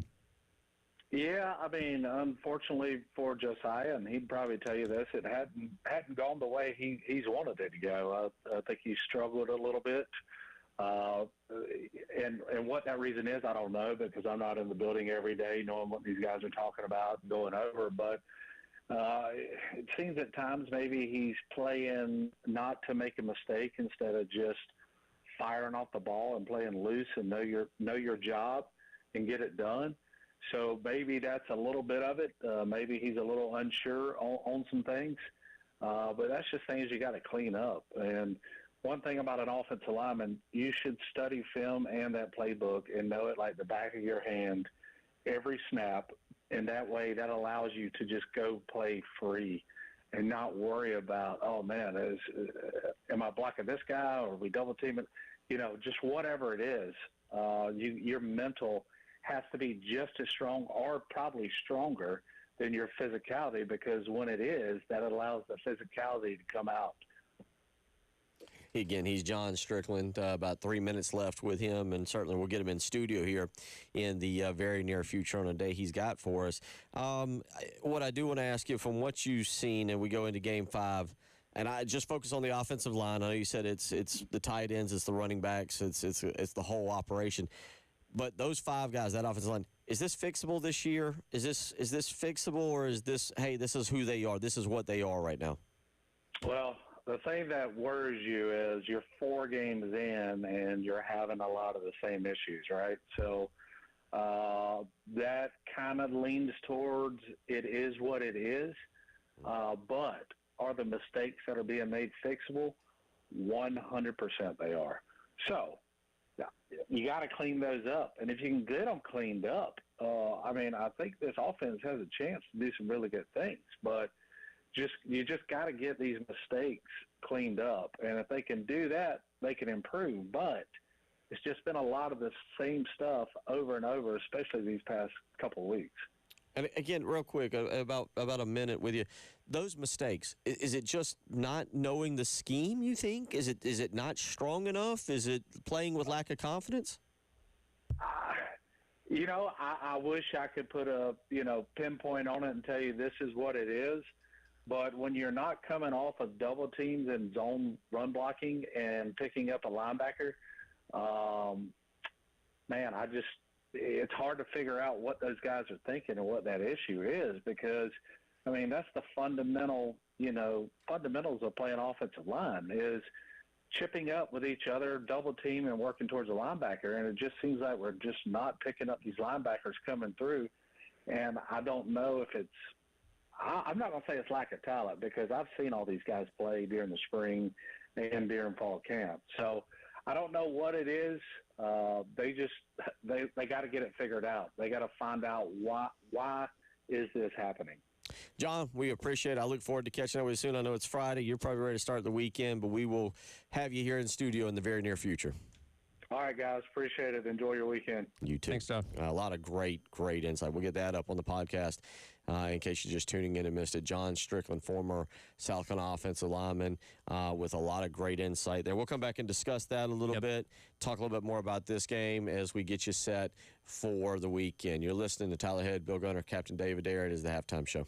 Speaker 7: Yeah, I mean, unfortunately for Josiah, and he'd probably tell you this, it hadn't gone the way he's wanted it to go. I think he struggled a little bit. And what that reason is, I don't know, because I'm not in the building every day knowing what these guys are talking about and going over. But it seems at times maybe he's playing not to make a mistake instead of just firing off the ball and playing loose and know your job and get it done. So maybe that's a little bit of it. Maybe he's a little unsure on some things. But that's just things you got to clean up. And one thing about an offensive lineman, you should study film and that playbook and know it like the back of your hand every snap. And that way that allows you to just go play free and not worry about, oh, man, am I blocking this guy or are we double teaming? Just whatever it is, your mental has to be just as strong or probably stronger than your physicality, because when it is, that allows the physicality to come out.
Speaker 2: Again, he's John Strickland. About 3 minutes left with him, and certainly we'll get him in studio here in the very near future on a day he's got for us. What I do want to ask you, from what you've seen, and we go into Game 5, and I just focus on the offensive line. I know you said it's the tight ends, it's the running backs, it's the whole operation. But those 5 guys, that offensive line, is this fixable this year? Is this fixable, or is this, hey, this is who they are, this is what they are right now?
Speaker 7: Well, the thing that worries you is you're 4 games in and you're having a lot of the same issues, right? So that kind of leans towards it is what it is. But are the mistakes that are being made fixable? 100% they are. So you got to clean those up. And if you can get them cleaned up, I think this offense has a chance to do some really good things. But you just got to get these mistakes cleaned up. And if they can do that, they can improve. But it's just been a lot of the same stuff over and over, especially these past couple of weeks.
Speaker 2: And again, real quick, about a minute with you. Those mistakes, is it just not knowing the scheme, you think? Is it not strong enough? Is it playing with lack of confidence?
Speaker 7: I wish I could put a, pinpoint on it and tell you this is what it is. But when you're not coming off of double teams and zone run blocking and picking up a linebacker, it's hard to figure out what those guys are thinking and what that issue is, because, that's the fundamentals of playing offensive line is chipping up with each other, double team, and working towards a linebacker. And it just seems like we're just not picking up these linebackers coming through. And I don't know if it's I'm not going to say it's lack of talent, because I've seen all these guys play during the spring and during fall camp. So I don't know what it is. They got to get it figured out. They got to find out why is this happening?
Speaker 2: John, we appreciate it. I look forward to catching up with you soon. I know it's Friday. You're probably ready to start the weekend, but we will have you here in the studio in the very near future.
Speaker 7: All right, guys. Appreciate it. Enjoy your weekend.
Speaker 2: You too.
Speaker 1: Thanks, John.
Speaker 2: A lot of great insight. We'll get that up on the podcast in case you're just tuning in and missed it. John Strickland, former South Carolina offensive lineman, with a lot of great insight there. We'll come back and discuss that a little bit, talk a little bit more about this game as we get you set for the weekend. You're listening to Tyler Head, Bill Gunner, Captain David Ayer. It is the halftime show.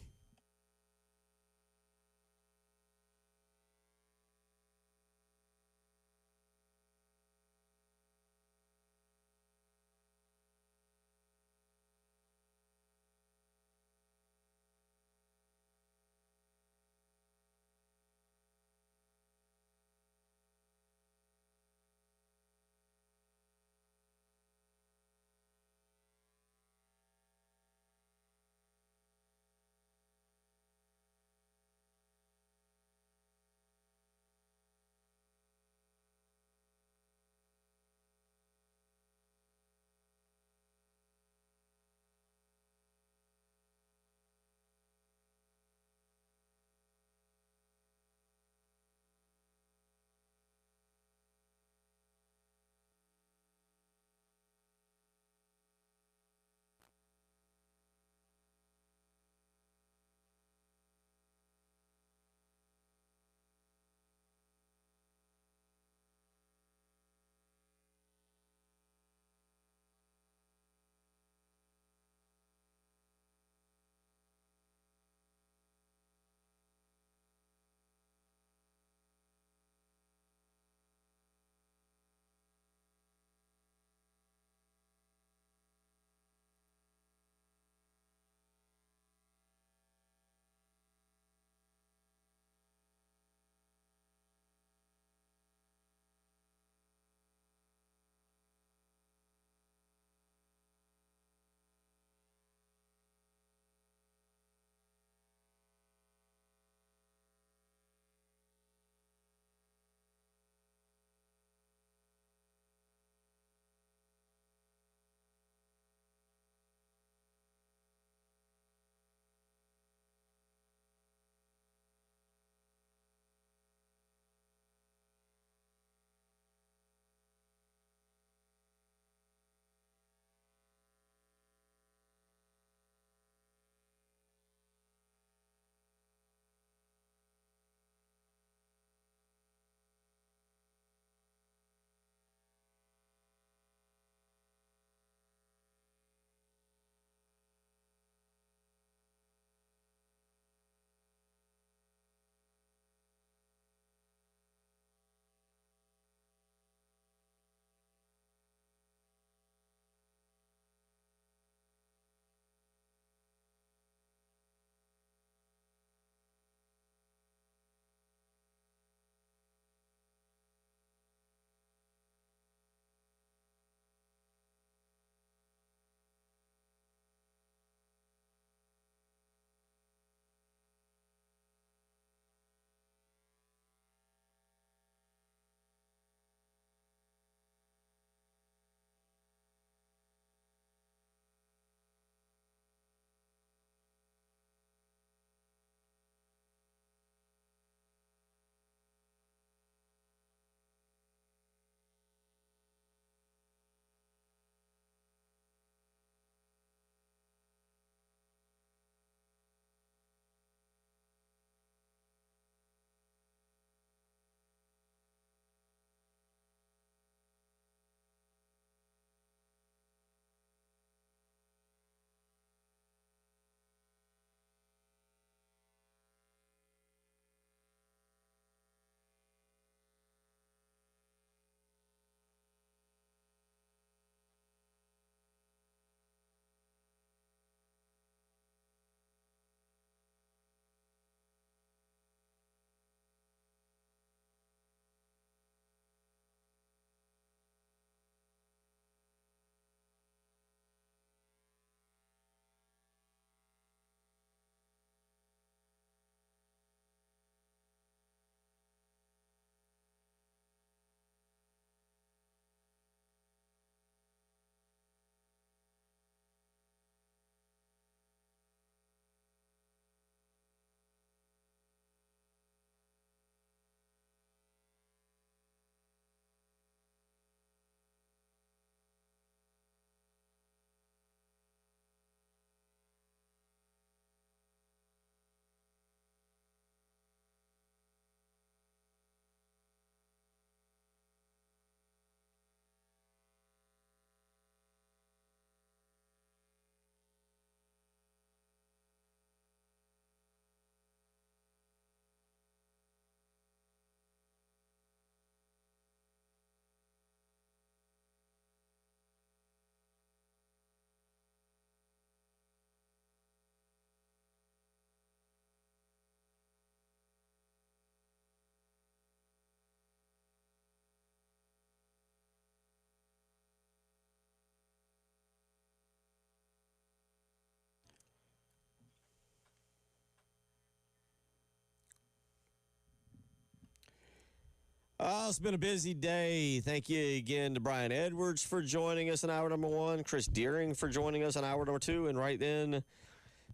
Speaker 2: Oh, it's been a busy day. Thank you again to Brian Edwards for joining us in hour number 1, Chris Deering for joining us in hour number 2, and right then,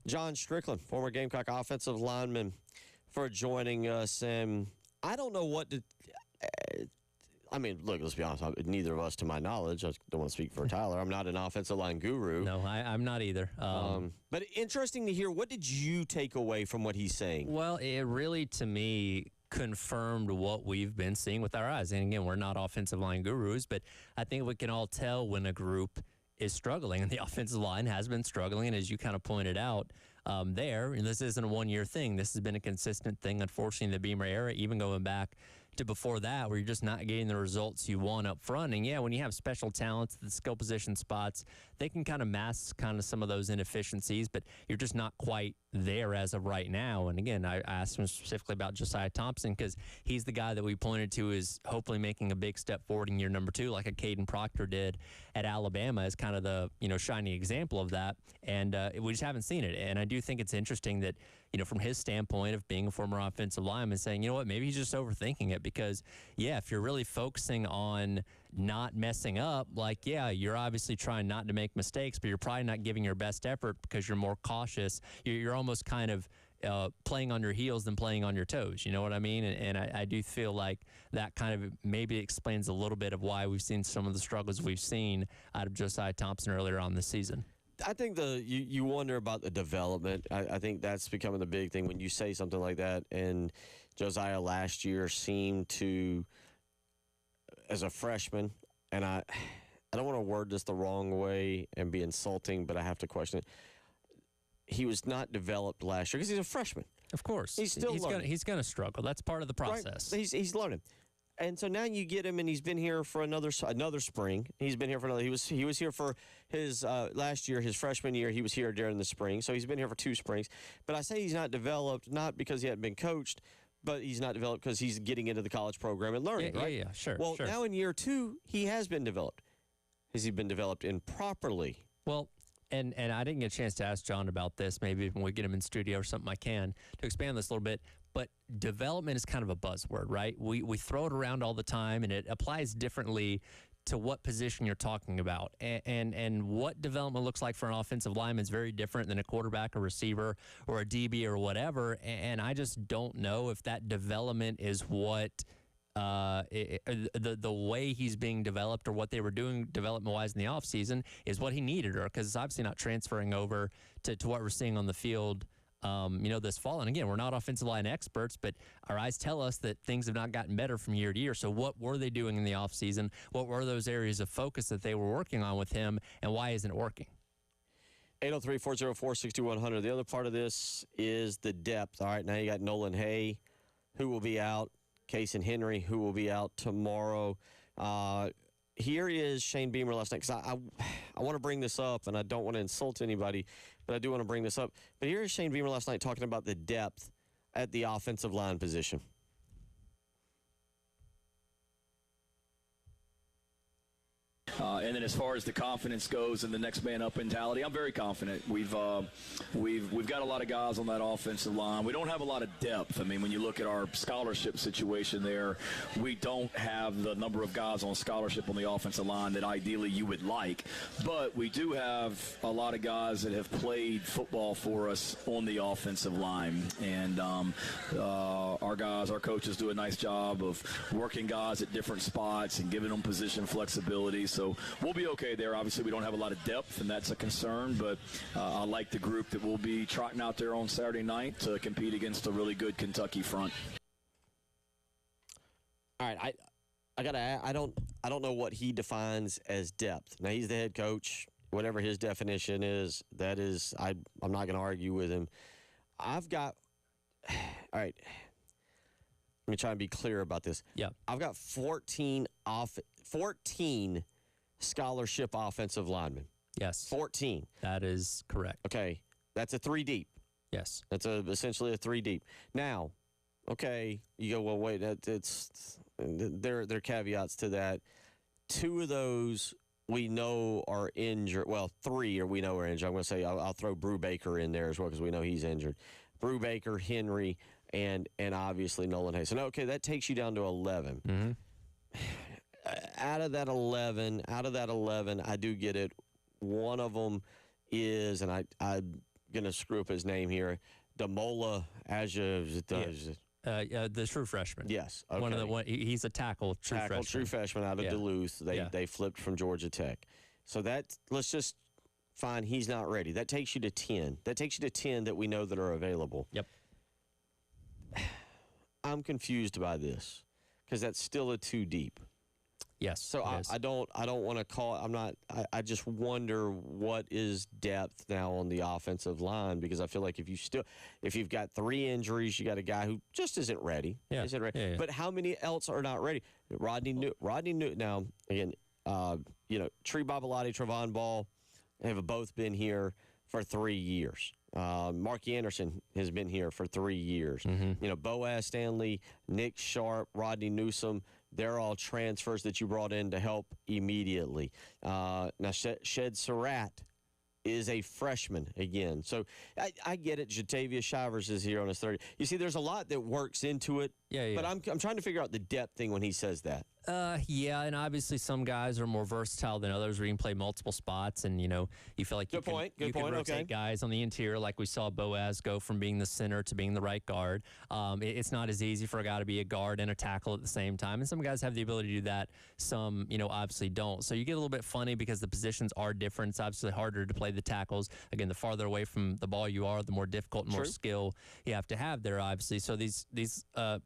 Speaker 2: John Strickland, former Gamecock offensive lineman, for joining us. And I don't know what to. I mean, look, let's be honest. Neither of us, to my knowledge, I don't want to speak for Tyler. I'm not an offensive line guru.
Speaker 1: No, I'm not either.
Speaker 2: But interesting to hear. What did you take away from what he's saying?
Speaker 1: Well, it really, to me, confirmed what we've been seeing with our eyes. And again, we're not offensive line gurus, but I think we can all tell when a group is struggling, and the offensive line has been struggling. And as you kind of pointed out and this isn't a one-year thing. This has been a consistent thing, unfortunately, in the Beamer era, even going back to before that, where you're just not getting the results you want up front. And yeah, when you have special talents, the skill position spots, they can kind of mask kind of some of those inefficiencies, but you're just not quite there as of right now. And again, I asked him specifically about Josiah Thompson because he's the guy that we pointed to is hopefully making a big step forward in year number 2, like a Caden Proctor did at Alabama, as kind of the shiny example of that. And we just haven't seen it. And I do think it's interesting that from his standpoint of being a former offensive lineman, saying, you know what, maybe he's just overthinking it because, yeah, if you're really focusing on not messing up, you're obviously trying not to make mistakes, but you're probably not giving your best effort because you're more cautious. You're almost kind of playing on your heels than playing on your toes. You know what I mean? And I do feel like that kind of maybe explains a little bit of why we've seen some of the struggles we've seen out of Josiah Thompson earlier on this season.
Speaker 2: I think you wonder about the development. I think that's becoming the big thing when you say something like that. And Josiah last year seemed to, as a freshman, and I don't want to word this the wrong way and be insulting, but I have to question it. He was not developed last year because he's a freshman.
Speaker 1: Of course.
Speaker 2: He's still learning.
Speaker 1: He's going to struggle. That's part of the process.
Speaker 2: Right. He's learning. And so now you get him, and he's been here for another spring. He's been here for another. He was here for his last year, his freshman year. He was here during the spring, so he's been here for 2 springs. But I say he's not developed, not because he hadn't been coached, but he's not developed because he's getting into the college program and learning.
Speaker 1: Yeah,
Speaker 2: right?
Speaker 1: Yeah, sure.
Speaker 2: Well,
Speaker 1: sure.
Speaker 2: now in year 2, he has been developed. Has he been developed improperly?
Speaker 1: Well, and I didn't get a chance to ask John about this. Maybe when we get him in studio or something, I can to expand this a little bit. But development is kind of a buzzword, right? We throw it around all the time, and it applies differently to what position you're talking about. And what development looks like for an offensive lineman is very different than a quarterback, a receiver, or a DB or whatever. And I just don't know if that development is what the way he's being developed or what they were doing development-wise in the offseason is what he needed, or because it's obviously not transferring over to what we're seeing on the field this fall. And again, we're not offensive line experts, but our eyes tell us that things have not gotten better from year to year. So what were they doing in the offseason? What were those areas of focus that they were working on with him, and why isn't it working?
Speaker 2: 803-404-6100. The other part of this is the depth. All right, now you got Nolan Hay, who will be out. Casey Henry, who will be out tomorrow. Here is Shane Beamer last night, because I want to bring this up, and I don't want to insult anybody, but I do want to bring this up. But here is Shane Beamer last night talking about the depth at the offensive line position.
Speaker 3: And then as far as the confidence goes and the next man up mentality, I'm very confident. We've got a lot of guys on that offensive line. We don't have a lot of depth. I mean, when you look at our scholarship situation there, we don't have the number of guys on scholarship on the offensive line that ideally you would like. But we do have a lot of guys that have played football for us on the offensive line. And our guys, our coaches do a nice job of working guys at different spots and giving them position flexibility. So we'll be okay there. Obviously, we don't have a lot of depth, and that's a concern. But I like the group that will be trotting out there on Saturday night to compete against a really good Kentucky front.
Speaker 2: All right, I don't know what he defines as depth. Now he's the head coach. Whatever his definition is, that is, I'm not going to argue with him. All right. Let me try and be clear about this.
Speaker 1: Yeah.
Speaker 2: I've got 14 scholarship offensive linemen.
Speaker 1: Yes.
Speaker 2: 14.
Speaker 1: That is correct.
Speaker 2: Okay. That's a 3 deep.
Speaker 1: Yes.
Speaker 2: That's essentially a 3 deep. Now, okay, you go, well, wait, there are caveats to that. 2 of those we know are injured. Well, 3 we know are injured. I'm going to say I'll throw Brew Baker in there as well because we know he's injured. Brew Baker, Henry, and obviously Nolan Hayes. So, okay, that takes you down to 11.
Speaker 1: Mm-hmm.
Speaker 2: out of that 11, I do get it. One of them is, and I'm going to screw up his name here, Damola Aja.
Speaker 1: The true freshman.
Speaker 2: Yes. Okay.
Speaker 1: He's a tackle, true freshman.
Speaker 2: Freshman out of Duluth. They flipped from Georgia Tech. So let's just find he's not ready. That takes you to 10. That takes you to 10 that we know that are available.
Speaker 1: Yep.
Speaker 2: I'm confused by this because that's still a 2 deep.
Speaker 1: Yes.
Speaker 2: So I don't want to call. I just wonder what is depth now on the offensive line, because I feel like if you've got 3 injuries, you got a guy who just isn't ready.
Speaker 1: Yeah.
Speaker 2: Isn't ready.
Speaker 1: Yeah.
Speaker 2: But how many else are not ready? Rodney Newton. Now again, Tree Babalati, Trevon Ball have both been here for 3 years. Mark Anderson has been here for 3 years.
Speaker 1: Mm-hmm.
Speaker 2: Boaz Stanley, Nick Sharp, Rodney Newsome. They're all transfers that you brought in to help immediately. Now, Shed Surratt is a freshman again. So I get it. Jatavius Shivers is here on his 30. You see, there's a lot that works into it.
Speaker 1: Yeah.
Speaker 2: But I'm trying to figure out the depth thing when he says that.
Speaker 1: Yeah, and obviously some guys are more versatile than others where you can play multiple spots, and, you feel like you can rotate guys on the interior, like we saw Boaz go from being the center to being the right guard. It's not as easy for a guy to be a guard and a tackle at the same time, and some guys have the ability to do that. Some, obviously don't. So you get a little bit funny because the positions are different. It's obviously harder to play the tackles. Again, the farther away from the ball you are, the more difficult and more skill you have to have there, obviously. So these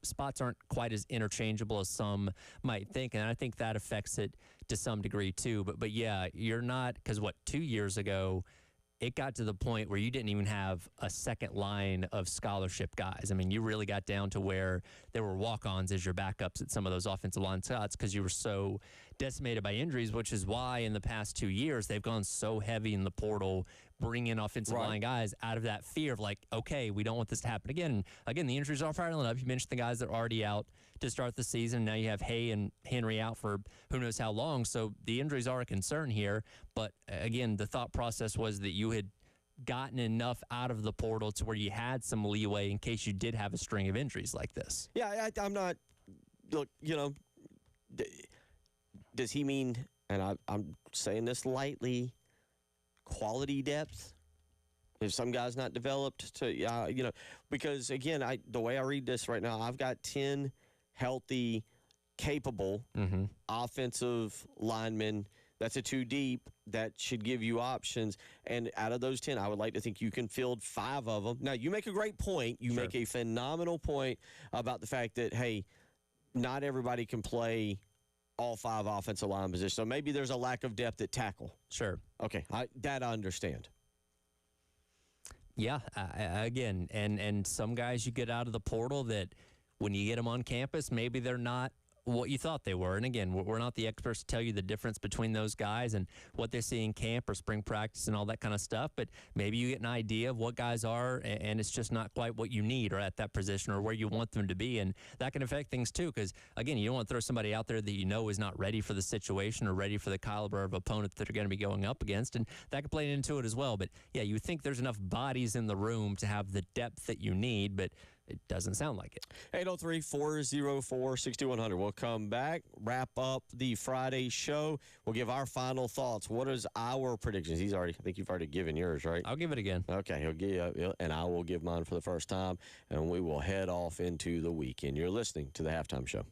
Speaker 1: spots aren't quite as interchangeable as some might think, and I think that affects it to some degree too. But yeah, you're not, because 2 years ago it got to the point where you didn't even have a second line of scholarship guys. I mean, you really got down to where there were walk-ons as your backups at some of those offensive line spots because you were so decimated by injuries, which is why in the past 2 years they've gone so heavy in the portal, bringing in offensive line guys out of that fear of like, okay, we don't want this to happen again. And again, the injuries are piling up. You mentioned the guys that are already out to start the season. Now you have Hay and Henry out for who knows how long. So the injuries are a concern here. But again, the thought process was that you had gotten enough out of the portal to where you had some leeway in case you did have a string of injuries like this.
Speaker 2: Yeah, I'm not. Look, does he mean? And I'm saying this lightly. Quality depth. If some guy's not developed to, because again, the way I read this right now, I've got 10 healthy, capable offensive linemen. That's a 2 deep. That should give you options. And out of those 10, I would like to think you can field 5 of them. Now, you make a great point. You make a phenomenal point about the fact that, hey, not everybody can play all 5 offensive line positions. So maybe there's a lack of depth at tackle.
Speaker 1: Sure.
Speaker 2: Okay, I understand.
Speaker 1: Yeah, again, and some guys you get out of the portal that when you get them on campus, maybe they're not what you thought they were. And again, we're not the experts to tell you the difference between those guys and what they see in camp or spring practice and all that kind of stuff. But maybe you get an idea of what guys are, and it's just not quite what you need or at that position or where you want them to be. And that can affect things too, because again, you don't want to throw somebody out there that is not ready for the situation or ready for the caliber of opponent that they're going to be going up against. And that can play into it as well. But yeah, you think there's enough bodies in the room to have the depth that you need, but it doesn't sound like it.
Speaker 2: 803-404-6100. We'll come back, wrap up the Friday show. We'll give our final thoughts. What is our predictions? I think you've already given yours, right?
Speaker 1: I'll give it again.
Speaker 2: Okay, he'll give, and I will give mine for the first time, and we will head off into the weekend. You're listening to the Halftime Show.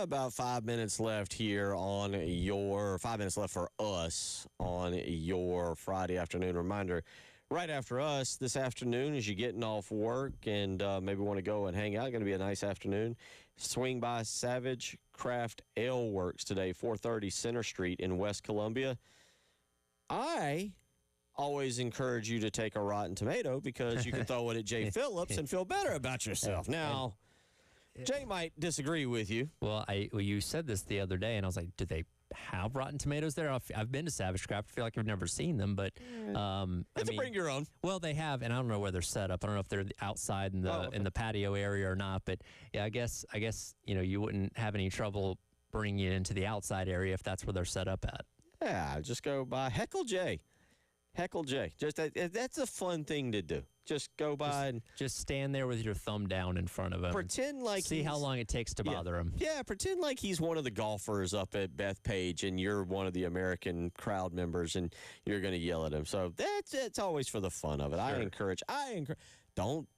Speaker 2: About 5 minutes left here on 5 minutes left for us on your Friday afternoon. Reminder, right after us this afternoon, as you're getting off work and maybe want to go and hang out, going to be a nice afternoon. Swing by Savage Craft Ale Works today, 430 Center Street in West Columbia. I always encourage you to take a rotten tomato because you can throw it at Jay Phillips and feel better about yourself. Now, Jay might disagree with you.
Speaker 1: Well, you said this the other day, and I was like, do they have Rotten Tomatoes there? I've been to Savage Craft. I feel like I've never seen them, but
Speaker 2: Bring your own.
Speaker 1: Well, they have, and I don't know where they're set up. I don't know if they're outside in the patio area or not. But yeah, I guess you wouldn't have any trouble bringing it into the outside area if that's where they're set up at.
Speaker 2: Yeah, just go by Heckle J. Heckle J. Just that's a fun thing to do. Just go by and
Speaker 1: just stand there with your thumb down in front of him.
Speaker 2: Pretend like
Speaker 1: see how long it takes to bother him.
Speaker 2: Yeah, pretend like he's one of the golfers up at Bethpage and you're one of the American crowd members and you're going to yell at him. So that's always for the fun of it. Sure. I encourage. Don't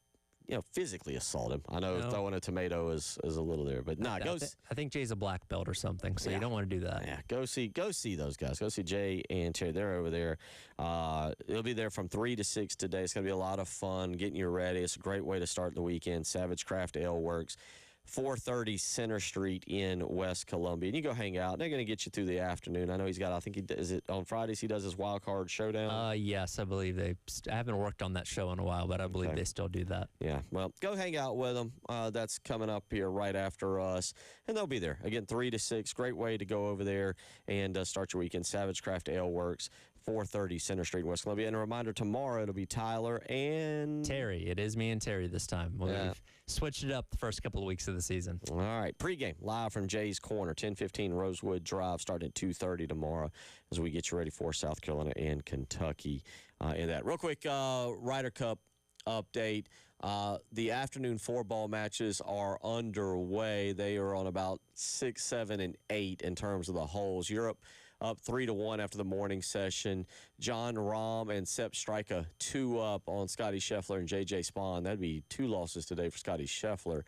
Speaker 2: physically assault him. I know throwing a tomato is a little there, but
Speaker 1: I think Jay's a black belt or something, so you don't want to do that.
Speaker 2: Yeah, go see those guys. Go see Jay and Terry. They're over there. It'll be there from 3 to 6 today. It's going to be a lot of fun getting you ready. It's a great way to start the weekend. Savage Craft Ale Works, 430 Center Street in West Columbia. And you go hang out. They're going to get you through the afternoon. I know he's got, is it on Fridays he does his Wild Card Showdown?
Speaker 1: Yes, I believe I haven't worked on that show in a while, but I believe they still do that.
Speaker 2: Yeah, well, go hang out with them. That's coming up here right after us. And they'll be there. Again, 3 to 6. Great way to go over there and start your weekend. Savage Craft Ale Works, 430 Center Street in West Columbia. And a reminder, tomorrow it'll be Tyler and
Speaker 1: Terry. It is me and Terry this time. We've switched it up the first couple of weeks of the season.
Speaker 2: All right. Pregame live from Jay's Corner, 10:15 Rosewood Drive, starting at 2:30 tomorrow as we get you ready for South Carolina and Kentucky in that. Real quick, Ryder Cup update. The afternoon 4-ball matches are underway. They are on about 6, 7, and 8 in terms of the holes. Europe up 3-1 after the morning session. John Rahm and Sepp Straka 2 up on Scotty Scheffler and J.J. Spahn. That'd be 2 losses today for Scotty Scheffler.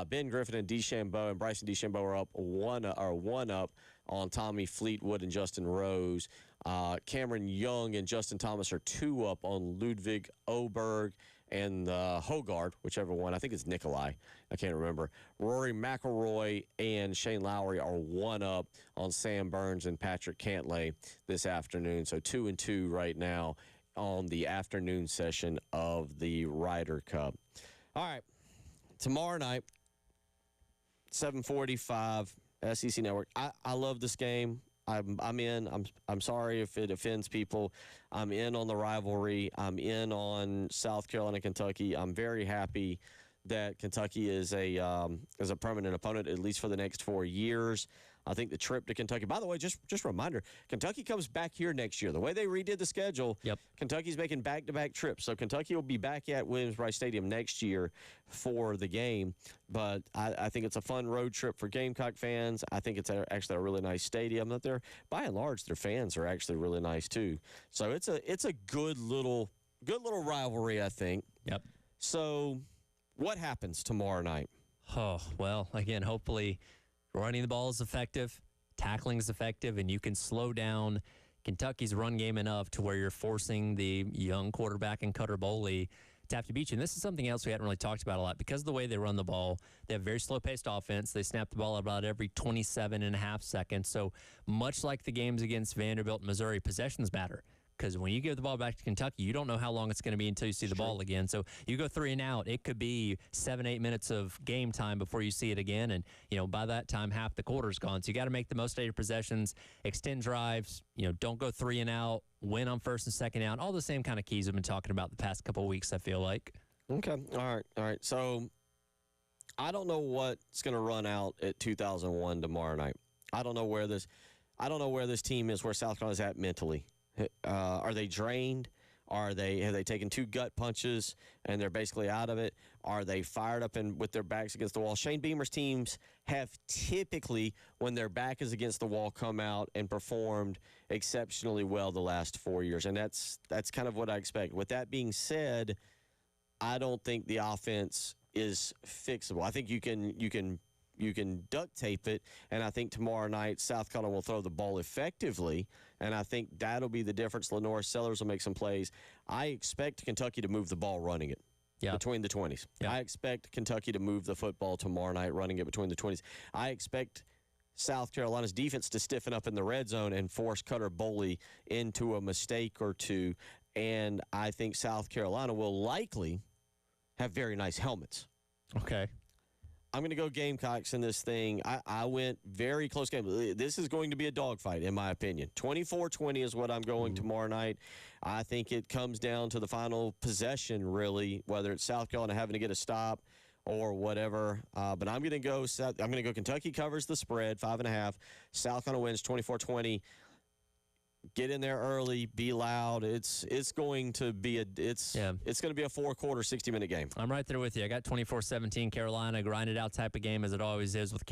Speaker 2: Ben Griffin and DeChambeau and Bryson DeChambeau are up 1 up on Tommy Fleetwood and Justin Rose. Cameron Young and Justin Thomas are 2 up on Ludwig Oberg and Hogard, whichever one. I think it's Nikolai. I can't remember. Rory McIlroy and Shane Lowry are 1 up on Sam Burns and Patrick Cantlay this afternoon. So 2-2 right now on the afternoon session of the Ryder Cup. All right. Tomorrow night, 7:45, SEC Network. I love this game. I'm in. I'm sorry if it offends people. I'm in on the rivalry. I'm in on South Carolina, Kentucky. I'm very happy that Kentucky is a permanent opponent, at least for the next 4 years. I think the trip to Kentucky, by the way, just a reminder, Kentucky comes back here next year. The way they redid the schedule, Kentucky's making back-to-back trips. So Kentucky will be back at Williams-Brice Stadium next year for the game. But I think it's a fun road trip for Gamecock fans. I think it's actually a really nice stadium. That they're, by and large, their fans are actually really nice too. So it's a good little rivalry, I think.
Speaker 1: Yep.
Speaker 2: So what happens tomorrow night?
Speaker 1: Oh, well, again, hopefully running the ball is effective, tackling is effective, and you can slow down Kentucky's run game enough to where you're forcing the young quarterback and Cutter Boley to have to beat you. And this is something else we hadn't really talked about a lot. Because of the way they run the ball, they have very slow-paced offense. They snap the ball about every 27.5 seconds. So much like the games against Vanderbilt and Missouri, possessions matter. Because when you give the ball back to Kentucky, you don't know how long it's going to be until you see the ball again. So you go 3 and out, it could be 7-8 minutes of game time before you see it again. And, by that time, half the quarter's gone. So you got to make the most of your possessions, extend drives, don't go 3 and out, win on first and second out. All the same kind of keys we've been talking about the past couple of weeks, I feel like.
Speaker 2: Okay. All right. So I don't know what's going to run out at 2001 tomorrow night. I don't know where this team is, where South Carolina's at mentally. Are they drained? Have they taken 2 gut punches and they're basically out of it? Are they fired up and with their backs against the wall? Shane Beamer's teams have typically, when their back is against the wall, come out and performed exceptionally well the last 4 years, and that's kind of what I expect. With that being said, I don't think the offense is fixable. I think you can can duct tape it. And I think tomorrow night South Carolina will throw the ball effectively, and I think that'll be the difference. Lenore Sellers will make some plays. I expect Kentucky to move the ball running it.
Speaker 1: Yeah.
Speaker 2: Between the 20s.
Speaker 1: Yeah.
Speaker 2: I expect Kentucky to move the football tomorrow night, running it between the 20s. I expect South Carolina's defense to stiffen up in the red zone and force Cutter Boley into a mistake or two. And I think South Carolina will likely have very nice helmets.
Speaker 1: Okay.
Speaker 2: I'm going to go Gamecocks in this thing. I went very close game. This is going to be a dogfight, in my opinion. 24-20 is what I'm going tomorrow night. I think it comes down to the final possession, really, whether it's South Carolina having to get a stop or whatever. But I'm going to go. Kentucky covers the spread, 5.5. South Carolina wins 24-20. Get in there early, be loud. It's going to be a 4-quarter, 60-minute game.
Speaker 1: I'm right there with you. I got 24-17 Carolina, grind it out type of game as it always is with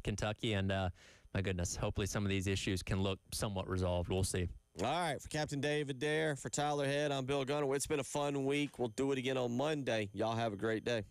Speaker 1: Kentucky. And my goodness, hopefully some of these issues can look somewhat resolved. We'll see.
Speaker 2: All right, for Captain David Dare, for Tyler Head, I'm Bill Gunner. It's been a fun week. We'll do it again on Monday. Y'all have a great day.